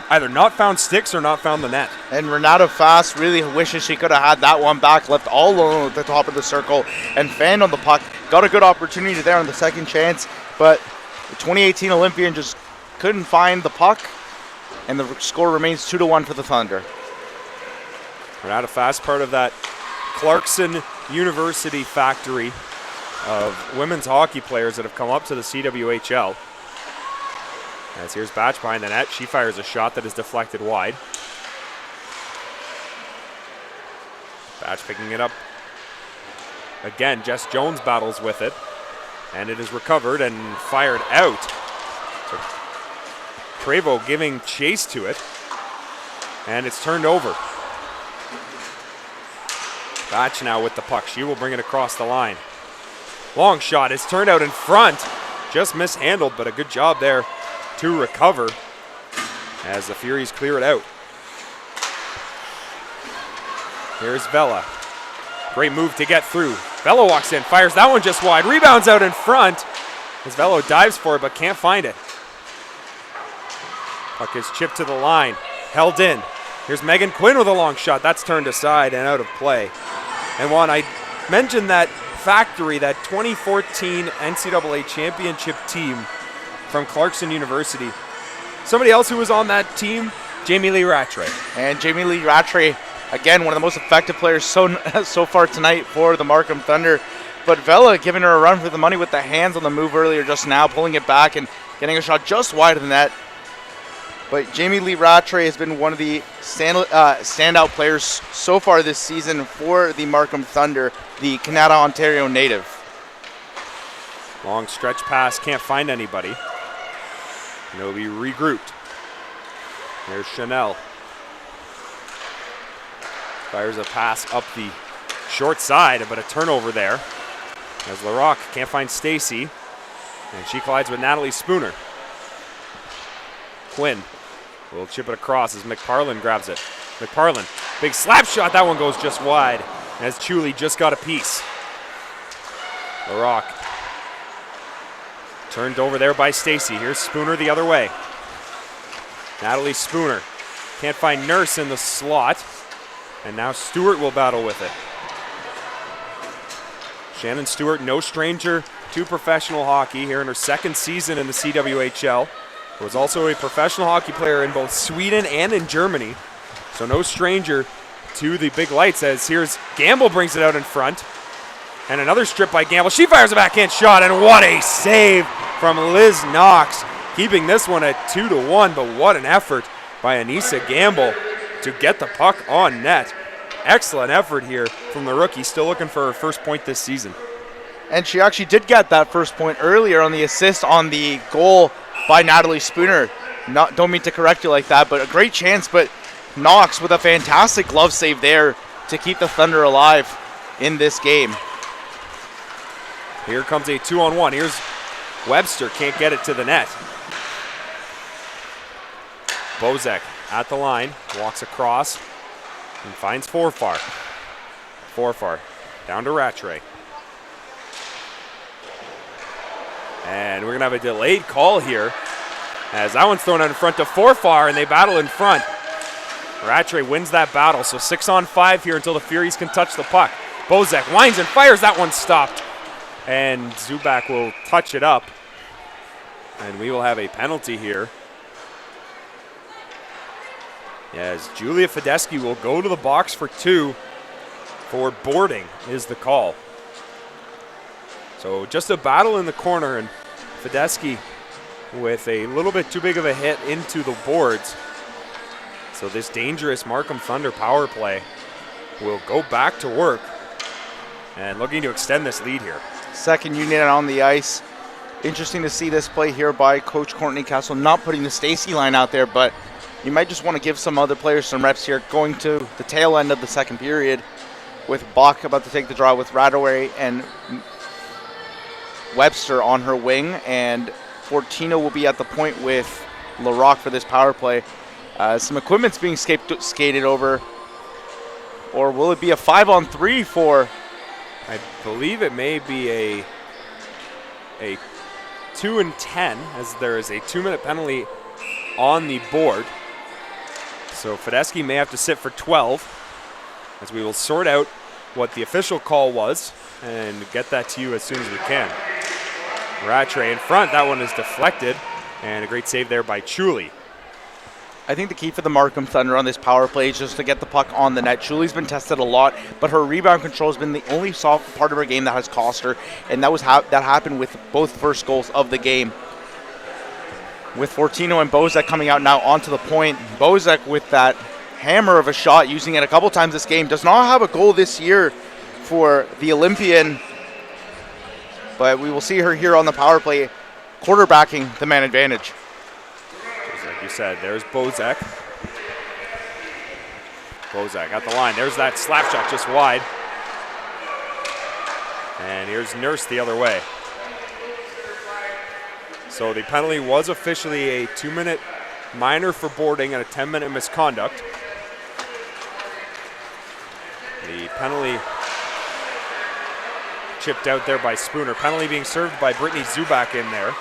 either not found sticks or not found the net.
And Renata Fast really wishes she could have had that one back, left all alone at the top of the circle and fanned on the puck. Got a good opportunity there on the second chance, but the 2018 Olympian just couldn't find the puck, and the score remains 2-1 for the Thunder.
Renata Fast, part of that Clarkson University factory of women's hockey players that have come up to the CWHL. As here's Batch behind the net. She fires a shot that is deflected wide. Batch picking it up. Again, Jess Jones battles with it. And it is recovered and fired out. So Trevo giving chase to it. And it's turned over. Batch now with the puck. She will bring it across the line. Long shot is turned out in front. Just mishandled, but a good job there to recover as the Furies clear it out. Here's Vela. Great move to get through. Vela walks in, fires that one just wide. Rebounds out in front as Velo dives for it but can't find it. Puck is chipped to the line, held in. Here's Megan Quinn with a long shot. That's turned aside and out of play. And Juan, I mentioned that factory, that 2014 NCAA championship team from Clarkson University. Somebody else who was on that team, Jamie Lee Rattray.
And Jamie Lee Rattray, again, one of the most effective players so far tonight for the Markham Thunder. But Vela giving her a run for the money with the hands on the move earlier just now, pulling it back and getting a shot just wide of the net. But Jamie Lee Rattray has been one of the standout players so far this season for the Markham Thunder, the Canada, Ontario native.
Long stretch pass, can't find anybody. And it'll be regrouped. There's Chanel. Fires a pass up the short side, but a turnover there. As LaRocque can't find Stacy, and she collides with Natalie Spooner. Quinn will chip it across as McParlin grabs it. McParlin, big slap shot, that one goes just wide, as Chuli just got a piece. LaRocque turned over there by Stacy. Here's Spooner the other way. Natalie Spooner can't find Nurse in the slot, and now Stewart will battle with it. Shannon Stewart, no stranger to professional hockey here in her second season in the CWHL. Was also a professional hockey player in both Sweden and in Germany. So no stranger to the big lights as here's Gamble brings it out in front. And another strip by Gamble. She fires a backhand shot, and what a save from Liz Knox. Keeping this one at 2-1, but what an effort by Anissa Gamble to get the puck on net. Excellent effort here from the rookie, still looking for her first point this season.
And she actually did get that first point earlier on the assist on the goal by Natalie Spooner. Don't mean to correct you like that, but a great chance, but Knox with a fantastic glove save there to keep the Thunder alive in this game.
Here comes a 2-on-1. Here's Webster, can't get it to the net. Bozek at the line, walks across and finds Forfar. Forfar down to Rattray. And we're going to have a delayed call here as that one's thrown out in front to Forfar, and they battle in front. Rattray wins that battle, so 6-on-5 here until the Furies can touch the puck. Bozek winds and fires, that one stopped. And Zubak will touch it up. And we will have a penalty here. As Julia Fedeski will go to the box for 2 for boarding is the call. So just a battle in the corner, and Fedeski with a little bit too big of a hit into the boards. So this dangerous Markham Thunder power play will go back to work and looking to extend this lead here.
Second unit on the ice. Interesting to see this play here by Coach Courtney Castle, not putting the Stacy line out there, but you might just want to give some other players some reps here going to the tail end of the second period with Bach about to take the draw with Rattray and Webster on her wing, and Fortino will be at the point with LaRocque for this power play. Some equipment's being skated over, or will it be a 5-on-3 for?
I believe it may be a 2-10 as there is a 2-minute penalty on the board. So Fedeschi may have to sit for 12 as we will sort out what the official call was and get that to you as soon as we can. Rattray in front. That one is deflected. And a great save there by Chuli.
I think the key for the Markham Thunder on this power play is just to get the puck on the net. Chuli's been tested a lot, but her rebound control has been the only soft part of her game that has cost her, and that happened with both first goals of the game. With Fortino and Bozek coming out now onto the point. Bozek with that hammer of a shot, using it a couple times this game. Does not have a goal this year for the Olympian, but we will see her here on the power play, quarterbacking the man advantage.
Like you said, there's Bozek. Bozek at the line. There's that slap shot just wide. And here's Nurse the other way. So the penalty was officially a 2-minute minor for boarding and a 10-minute misconduct. The penalty chipped out there by Spooner. Penalty being served by Brittany Zubak in there.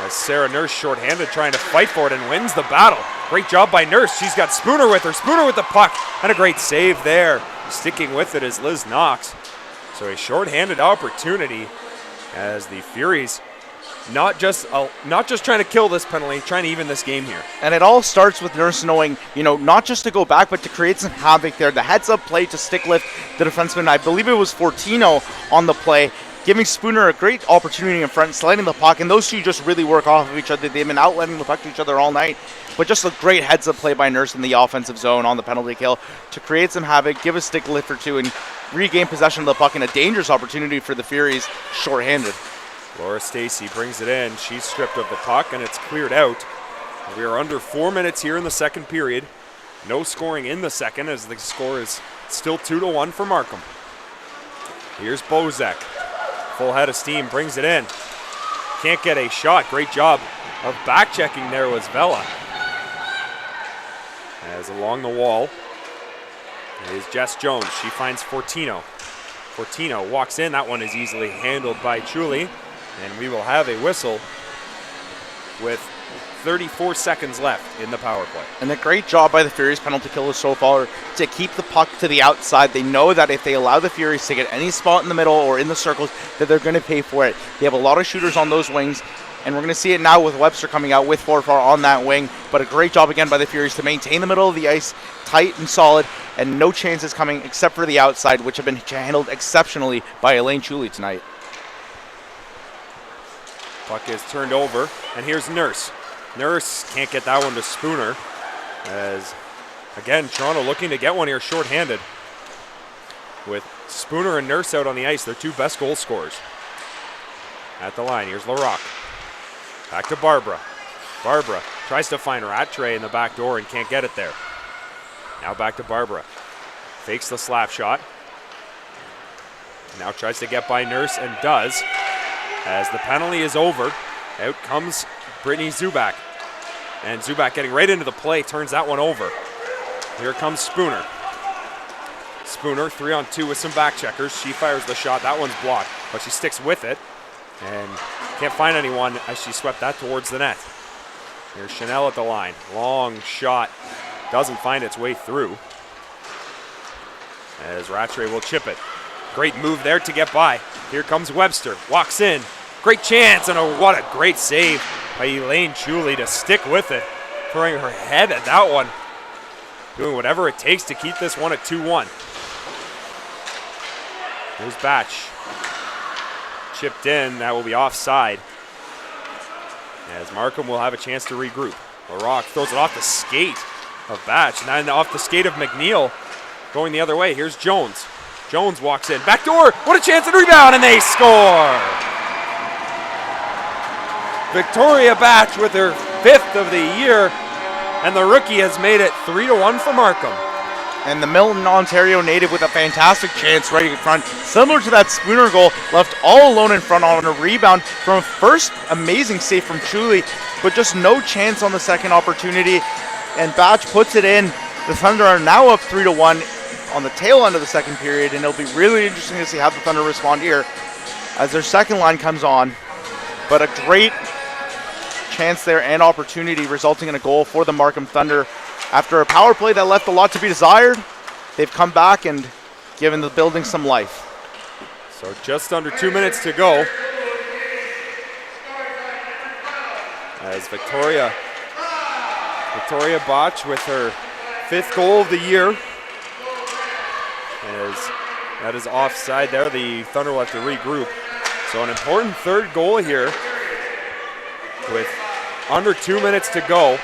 As Sarah Nurse shorthanded trying to fight for it and wins the battle. Great job by Nurse. She's got Spooner with her. Spooner with the puck. And a great save there. Sticking with it is Liz Knox. So a shorthanded opportunity as the Furies not just trying to kill this penalty, trying to even this game here.
And it all starts with Nurse knowing, not just to go back, but to create some havoc there. The heads-up play to stick lift the defenseman. I believe it was Fortino on the play, giving Spooner a great opportunity in front, sliding the puck, and those two just really work off of each other. They've been outletting the puck to each other all night, but just a great heads-up play by Nurse in the offensive zone on the penalty kill to create some havoc, give a stick lift or two, and regain possession of the puck in a dangerous opportunity for the Furies, shorthanded.
Laura Stacey brings it in. She's stripped of the puck, and it's cleared out. We are under 4 minutes here in the second period. No scoring in the second, as the score is still 2-1 for Markham. Here's Bozek. Full head of steam, brings it in. Can't get a shot. Great job of back checking there was Vela. As along the wall is Jess Jones. She finds Fortino. Fortino walks in. That one is easily handled by Chuli. And we will have a whistle with 34 seconds left in the power play.
And a great job by the Furies penalty killer so far to keep the puck to the outside. They know that if they allow the Furies to get any spot in the middle or in the circles, that they're going to pay for it. They have a lot of shooters on those wings, and we're going to see it now with Webster coming out with Forfar on that wing. But a great job again by the Furies to maintain the middle of the ice tight and solid, and no chances coming except for the outside, which have been handled exceptionally by Elaine Chuli tonight.
Puck is turned over, and here's Nurse. Nurse can't get that one to Spooner, as again Toronto looking to get one here shorthanded. With Spooner and Nurse out on the ice, their two best goal scorers. At the line, here's Larocque. Back to Barbara. Barbara tries to find Rattray in the back door and can't get it there. Now back to Barbara. Fakes the slap shot. Now tries to get by Nurse and does. As the penalty is over, out comes Brittany Zubak. And Zubak getting right into the play, turns that one over. Here comes Spooner. Spooner 3-on-2 with some back checkers. She fires the shot, that one's blocked, but she sticks with it and can't find anyone as she swept that towards the net. Here's Chanel at the line. Long shot, doesn't find its way through. As Rattray will chip it. Great move there to get by. Here comes Webster, walks in. Great chance, and what a great save by Elaine Chuli to stick with it. Throwing her head at that one. Doing whatever it takes to keep this one at 2-1. Here's Batch. Chipped in, that will be offside. As Markham will have a chance to regroup. Larocque throws it off the skate of Batch, and then off the skate of McNeil. Going the other way, here's Jones. Jones walks in, back door, what a chance and rebound, and they score! Victoria Batch with her 5th of the year, and the rookie has made it 3-1 for Markham.
And the Milton, Ontario native with a fantastic chance right in front. Similar to that Spooner goal, left all alone in front on a rebound from a first amazing save from Chuli, but just no chance on the second opportunity. And Batch puts it in. The Thunder are now up 3-1 on the tail end of the second period, and it'll be really interesting to see how the Thunder respond here as their second line comes on. But a great chance there and opportunity resulting in a goal for the Markham Thunder. After a power play that left a lot to be desired, they've come back and given the building some life.
So just under 2 minutes to go. As Victoria Botch with her 5th goal of the year. As that is offside there, the Thunder will have to regroup. So an important 3rd goal here with under 2 minutes to go.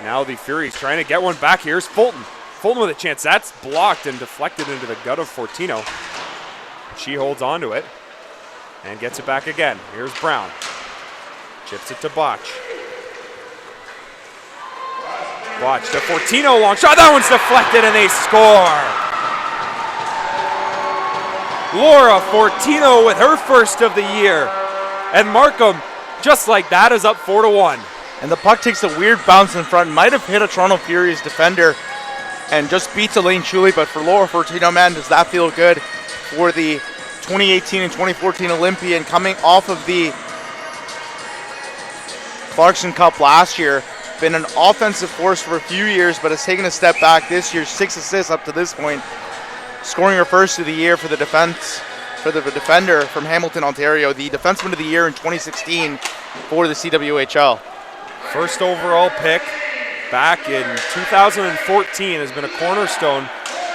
Now the Furies trying to get one back. Here's Fulton. Fulton with a chance. That's blocked and deflected into the gut of Fortino. She holds on to it and gets it back again. Here's Brown. Chips it to Botch. Botch to Fortino, long shot. That one's deflected and they score. Laura Fortino with her 1st of the year. And Markham, just like that, is up 4-1.
And the puck takes a weird bounce in front. Might have hit a Toronto Furies defender and just beats Elaine Chuli. But for Laura Fortino, man, does that feel good for the 2018 and 2014 Olympian coming off of the Clarkson Cup last year. Been an offensive force for a few years, but has taken a step back this year. 6 assists up to this point. Scoring her 1st of the year for the defender from Hamilton, Ontario. The defenseman of the year in 2016 for the CWHL.
1st overall pick back in 2014, has been a cornerstone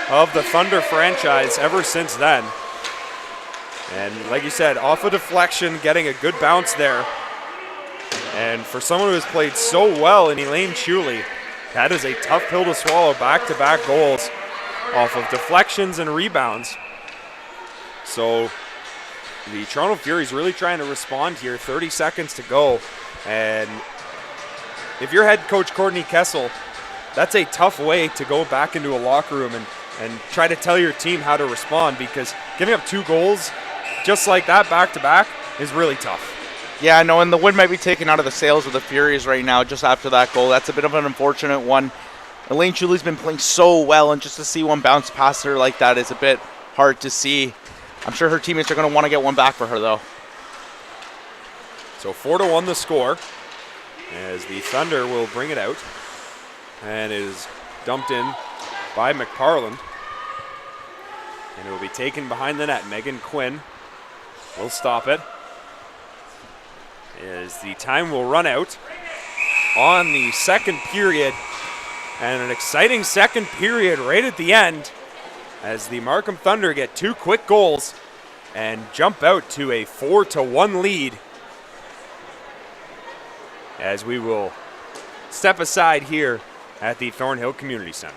of the Thunder franchise ever since then. And like you said, off a deflection, getting a good bounce there. And for someone who has played so well in Elaine Chuli, that is a tough pill to swallow, back-to-back goals off of deflections and rebounds. So the Toronto Furies really trying to respond here. 30 seconds to go. And if you're head coach Courtney Kessel, that's a tough way to go back into a locker room and try to tell your team how to respond, because giving up 2 goals just like that back-to-back is really tough.
Yeah, no, and the wind might be taken out of the sails of the Furies right now just after that goal. That's a bit of an unfortunate one. Elaine Chuli's been playing so well, and just to see one bounce past her like that is a bit hard to see. I'm sure her teammates are going to want to get one back for her, though.
So 4-1 the score, as the Thunder will bring it out. And it is dumped in by McParland. And it will be taken behind the net. Megan Quinn will stop it. As the time will run out on the 2nd period. And an exciting 2nd period right at the end, as the Markham Thunder get 2 quick goals and jump out to a 4-1 lead. As we will step aside here at the Thornhill Community Center.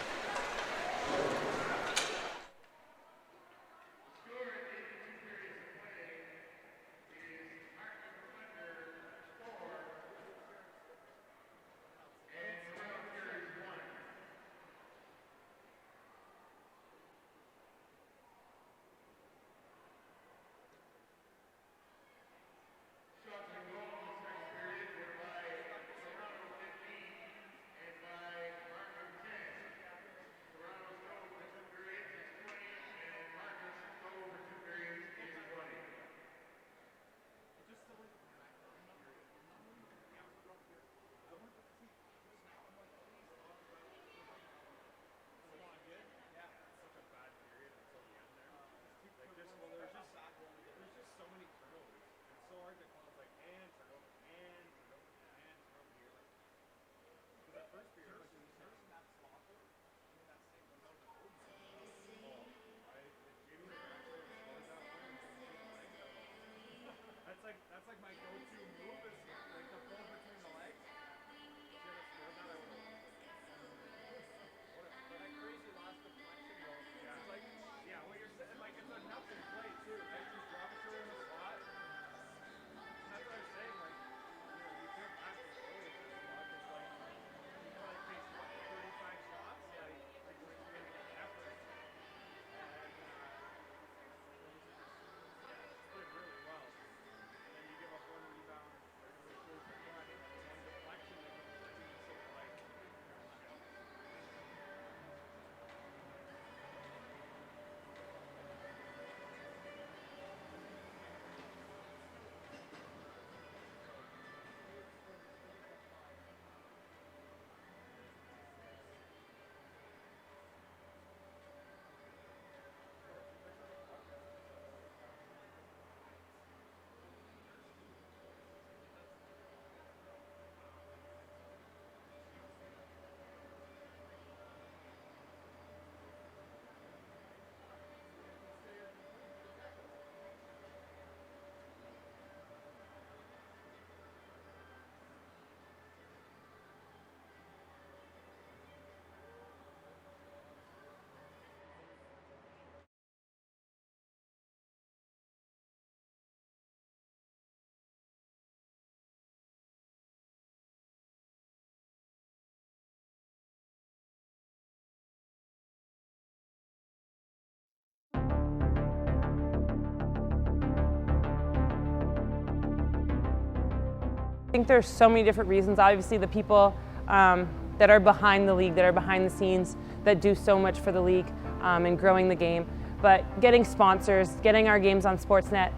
I think there's so many different reasons. Obviously the people that are behind the league, that are behind the scenes, that do so much for the league and growing the game. But getting sponsors, getting our games on Sportsnet,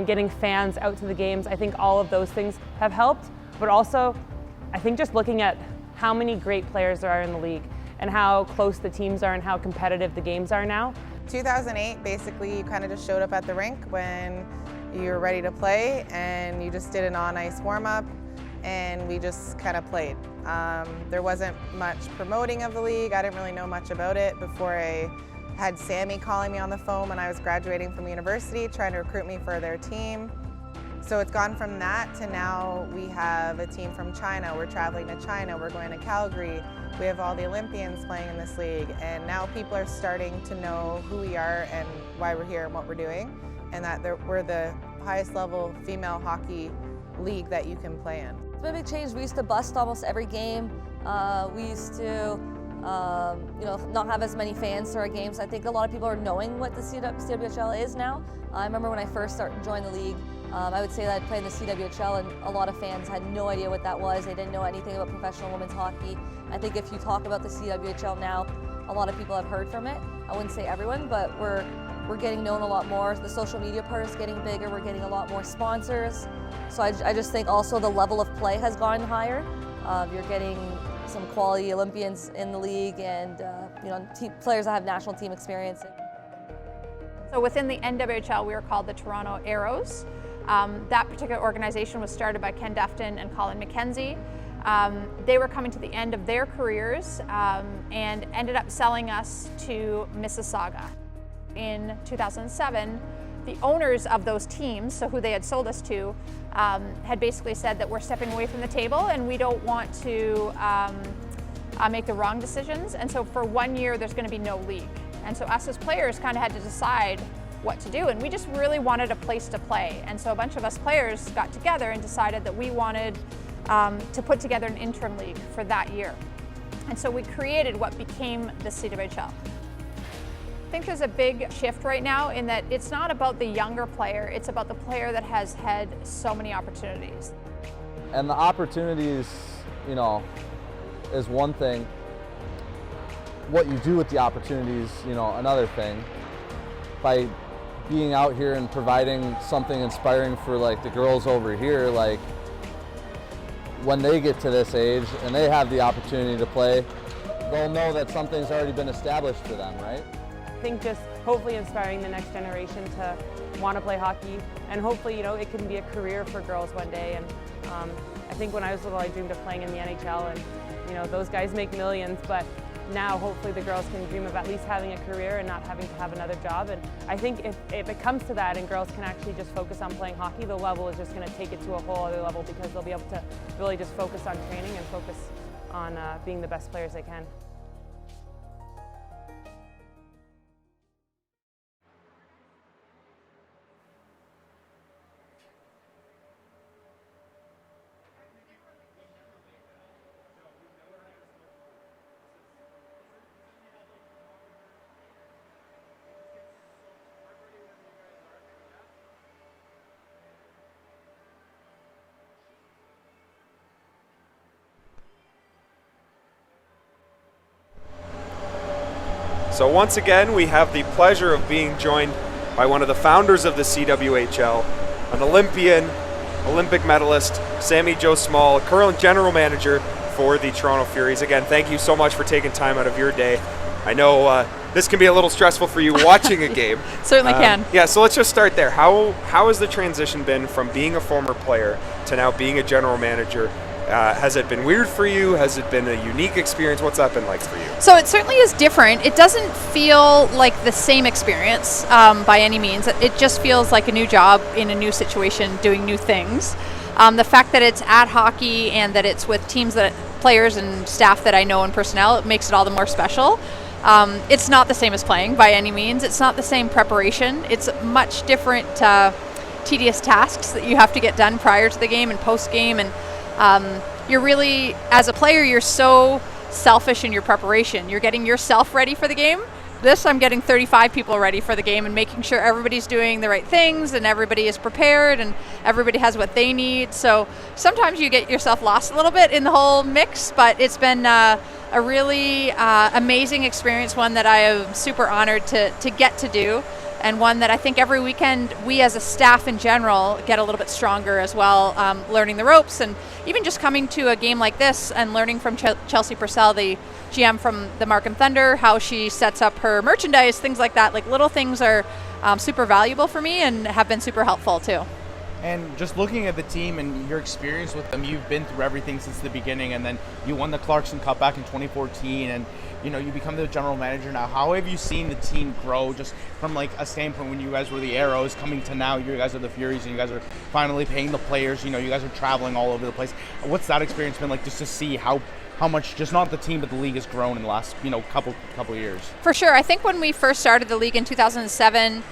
getting fans out to the games, I think all of those things have helped. But also, I think just looking at how many great players there are in the league and how close the teams are and how competitive the games are now.
2008, basically you kind of just showed up at the rink when you were ready to play and you just did an on-ice warm-up and we just kind of played. There wasn't much promoting of the league. I didn't really know much about it before I had Sammy calling me on the phone when I was graduating from university, trying to recruit me for their team. So it's gone from that to now we have a team from China. We're traveling to China, we're going to Calgary. We have all the Olympians playing in this league, and now people are starting to know who we are and why we're here and what we're doing, and that we're the highest level female hockey league that you can play in.
It's been a big change. We used to bust almost every game. We used to not have as many fans to our games. I think a lot of people are knowing what the CWHL is now. I remember when I first joined the league, I would say that I played in the CWHL and a lot of fans had no idea what that was. They didn't know anything about professional women's hockey. I think if you talk about the CWHL now, a lot of people have heard from it. I wouldn't say everyone, but we're getting known a lot more. The social media part is getting bigger. We're getting a lot more sponsors. So I just think also the level of play has gone higher. You're getting some quality Olympians in the league and players that have national team experience.
So within the NWHL, we are called the Toronto Arrows. That particular organization was started by Ken Defton and Colin McKenzie. They were coming to the end of their careers and ended up selling us to Mississauga. In 2007, the owners of those teams, so who they had sold us to, had basically said that we're stepping away from the table and we don't want to make the wrong decisions. And so for 1 year, there's going to be no league. And so us as players kind of had to decide what to do, and we just really wanted a place to play. And so a bunch of us players got together and decided that we wanted to put together an interim league for that year. And so we created what became the CWHL. I think there's a big shift right now in that it's not about the younger player, it's about the player that has had so many opportunities.
And the opportunities, is one thing. What you do with the opportunities, another thing. By being out here and providing something inspiring for the girls over here, when they get to this age and they have the opportunity to play, they'll know that something's already been established for them, right?
I think just hopefully inspiring the next generation to want to play hockey, and hopefully it can be a career for girls one day. And I think when I was little I dreamed of playing in the NHL, and those guys make millions, but now hopefully the girls can dream of at least having a career and not having to have another job. And I think if it comes to that and girls can actually just focus on playing hockey, the level is just going to take it to a whole other level, because they'll be able to really just focus on training and focus on being the best players they can.
So once again, we have the pleasure of being joined by one of the founders of the CWHL, an Olympian, Olympic medalist, Sammy Jo Small, current general manager for the Toronto Furies. Again, thank you so much for taking time out of your day. I know this can be a little stressful for you watching a game.
Certainly can.
Yeah, so let's just start there. How has the transition been from being a former player to now being a general manager? Has it been weird for you? Has it been a unique experience? What's that been like for you?
So it certainly is different. It doesn't feel like the same experience by any means. It just feels like a new job in a new situation, doing new things. The fact that it's at hockey and that it's with teams players and staff that I know and personnel, it makes it all the more special. It's not the same as playing by any means. It's not the same preparation. It's much different tedious tasks that you have to get done prior to the game and post-game. And you're really, as a player, you're so selfish in your preparation. You're getting yourself ready for the game this, I'm getting 35 people ready for the game and making sure everybody's doing the right things and everybody is prepared and everybody has what they need. So sometimes you get yourself lost a little bit in the whole mix, but it's been a really amazing experience, one that I am super honored to get to do, and one that I think every weekend we as a staff in general get a little bit stronger as well, learning the ropes, and even just coming to a game like this and learning from Chelsea Purcell, the GM from the Markham Thunder, how she sets up her merchandise, things like that. Like little things are super valuable for me and have been super helpful too.
And just looking at the team and your experience with them, you've been through everything since the beginning, and then you won the Clarkson Cup back in 2014, and you become the general manager now. How have you seen the team grow, just from like a standpoint when you guys were the Arrows coming to now you guys are the Furies and you guys are finally paying the players, you guys are traveling all over the place. What's that experience been like, just to see how much, just not the team, but the league has grown in the last couple of years? For sure. I think when we first started the league in 2007,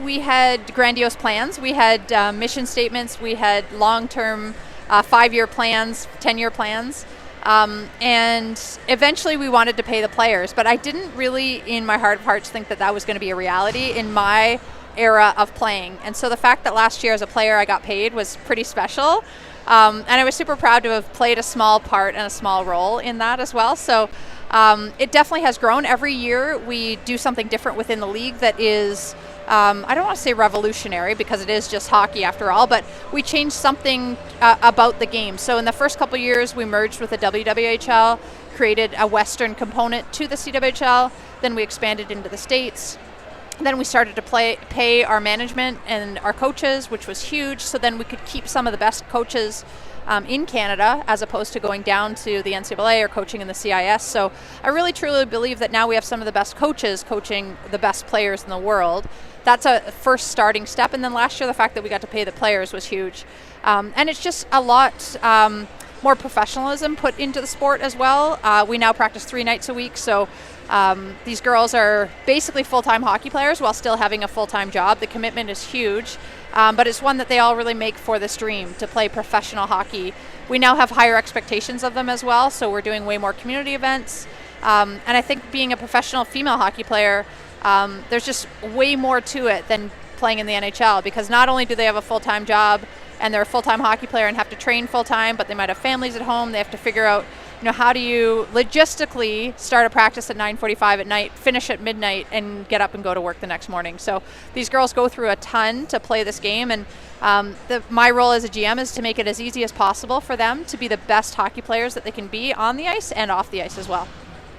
we had grandiose plans. We had mission statements. We had long-term 5-year plans, 10-year plans. And eventually we wanted to pay the players. But I didn't really, in my heart of hearts, think that was going to be a reality in my era of playing. And so the fact that last year as a player I got paid was pretty special. And I was super proud to have played a small part and a small role in that as well. So it definitely has grown. Every year we do something different within the league that is, I don't want to say revolutionary because it is just hockey after all, but we changed something about the game. So in the first couple of years we merged with the WWHL, created a Western component to the CWHL, then we expanded into the States. Then we started to pay our management and our coaches, which was huge, so then we could keep some of the best coaches in Canada as opposed to going down to the NCAA or coaching in the CIS. So I really truly believe that now we have some of the best coaches coaching the best players in the world. That's a first starting step, and then last year the fact that we got to pay the players was huge. And it's just a lot more professionalism put into the sport as well. We now practice 3 nights a week, so these girls are basically full-time hockey players while still having a full-time job. The commitment is huge, but it's one that they all really make for this dream, to play professional hockey. We now have higher expectations of them as well, so we're doing way more community events. And I think being a professional female hockey player, there's just way more to it than playing in the NHL, because not only do they have a full-time job and they're a full-time hockey player and have to train full-time, but they might have families at home. They have to figure out how do you logistically start a practice at 9:45 at night, finish at midnight, and get up and go to work the next morning. So these girls go through a ton to play this game, and my role as a GM is to make it as easy as possible for them to be the best hockey players that they can be on the ice and off the ice as well.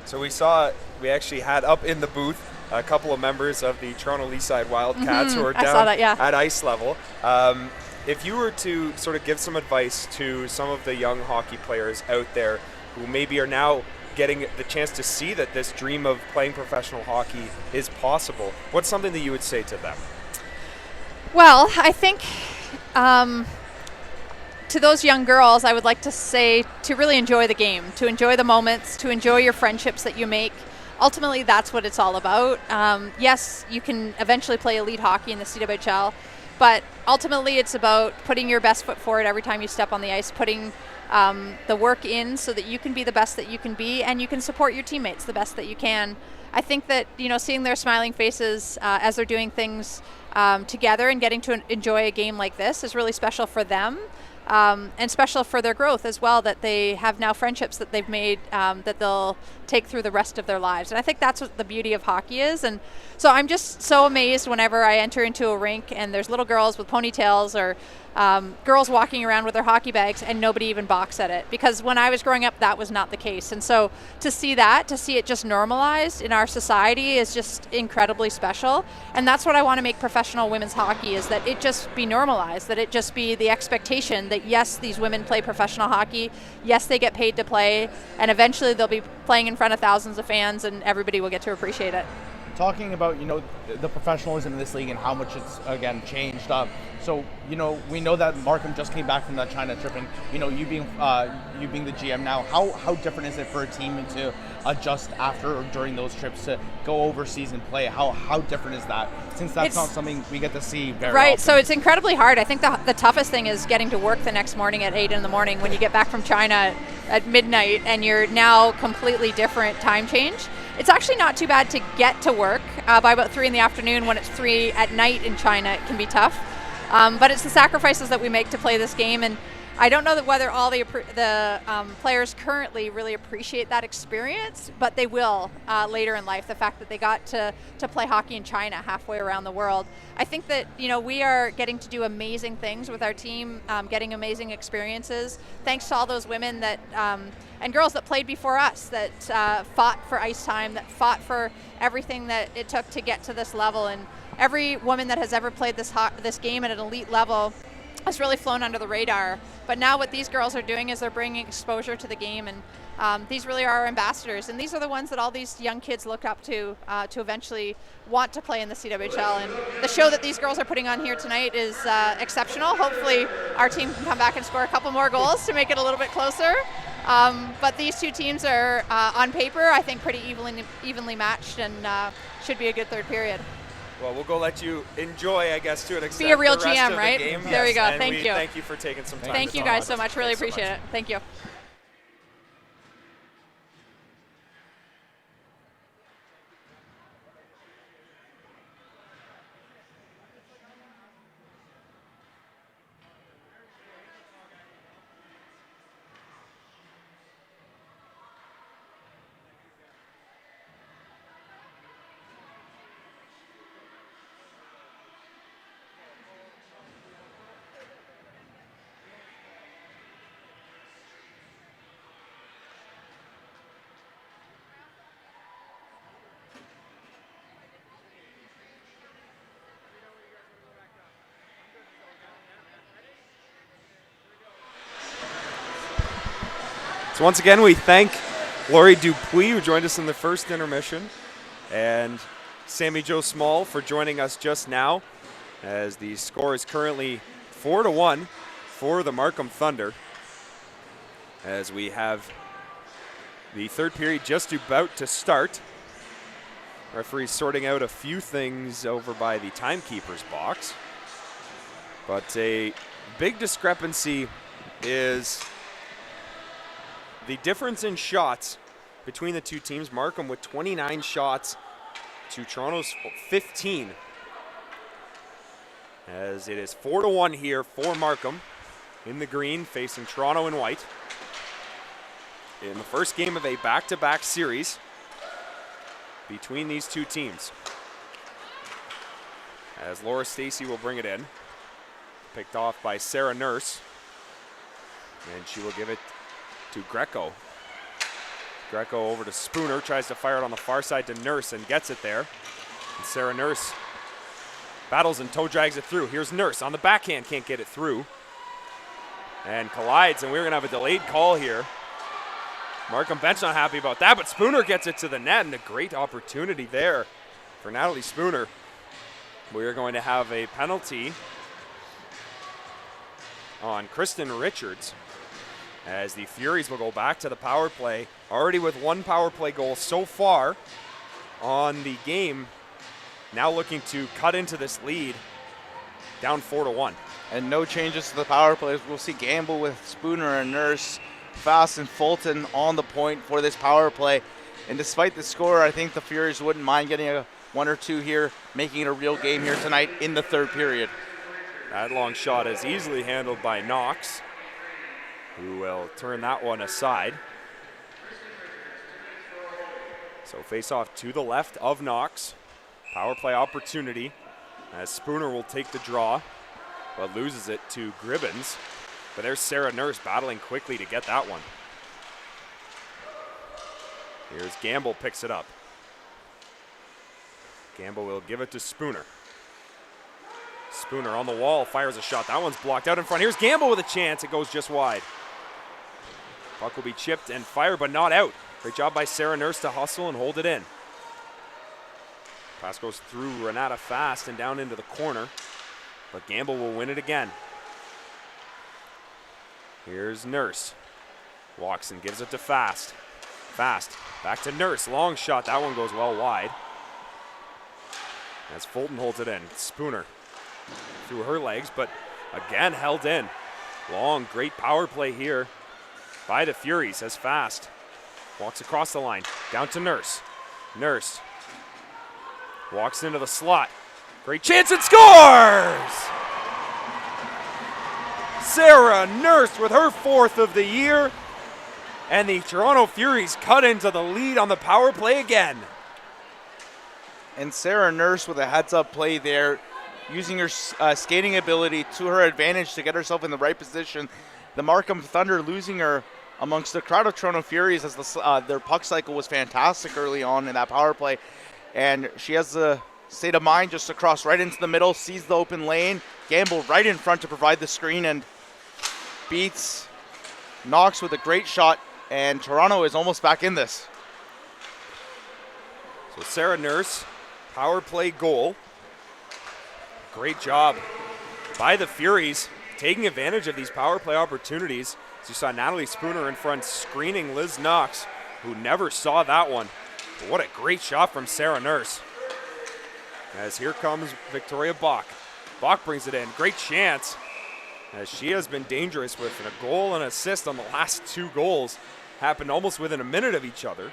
So we actually had up in the booth a couple of members of the Toronto Leaside Wildcats who are down at ice level. If you were to sort of give some advice to some of the young hockey players out there who maybe are now getting the chance to see that this dream of playing professional hockey is possible, what's something that you would say to them?
Well, I think to those young girls, I would like to say to really enjoy the game, to enjoy the moments, to enjoy your friendships that you make. Ultimately, that's what it's all about. Yes, you can eventually play elite hockey in the CWHL, but ultimately it's about putting your best foot forward every time you step on the ice, putting the work in so that you can be the best that you can be, and you can support your teammates the best that you can. I think that seeing their smiling faces as they're doing things together and getting to enjoy a game like this is really special for them. And special for their growth as well, that they have now friendships that they've made that they'll take through the rest of their lives. And I think that's what the beauty of hockey is. And so I'm just so amazed whenever I enter into a rink and there's little girls with ponytails or girls walking around with their hockey bags and nobody even balks at it. Because when I was growing up, that was not the case. And so to see it just normalized in our society is just incredibly special. And that's what I want to make professional women's hockey, is that it just be normalized, that it just be the expectation that yes, these women play professional hockey, yes, they get paid to play, and eventually they'll be playing in front of thousands of fans and everybody will get to appreciate it.
Talking about the professionalism in this league and how much it's again changed up. So we know that Markham just came back from that China trip, and you being the GM now, how different is it for a team to adjust after or during those trips to go overseas and play? How different is that, since that's not something we get to see very often?
So it's incredibly hard. I think the toughest thing is getting to work the next morning at 8 in the morning when you get back from China at midnight and you're now completely different time change. It's actually not too bad to get to work by about 3 in the afternoon. When it's 3 at night in China, it can be tough. But it's the sacrifices that we make to play this game, and I don't know that whether all the players currently really appreciate that experience, but they will later in life. The fact that they got to play hockey in China halfway around the world. I think that we are getting to do amazing things with our team, getting amazing experiences. Thanks to all those women that and girls that played before us, that fought for ice time, that fought for everything that it took to get to this level. And every woman that has ever played this game at an elite level has really flown under the radar. But now what these girls are doing is they're bringing exposure to the game, and these really are our ambassadors, and these are the ones that all these young kids look up to eventually want to play in the CWHL. And the show that these girls are putting on here tonight is exceptional. Hopefully our team can come back and score a couple more goals to make it a little bit closer. But these two teams are on paper, I think, pretty evenly matched, and should be a good third period.
Well, we'll go let you enjoy, I guess, to an extent.
Be a real
the rest
GM,
of
right?
The game.
There we go.
And
Thank you.
Thank you for taking some time.
Thank you guys so much. Really appreciate it. Thank you.
So once again, we thank Lori Dupuis, who joined us in the first intermission, and Sammy Jo Small for joining us just now, as the score is currently 4-1 for the Markham Thunder, as we have the third period just about to start. Referee's sorting out a few things over by the timekeeper's box, but a big discrepancy is the difference in shots between the two teams. Markham with 29 shots to Toronto's 15. As it is 4-1 here for Markham in the green, facing Toronto in white. In the first game of a back-to-back series between these two teams. As Laura Stacey will bring it in. Picked off by Sarah Nurse. And she will give it to Greco. Greco over to Spooner, tries to fire it on the far side to Nurse and gets it there. And Sarah Nurse battles and toe drags it through. Here's Nurse on the backhand, can't get it through. And collides, and we're gonna have a delayed call here. Markham bench not happy about that, but Spooner gets it to the net, and a great opportunity there for Natalie Spooner. We're going to have a penalty on Kristen Richards, as the Furies will go back to the power play, already with one power play goal so far on the game, now looking to cut into this lead, down 4-1.
And no changes to the power plays. We'll see Gamble with Spooner and Nurse, Fast and Fulton on the point for this power play. And despite the score, I think the Furies wouldn't mind getting a 1 or 2 here, making it a real game here tonight in the third period.
That long shot is easily handled by Knox, who will turn that one aside. So face off to the left of Knox. Power play opportunity as Spooner will take the draw, but loses it to Gribbins. But there's Sarah Nurse battling quickly to get that one. Here's Gamble, picks it up. Gamble will give it to Spooner. Spooner on the wall, fires a shot. That one's blocked out in front. Here's Gamble with a chance. It goes just wide. Puck will be chipped and fired, but not out. Great job by Sarah Nurse to hustle and hold it in. Pass goes through Renata Fast and down into the corner, but Gamble will win it again. Here's Nurse. Walks and gives it to Fast. Fast, back to Nurse. Long shot, that one goes well wide. As Fulton holds it in. Spooner through her legs, but again held in. Long, great power play here by the Furies as Fast walks across the line, down to Nurse. Nurse walks into the slot. Great chance and scores! Sarah Nurse with her 4th of the year. And the Toronto Furies cut into the lead on the power play again.
And Sarah Nurse with a heads-up play there, using her skating ability to her advantage to get herself in the right position. The Markham Thunder losing her amongst the crowd of Toronto Furies as their puck cycle was fantastic early on in that power play. And she has the state of mind just to cross right into the middle, sees the open lane, gamble right in front to provide the screen, and beats Knox with a great shot. And Toronto is almost back in this.
So Sarah Nurse, power play goal. Great job by the Furies, taking advantage of these power play opportunities. As you saw Natalie Spooner in front screening Liz Knox, who never saw that one. But what a great shot from Sarah Nurse. As here comes Victoria Bach. Bach brings it in, great chance. As she has been dangerous with a goal and assist on the last 2 goals. Happened almost within a minute of each other.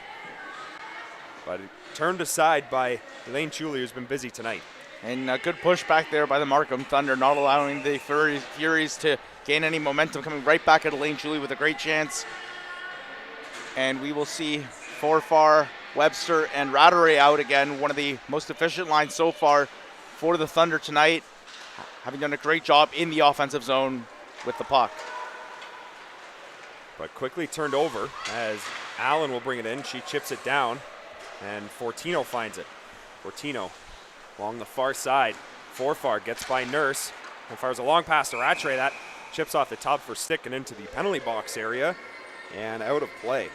But it turned aside by Elaine Chuli, who's been busy tonight.
And a good push back there by the Markham Thunder, not allowing the Furies to gain any momentum, coming right back at Elaine Chuli with a great chance. And we will see Forfar, Webster, and Rattray out again, one of the most efficient lines so far for the Thunder tonight, having done a great job in the offensive zone with the puck.
But quickly turned over as Allen will bring it in. She chips it down, and Fortino finds it. Fortino along the far side. Forfar gets by Nurse and fires a long pass to Rattray. That chips off the top for stick and into the penalty box area and out of play.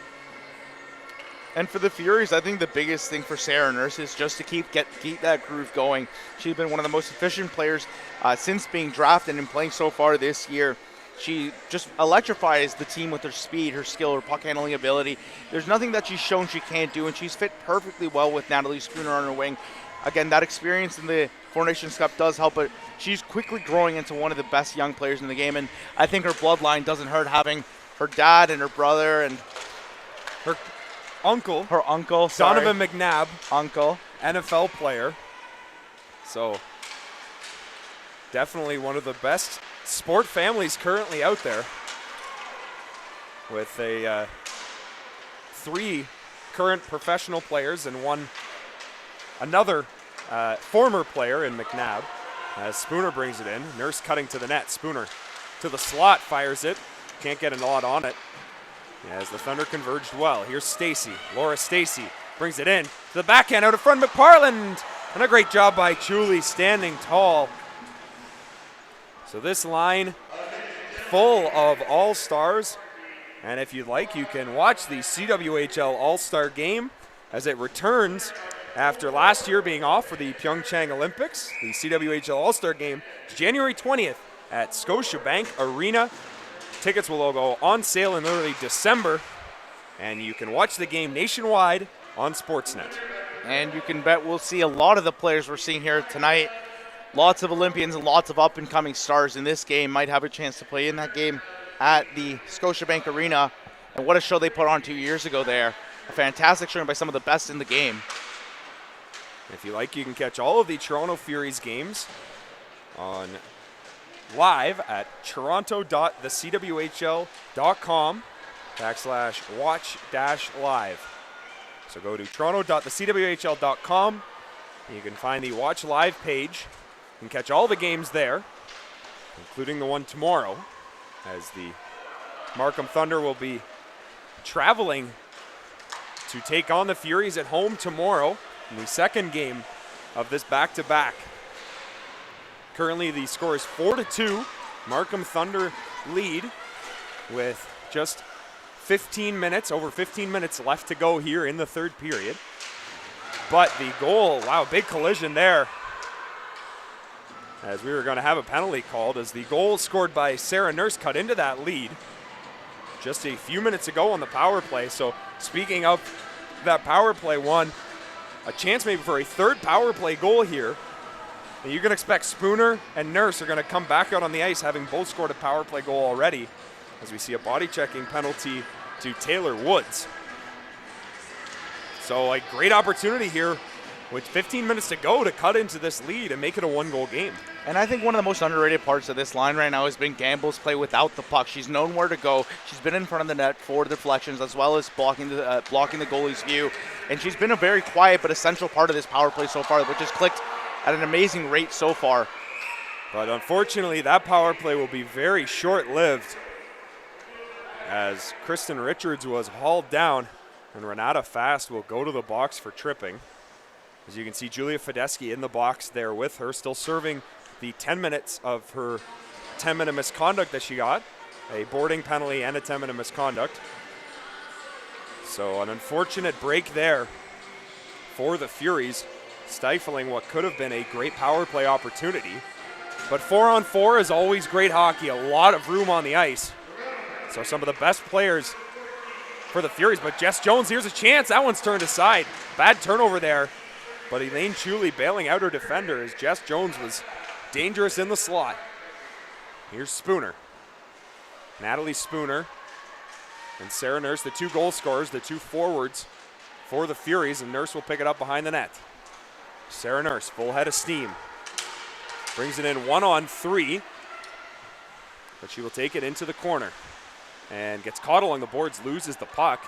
And for the Furies, I think the biggest thing for Sarah Nurse is just to keep that groove going. She's been one of the most efficient players since being drafted and playing so far this year. She just electrifies the team with her speed, her skill, her puck handling ability. There's nothing that she's shown she can't do, and she's fit perfectly well with Natalie Spooner on her wing. Again, that experience in the Four Nations Cup does help, but she's quickly growing into one of the best young players in the game, and I think her bloodline doesn't hurt, having her dad and her brother and
her uncle,
Donovan
McNabb,
uncle,
NFL player. So definitely one of the best sport families currently out there, with 3 current professional players and another former player in McNabb. As Spooner brings it in, Nurse cutting to the net. Spooner to the slot, fires it, can't get a lot on it. As the Thunder converged well. Here's Stacy, Laura Stacy brings it in to the backhand out in front of McParland, and a great job by Chuli standing tall. So this line full of all-stars, and if you'd like, you can watch the CWHL All-Star Game as it returns after last year being off for the Pyeongchang Olympics. The CWHL All-Star Game is January 20th at Scotiabank Arena. Tickets will go on sale in early December, and you can watch the game nationwide on Sportsnet.
And you can bet we'll see a lot of the players we're seeing here tonight. Lots of Olympians and lots of up-and-coming stars in this game might have a chance to play in that game at the Scotiabank Arena. And what a show they put on 2 years ago there. A fantastic showing by some of the best in the game.
If you like, you can catch all of the Toronto Furies games on live at toronto.thecwhl.com/watch-live. So go to toronto.thecwhl.com. You can find the Watch Live page and catch all the games there, including the one tomorrow, as the Markham Thunder will be traveling to take on the Furies at home tomorrow in the second game of this back-to-back. Currently the score is 4-2. Markham Thunder lead with just over 15 minutes left to go here in the third period. But the goal, wow, big collision there, as we were going to have a penalty called, as the goal scored by Sarah Nurse cut into that lead just a few minutes ago on the power play. So speaking of that power play one, a chance maybe for a third power play goal here. And you can expect Spooner and Nurse are going to come back out on the ice, having both scored a power play goal already, as we see a body checking penalty to Taylor Woods. So a great opportunity here with 15 minutes to go to cut into this lead and make it a 1-goal game.
And I think one of the most underrated parts of this line right now has been Gamble's play without the puck. She's known where to go. She's been in front of the net for deflections as well as blocking the goalie's view. And she's been a very quiet but essential part of this power play so far, which has clicked at an amazing rate so far.
But unfortunately, that power play will be very short-lived as Kristen Richards was hauled down, and Renata Fast will go to the box for tripping. As you can see, Julia Fedeschi in the box there with her, still serving the 10 minutes of her 10-minute misconduct that she got, a boarding penalty and a 10-minute misconduct. So an unfortunate break there for the Furies, stifling what could have been a great power play opportunity. But 4-on-4 is always great hockey, a lot of room on the ice. So some of the best players for the Furies, but Jess Jones, here's a chance. That one's turned aside. Bad turnover there. But Elaine Chuley bailing out her defender as Jess Jones was dangerous in the slot. Here's Spooner. Natalie Spooner and Sarah Nurse, the 2 goal scorers, the 2 forwards for the Furies, and Nurse will pick it up behind the net. Sarah Nurse, full head of steam. Brings it in 1-on-3, but she will take it into the corner and gets caught along the boards, loses the puck.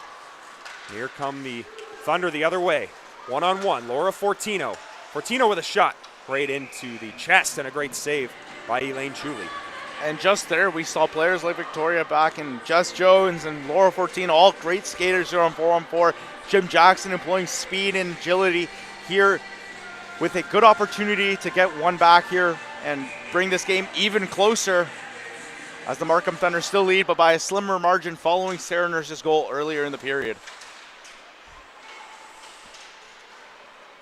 Here come the Thunder the other way. 1-on-1, Laura Fortino. Fortino with a shot right into the chest and a great save by Elaine Chuley.
And just there, we saw players like Victoria back and Jess Jones and Laura Fortino, all great skaters here on 4-on-4. Jim Jackson employing speed and agility here with a good opportunity to get one back here and bring this game even closer as the Markham Thunder still lead, but by a slimmer margin following Sarah Nurse's goal earlier in the period.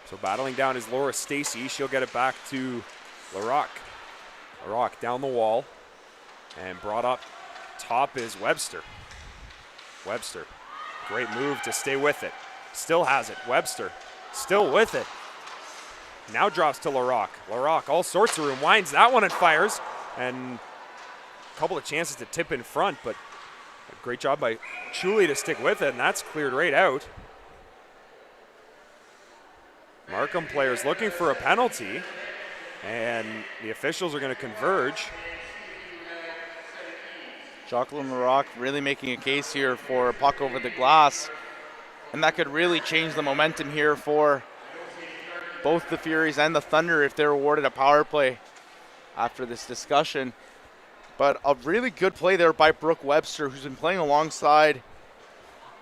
So battling down is Laura Stacy. She'll get it back to LaRock. LaRock down the wall and brought up top is Webster. Webster, great move to stay with it. Still has it. Webster still with it. Now drops to LaRock. LaRock, all sorts of room, winds that one and fires. And a couple of chances to tip in front, but a great job by Chuley to stick with it, and that's cleared right out. Markham players looking for a penalty, and the officials are going to converge.
Jacqueline LaRock really making a case here for a puck over the glass, and that could really change the momentum here for both the Furies and the Thunder if they're awarded a power play after this discussion. But a really good play there by Brooke Webster, who's been playing alongside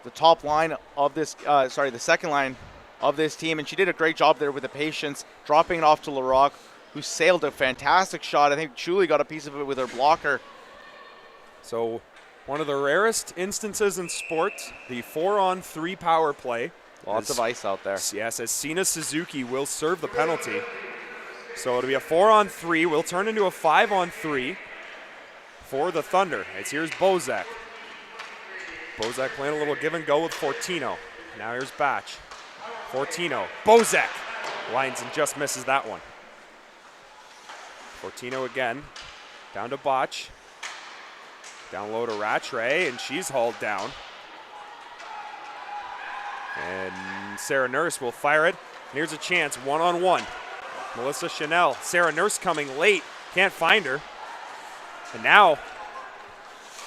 the top line of this, the second line of this team, and she did a great job there with the patience, dropping it off to LaRock, who sailed a fantastic shot. I think Chuley got a piece of it with her blocker.
So one of the rarest instances in sport, the 4-on-3 power play.
Lots of ice out there.
Yes, as Sina Suzuki will serve the penalty. So it'll be a 4-on-3. We'll turn into a 5-on-3 for the Thunder. As here's Bozak. Bozak playing a little give and go with Fortino. Now here's Batch. Fortino, Bozak lines and just misses that one. Fortino again, down to Botch. Down low to Rattray, and she's hauled down. And Sarah Nurse will fire it. And here's a chance, 1-on-1. Melissa Chanel, Sarah Nurse coming late, can't find her. And now,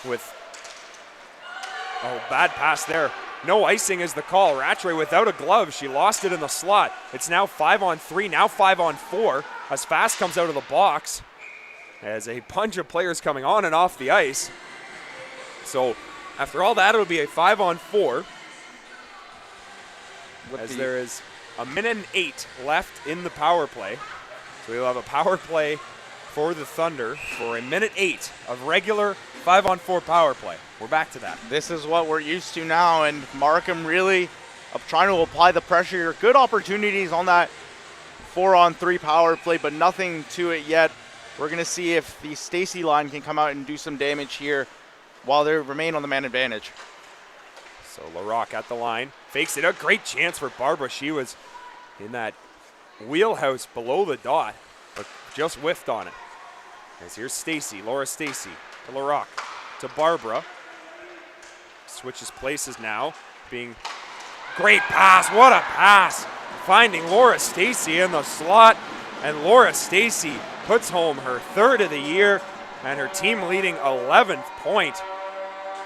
with, bad pass there. No icing is the call. Rattray without a glove. She lost it in the slot. It's now 5-on-3, now 5-on-4 as Fast comes out of the box. As a bunch of players coming on and off the ice. So after all that, it'll be a 5-on-4. As there is a minute and 8 left in the power play. So we'll have a power play for the Thunder for a minute 8 of regular 5-on-4 power play. We're back to that.
This is what we're used to now, and Markham really trying to apply the pressure. Good opportunities on that 4-on-3 power play, but nothing to it yet. We're going to see if the Stacy line can come out and do some damage here while they remain on the man advantage.
So LaRock at the line, fakes it. A great chance for Barbara. She was in that wheelhouse below the dot, but just whiffed on it. As here's Stacy, Laura Stacy to LaRock, to Barbara. Switches places now, being Great pass. What a pass. Finding Laura Stacy in the slot. And Laura Stacy puts home her 3rd of the year and her team leading 11th point.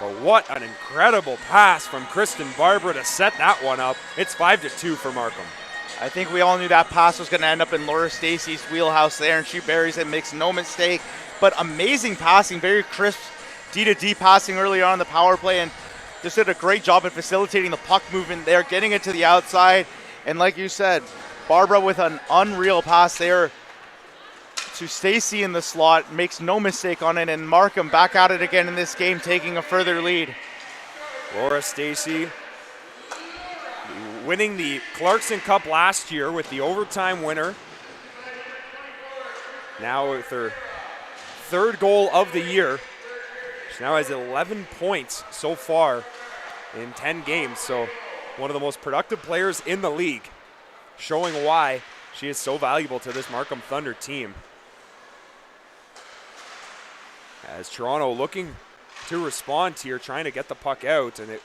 But what an incredible pass from Kristen Barbara to set that one up. It's 5-2 for Markham.
I think we all knew that pass was going to end up in Laura Stacy's wheelhouse there, and she buries it, makes no mistake. But amazing passing, very crisp D-to-D passing early on in the power play, and just did a great job at facilitating the puck movement there, getting it to the outside. And like you said, Barbara with an unreal pass there to Stacy in the slot, makes no mistake on it, and Markham back at it again in this game, taking a further lead.
Laura Stacy winning the Clarkson Cup last year with the overtime winner. Now with her 3rd goal of the year. She now has 11 points so far in 10 games. So one of the most productive players in the league, showing why she is so valuable to this Markham Thunder team. As Toronto looking to respond here, trying to get the puck out, and it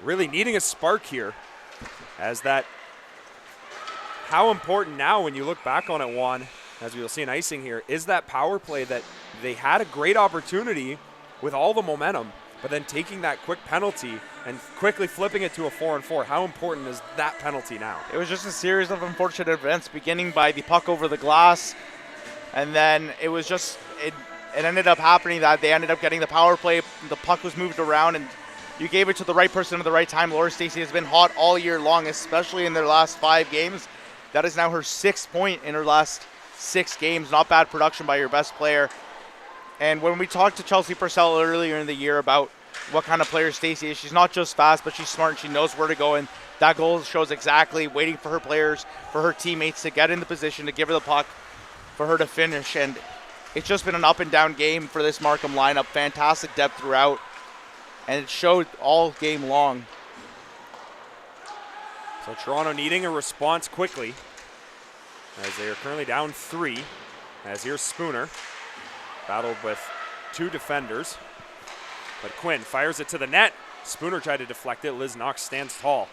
really needing a spark here, as that, how important now when you look back on it, Juan, as we'll see an icing here, is that power play that they had a great opportunity with all the momentum, but then taking that quick penalty and quickly flipping it to a 4-on-4. How important is that penalty now?
It was just a series of unfortunate events, beginning by the puck over the glass, and then it was just, it ended up happening that they ended up getting the power play, the puck was moved around, and you gave it to the right person at the right time. Laura Stacy has been hot all year long, especially in their last 5 games. That is now her 6th point in her last 6 games. Not bad production by your best player. And when we talked to Chelsea Purcell earlier in the year about what kind of player Stacy is, she's not just fast, but she's smart and she knows where to go. And that goal shows exactly waiting for her players, for her teammates to get in the position to give her the puck, for her to finish. And it's just been an up and down game for this Markham lineup. Fantastic depth throughout, and it showed all game long.
So Toronto needing a response quickly, as they are currently down 3. As here's Spooner, battled with 2 defenders, but Quinn fires it to the net. Spooner tried to deflect it. Liz Knox stands tall.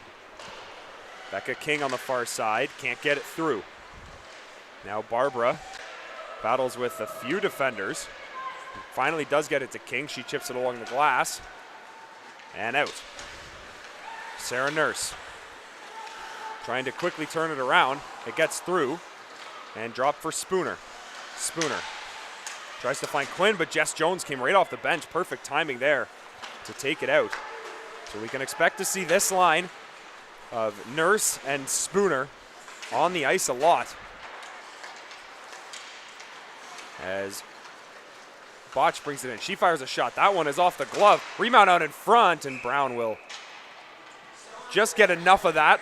Becca King on the far side, can't get it through. Now Barbara battles with a few defenders. Finally does get it to King. She chips it along the glass. And out. Sarah Nurse trying to quickly turn it around. It gets through and dropped for Spooner. Spooner tries to find Quinn, but Jess Jones came right off the bench. Perfect timing there to take it out. So we can expect to see this line of Nurse and Spooner on the ice a lot. As Botch brings it in. She fires a shot. That one is off the glove. Rebound out in front, and Brown will just get enough of that,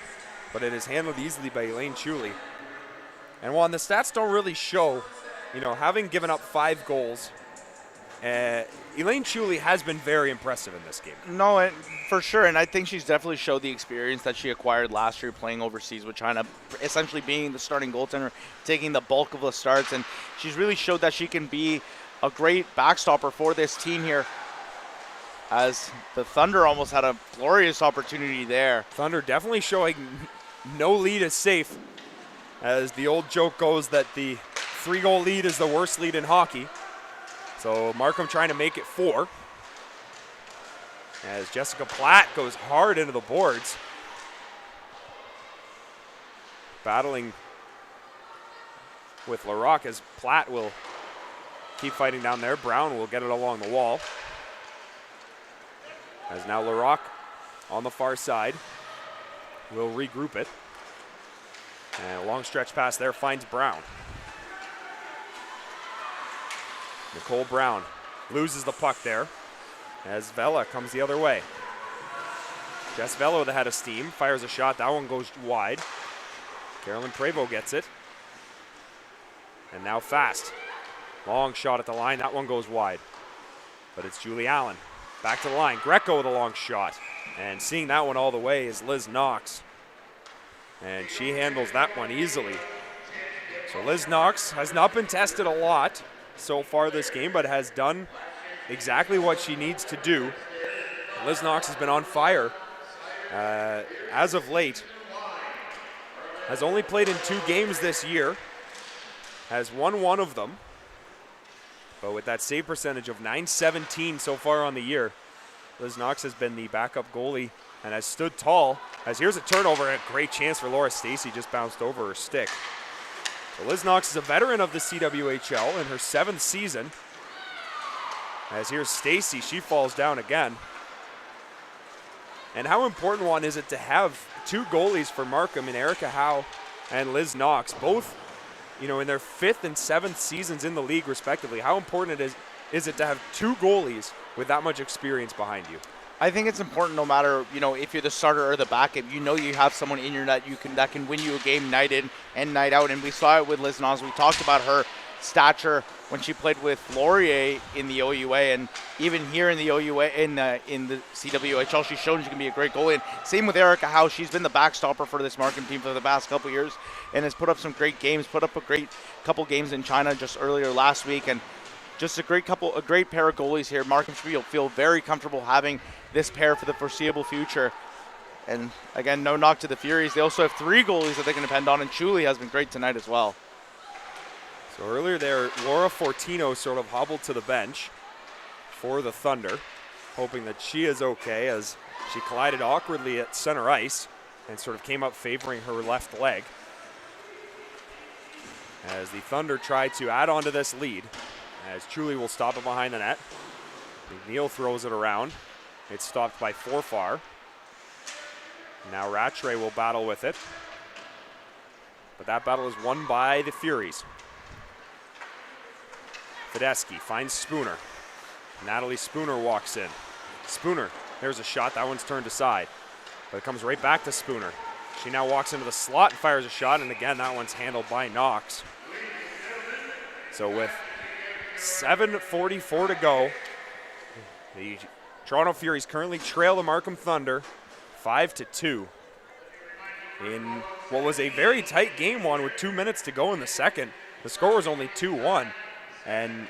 but it is handled easily by Elaine Chuley. And Juan, the stats don't really show, having given up 5 goals, Elaine Chuley has been very impressive in this game.
No, for sure, and I think she's definitely showed the experience that she acquired last year playing overseas with China, essentially being the starting goaltender, taking the bulk of the starts, and she's really showed that she can be a great backstopper for this team here, as the Thunder almost had a glorious opportunity there.
Thunder definitely showing no lead is safe, as the old joke goes that the 3-goal lead is the worst lead in hockey. So Markham trying to make it 4. As Jessica Platt goes hard into the boards. Battling with LaRock, as Platt will keep fighting down there. Brown will get it along the wall. As now LaRock on the far side will regroup it. And a long stretch pass there finds Brown. Nicole Brown loses the puck there as Vela comes the other way. Jess Vela with the head of steam, fires a shot. That one goes wide. Carolyn Prevost gets it. And now Fast. Long shot at the line. That one goes wide. But it's Julie Allen. Back to the line. Greco with a long shot. And seeing that one all the way is Liz Knox. And she handles that one easily. So Liz Knox has not been tested a lot so far this game, but has done exactly what she needs to do. Liz Knox has been on fire as of late, has only played in 2 games this year, has won 1 of them, but with that save percentage of .917 so far on the year, Liz Knox has been the backup goalie and has stood tall. As here's a turnover, a great chance for Laura Stacey, just bounced over her stick. So Liz Knox is a veteran of the CWHL in her 7th season. As here's Stacey, she falls down again. And how important one is it to have 2 goalies for Markham in Erica Howe and Liz Knox, both, in their 5th and 7th seasons in the league respectively. How important is it to have 2 goalies with that much experience behind you?
I think it's important no matter, if you're the starter or the backup, you have someone in your net that can win you a game night in and night out. And we saw it with Liz Knox. We talked about her stature when she played with Laurier in the OUA, and even here in the OUA in the CWHL, she's shown she can be a great goalie. And same with Erica Howe. She's been the backstopper for this Markham team for the past couple years and has put up some great games, put up a great couple games in China just earlier last week, and just a great pair of goalies here. Markham should feel very comfortable having this pair for the foreseeable future. And again, no knock to the Furies. They also have 3 goalies that they can depend on, and Chuli has been great tonight as well.
So earlier there, Laura Fortino sort of hobbled to the bench for the Thunder, hoping that she is okay as she collided awkwardly at center ice and sort of came up favoring her left leg. As the Thunder try to add on to this lead, as Chuli will stop it behind the net. McNeil throws it around. It's stopped by Forfar. Now Rattray will battle with it. But that battle is won by the Furies. Fedeschi finds Spooner. Natalie Spooner walks in. Spooner, there's a shot. That one's turned aside. But it comes right back to Spooner. She now walks into the slot and fires a shot. And again, that one's handled by Knox. So with 7:44 to go, the Toronto Furies currently trail the Markham Thunder 5-2 in what was a very tight game one with 2 minutes to go in the second. The score was only 2-1, and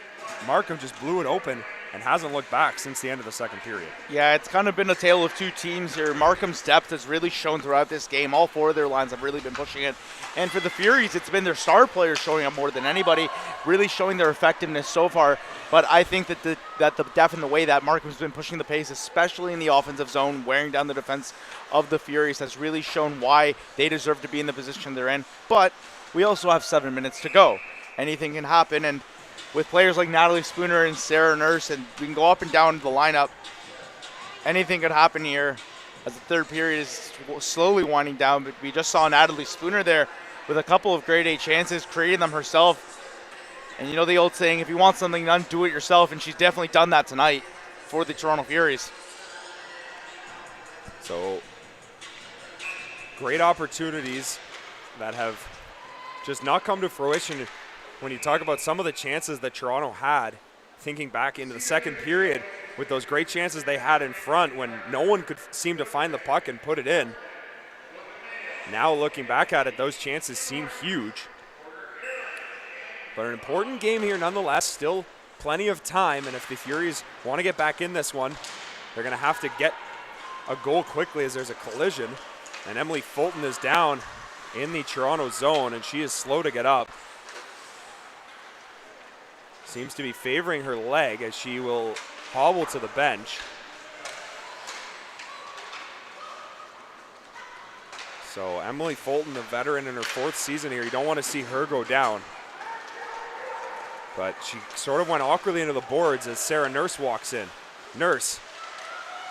Markham just blew it open and hasn't looked back since the end of the second period.
Yeah, it's kind of been a tale of 2 teams here. Markham's depth has really shown throughout this game. All 4 of their lines have really been pushing it. And for the Furies, it's been their star players showing up more than anybody, really showing their effectiveness so far. But I think that the depth and the way that Markham's been pushing the pace, especially in the offensive zone, wearing down the defense of the Furies, has really shown why they deserve to be in the position they're in. But we also have 7 minutes to go. Anything can happen, and with players like Natalie Spooner and Sarah Nurse, and we can go up and down the lineup, anything could happen here as the third period is slowly winding down. But we just saw Natalie Spooner there with a couple of grade A chances, creating them herself. And the old saying, if you want something done, do it yourself, and she's definitely done that tonight for the Toronto Furies.
So great opportunities that have just not come to fruition. When you talk about some of the chances that Toronto had, thinking back into the second period with those great chances they had in front when no one could seem to find the puck and put it in. Now looking back at it, those chances seem huge. But an important game here nonetheless, still plenty of time, and if the Furies want to get back in this one, they're going to have to get a goal quickly as there's a collision. And Emily Fulton is down in the Toronto zone, and she is slow to get up. Seems to be favoring her leg as she will hobble to the bench. So Emily Fulton, the veteran in her 4th season here, you don't want to see her go down. But she sort of went awkwardly into the boards as Sarah Nurse walks in. Nurse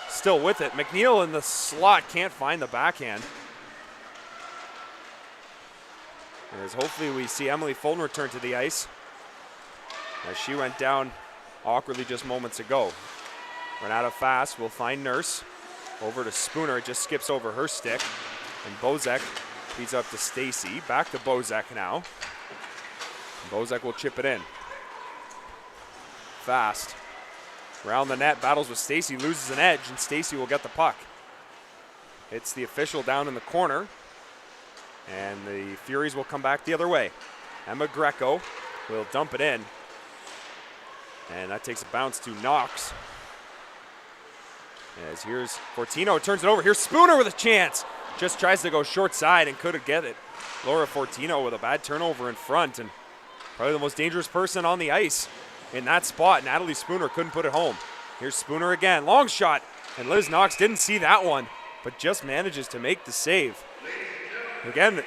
still with it. McNeil in the slot can't find the backhand. As hopefully we see Emily Fulton return to the ice, as she went down awkwardly just moments ago. Renata Fast will find Nurse. Over to Spooner, it just skips over her stick. And Bozek feeds up to Stacey. Back to Bozek now. And Bozek will chip it in. Fast. Around the net, battles with Stacey, loses an edge, and Stacey will get the puck. Hits the official down in the corner. And the Furies will come back the other way. Emma Greco will dump it in. And that takes a bounce to Knox. As here's Fortino, turns it over. Here's Spooner with a chance. Just tries to go short side and couldn't get it. Laura Fortino with a bad turnover in front, and probably the most dangerous person on the ice in that spot. Natalie Spooner couldn't put it home. Here's Spooner again, long shot, and Liz Knox didn't see that one, but just manages to make the save. Again,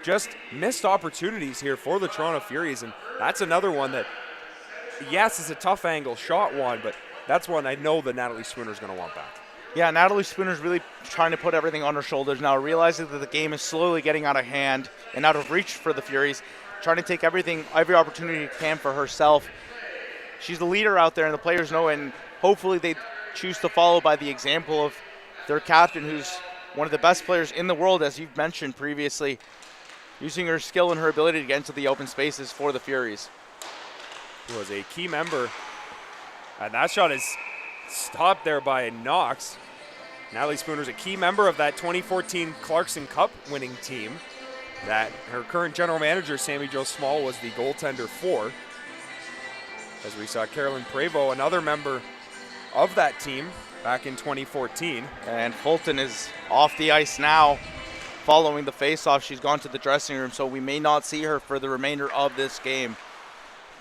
just missed opportunities here for the Toronto Furies, and that's another one that, yes, it's a tough angle shot one, but that's one I know that Natalie Spooner's going to want back.
Yeah, Natalie Spooner's really trying to put everything on her shoulders now, realizing that the game is slowly getting out of hand and out of reach for the Furies, trying to take every opportunity she can for herself. She's the leader out there, and the players know, and hopefully they choose to follow by the example of their captain, who's one of the best players in the world, as you've mentioned previously, using her skill and her ability to get into the open spaces for the Furies.
Who was a key member, and that shot is stopped there by Knox. Natalie Spooner's a key member of that 2014 Clarkson Cup winning team that her current general manager, Sammy Jo Small, was the goaltender for. As we saw Carolyn Prevost, another member of that team back in 2014.
And Fulton is off the ice now following the face-off. She's gone to the dressing room, so we may not see her for the remainder of this game.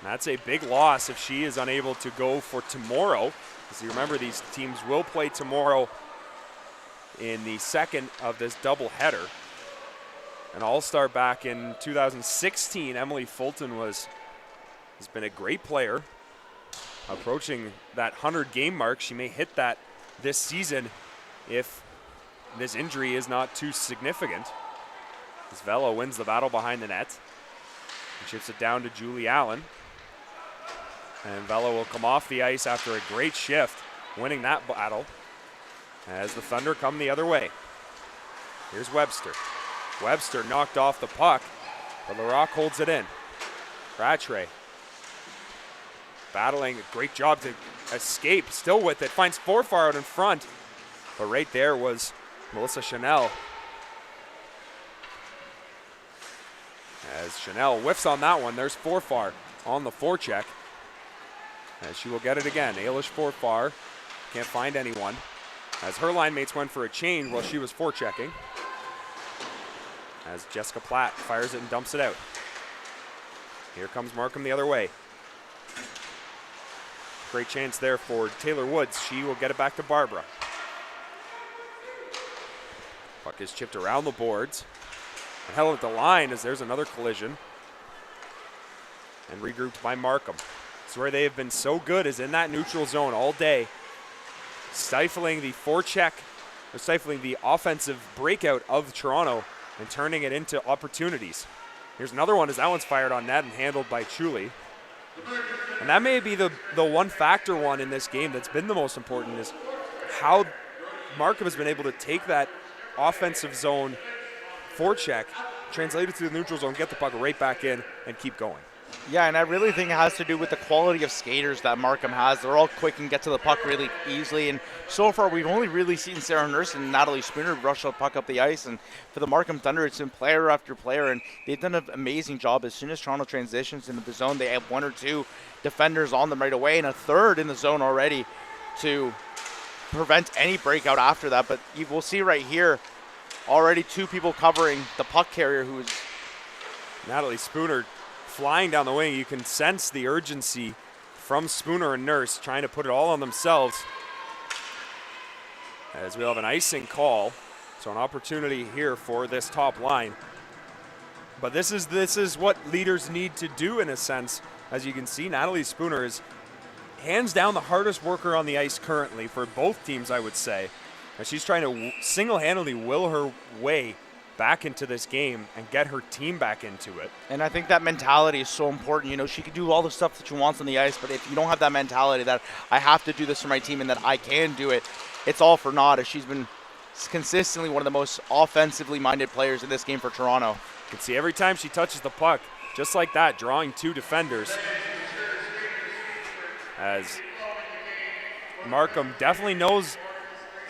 That's a big loss if she is unable to go for tomorrow. As you remember, these teams will play tomorrow in the second of this doubleheader. An all-star back in 2016, Emily Fulton has been a great player, approaching that 100-game mark. She may hit that this season if this injury is not too significant. As Vela wins the battle behind the net and chips it down to Julie Allen. And Vela will come off the ice after a great shift, winning that battle as the Thunder come the other way. Here's Webster. Webster knocked off the puck, but LaRock holds it in. Rattray battling, a great job to escape, still with it, finds Forfar out in front, but right there was Melissa Chanel. As Chanel whiffs on that one, there's Forfar on the forecheck. As she will get it again. Ailish Forfar can't find anyone. As her line mates went for a change while she was forechecking. As Jessica Platt fires it and dumps it out. Here comes Markham the other way. Great chance there for Taylor Woods. She will get it back to Barbara. Puck is chipped around the boards. And held at the line as there's another collision. And regrouped by Markham. It's where they have been so good, is in that neutral zone all day, stifling the forecheck, or stifling the offensive breakout of Toronto and turning it into opportunities. Here's another one as that one's fired on net and handled by Chuli. And that may be the one factor one in this game that's been the most important, is how Markham has been able to take that offensive zone forecheck, translate it to the neutral zone, get the puck right back in, and keep going.
Yeah, and I really think it has to do with the quality of skaters that Markham has. They're all quick and get to the puck really easily. And so far, we've only really seen Sarah Nurse and Natalie Spooner rush the puck up the ice. And for the Markham Thunder, it's been player after player. And they've done an amazing job. As soon as Toronto transitions into the zone, they have one or two defenders on them right away and a third in the zone already to prevent any breakout after that. But you will see right here, already two people covering the puck carrier, who is
Natalie Spooner. Flying down the wing, you can sense the urgency from Spooner and Nurse trying to put it all on themselves. As we'll have an icing call, so an opportunity here for this top line. But this is what leaders need to do in a sense. As you can see, Natalie Spooner is hands down the hardest worker on the ice currently for both teams, I would say. And she's trying to single-handedly will her way back into this game and get her team back into it.
And I think that mentality is so important. You know, she can do all the stuff that she wants on the ice, but if you don't have that mentality that I have to do this for my team and that I can do it, it's all for naught. As she's been consistently one of the most offensively minded players in this game for Toronto.
You can see every time she touches the puck, just like that, drawing two defenders. As Markham definitely knows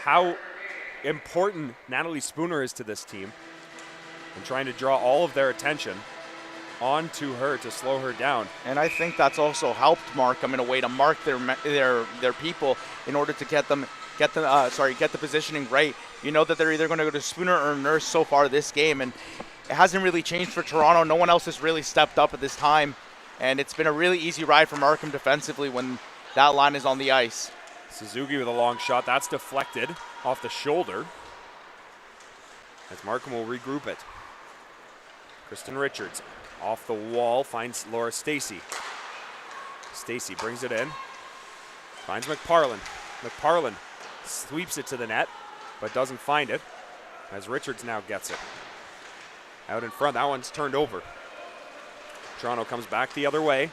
how important Natalie Spooner is to this team, and trying to draw all of their attention onto her to slow her down.
And I think that's also helped Markham in a way to mark their people in order to get get the positioning right. You know that they're either going to go to Spooner or Nurse so far this game, and it hasn't really changed for Toronto. No one else has really stepped up at this time, and it's been a really easy ride for Markham defensively when that line is on the ice.
Suzuki with a long shot. That's deflected off the shoulder as Markham will regroup it. Kristen Richards off the wall finds Laura Stacy. Stacy brings it in. Finds McParlin. McParlin sweeps it to the net, but doesn't find it as Richards now gets it. Out in front, that one's turned over. Toronto comes back the other way.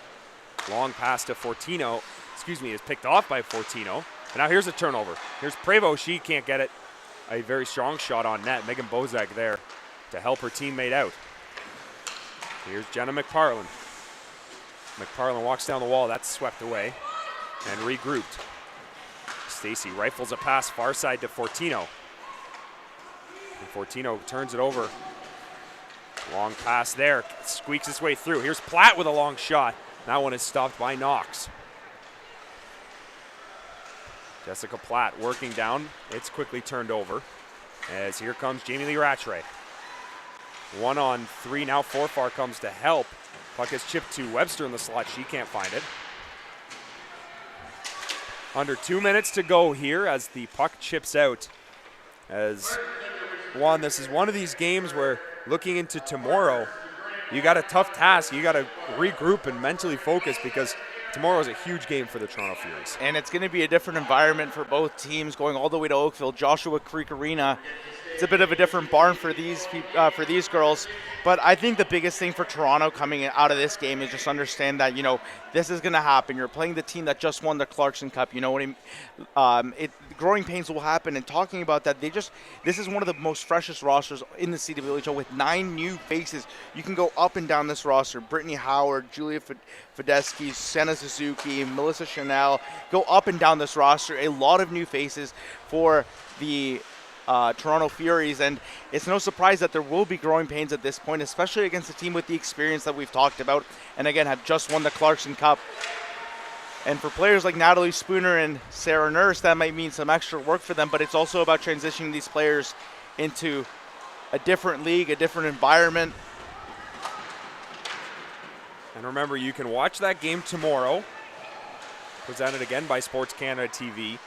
Long pass to Fortino. Is picked off by Fortino. And now here's a turnover. Here's Prevost. She can't get it. A very strong shot on net. Megan Bozak there to help her teammate out. Here's Jenna McParlin. McParlin walks down the wall. That's swept away and regrouped. Stacy rifles a pass far side to Fortino. And Fortino turns it over. Long pass there. Squeaks its way through. Here's Platt with a long shot. That one is stopped by Knox. Jessica Platt working down. It's quickly turned over as here comes Jamie Lee Rattray. 1-on-3 now. Forfar comes to help. Puck is chipped to Webster in the slot. She can't find it. Under 2 minutes to go here as the puck chips out. As this is one of these games where looking into tomorrow, you got a tough task. You got to regroup and mentally focus because tomorrow is a huge game for the Toronto Furies.
And it's going to be a different environment for both teams going all the way to Oakville. Joshua Creek Arena, it's a bit of a different barn for these girls. But I think the biggest thing for Toronto coming out of this game is just understand that, this is going to happen. You're playing the team that just won the Clarkson Cup. You know what I mean? Growing pains will happen. And talking about that, this is one of the most freshest rosters in the CWHL with 9 new faces. You can go up and down this roster. Brittany Howard, Julia Fedeschi, Senna Suzuki, Melissa Chanel. Go up and down this roster. A lot of new faces for the Toronto Furies, and it's no surprise that there will be growing pains at this point, especially against a team with the experience that we've talked about, and again have just won the Clarkson Cup. And for players like Natalie Spooner and Sarah Nurse, that might mean some extra work for them, but it's also about transitioning these players into a different league, a different environment.
And remember, you can watch that game tomorrow, presented again by SportsCanada.TV.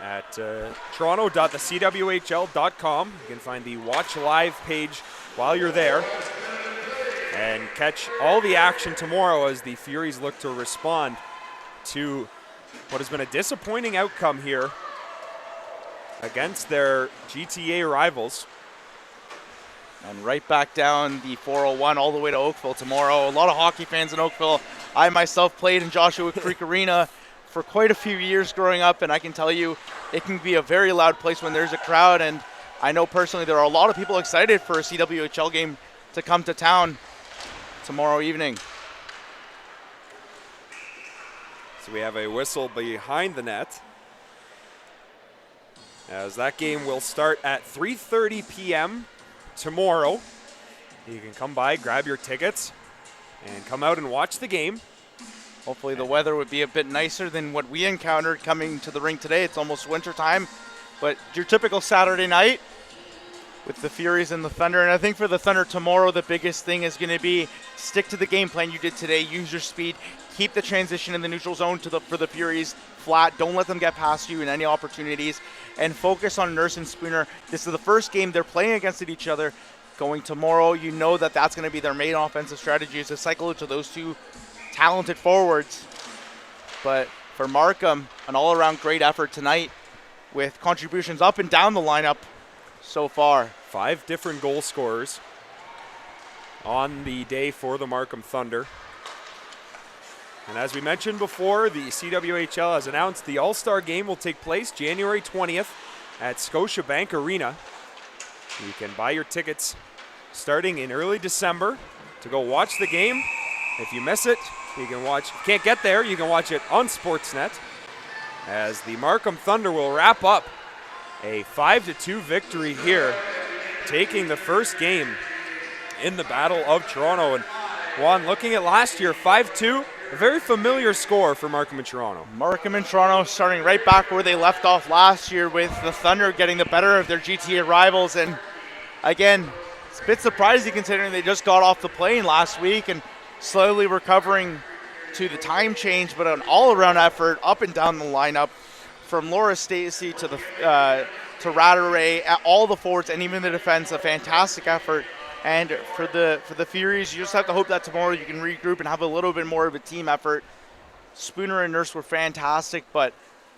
At toronto.thecwhl.com. You can find the Watch Live page while you're there and catch all the action tomorrow as the Furies look to respond to what has been a disappointing outcome here against their GTA rivals.
And right back down the 401 all the way to Oakville tomorrow. A lot of hockey fans in Oakville. I myself played in Joshua Creek Arena for quite a few years growing up, and I can tell you it can be a very loud place when there's a crowd, and I know personally there are a lot of people excited for a CWHL game to come to town tomorrow evening.
So we have a whistle behind the net as that game will start at 3:30 p.m. tomorrow. You can come by, grab your tickets, and come out and watch the game.
Hopefully the weather would be a bit nicer than what we encountered coming to the rink today. It's almost winter time, but your typical Saturday night with the Furies and the Thunder. And I think for the Thunder tomorrow, the biggest thing is going to be stick to the game plan you did today. Use your speed. Keep the transition in the neutral zone for the Furies flat. Don't let them get past you in any opportunities. And focus on Nurse and Spooner. This is the first game they're playing against each other. Going tomorrow, you know that's going to be their main offensive strategy is to cycle it to those two talented forwards. But for Markham, an all-around great effort tonight with contributions up and down the lineup so far.
5 different goal scorers on the day for the Markham Thunder. And as we mentioned before, the CWHL has announced the All-Star Game will take place January 20th at Scotiabank Arena. You can buy your tickets starting in early December to go watch the game. If you miss it, you can watch. Can't get there, you can watch it on Sportsnet as the Markham Thunder will wrap up a 5-2 victory here, taking the first game in the Battle of Toronto. And Juan, looking at last year, 5-2, a very familiar score for Markham and Toronto.
Markham and Toronto starting right back where they left off last year, with the Thunder getting the better of their GTA rivals. And again, it's a bit surprising considering they just got off the plane last week and slowly recovering to the time change, but an all-around effort up and down the lineup, from Laura Stacey to to Rattray, all the forwards and even the defense, a fantastic effort. And for the Furies, you just have to hope that tomorrow you can regroup and have a little bit more of a team effort. Spooner and Nurse were fantastic, but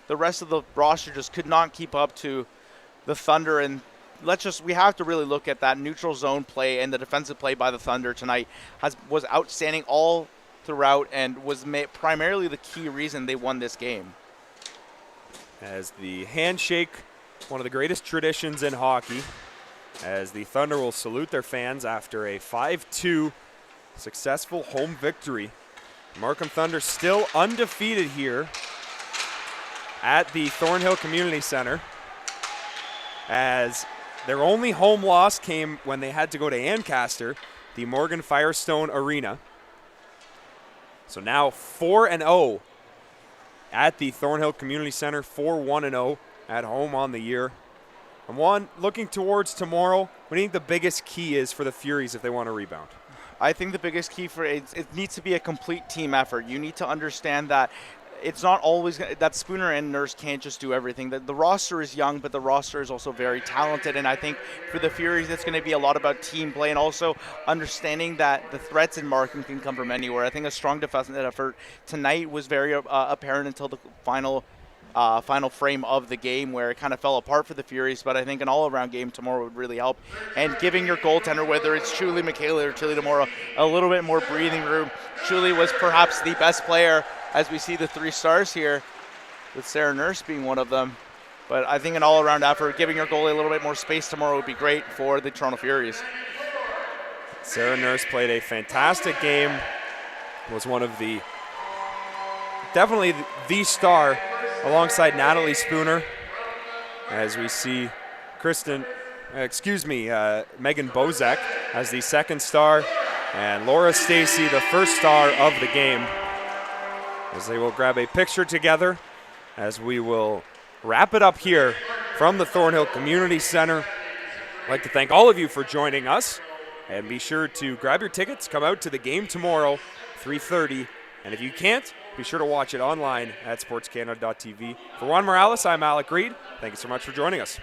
the rest of the roster just could not keep up to the Thunder. And we have to really look at that neutral zone play, and the defensive play by the Thunder tonight was outstanding all throughout and was primarily the key reason they won this game.
As the handshake, one of the greatest traditions in hockey, as the Thunder will salute their fans after a 5-2 successful home victory. Markham Thunder still undefeated here at the Thornhill Community Center, as their only home loss came when they had to go to Ancaster, the Morgan Firestone Arena. So now 4-0 at the Thornhill Community Center, 4-1-0 at home on the year. And one, looking towards tomorrow, what do you think the biggest key is for the Furies if they want to rebound?
I think the biggest key for it needs to be a complete team effort. You need to understand that it's not always that Spooner and Nurse can't just do everything. The roster is young, but the roster is also very talented. And I think for the Furies, it's going to be a lot about team play and also understanding that the threats in Markham can come from anywhere. I think a strong defensive effort tonight was very apparent until the final frame of the game, where it kind of fell apart for the Furies. But I think an all-around game tomorrow would really help. And giving your goaltender, whether it's Julie Michaela or Tilly tomorrow, a little bit more breathing room. Julie was perhaps the best player, as we see the 3 stars here, with Sarah Nurse being one of them. But I think an all-around effort, giving your goalie a little bit more space tomorrow would be great for the Toronto Furies.
Sarah Nurse played a fantastic game, was one of definitely the star alongside Natalie Spooner, as we see Megan Bozek as the second star, and Laura Stacey, the first star of the game, as they will grab a picture together as we will wrap it up here from the Thornhill Community Center. I'd like to thank all of you for joining us, and be sure to grab your tickets, come out to the game tomorrow, 3:30, and if you can't, be sure to watch it online at SportsCanada.TV. For Juan Morales, I'm Alec Reed. Thank you so much for joining us.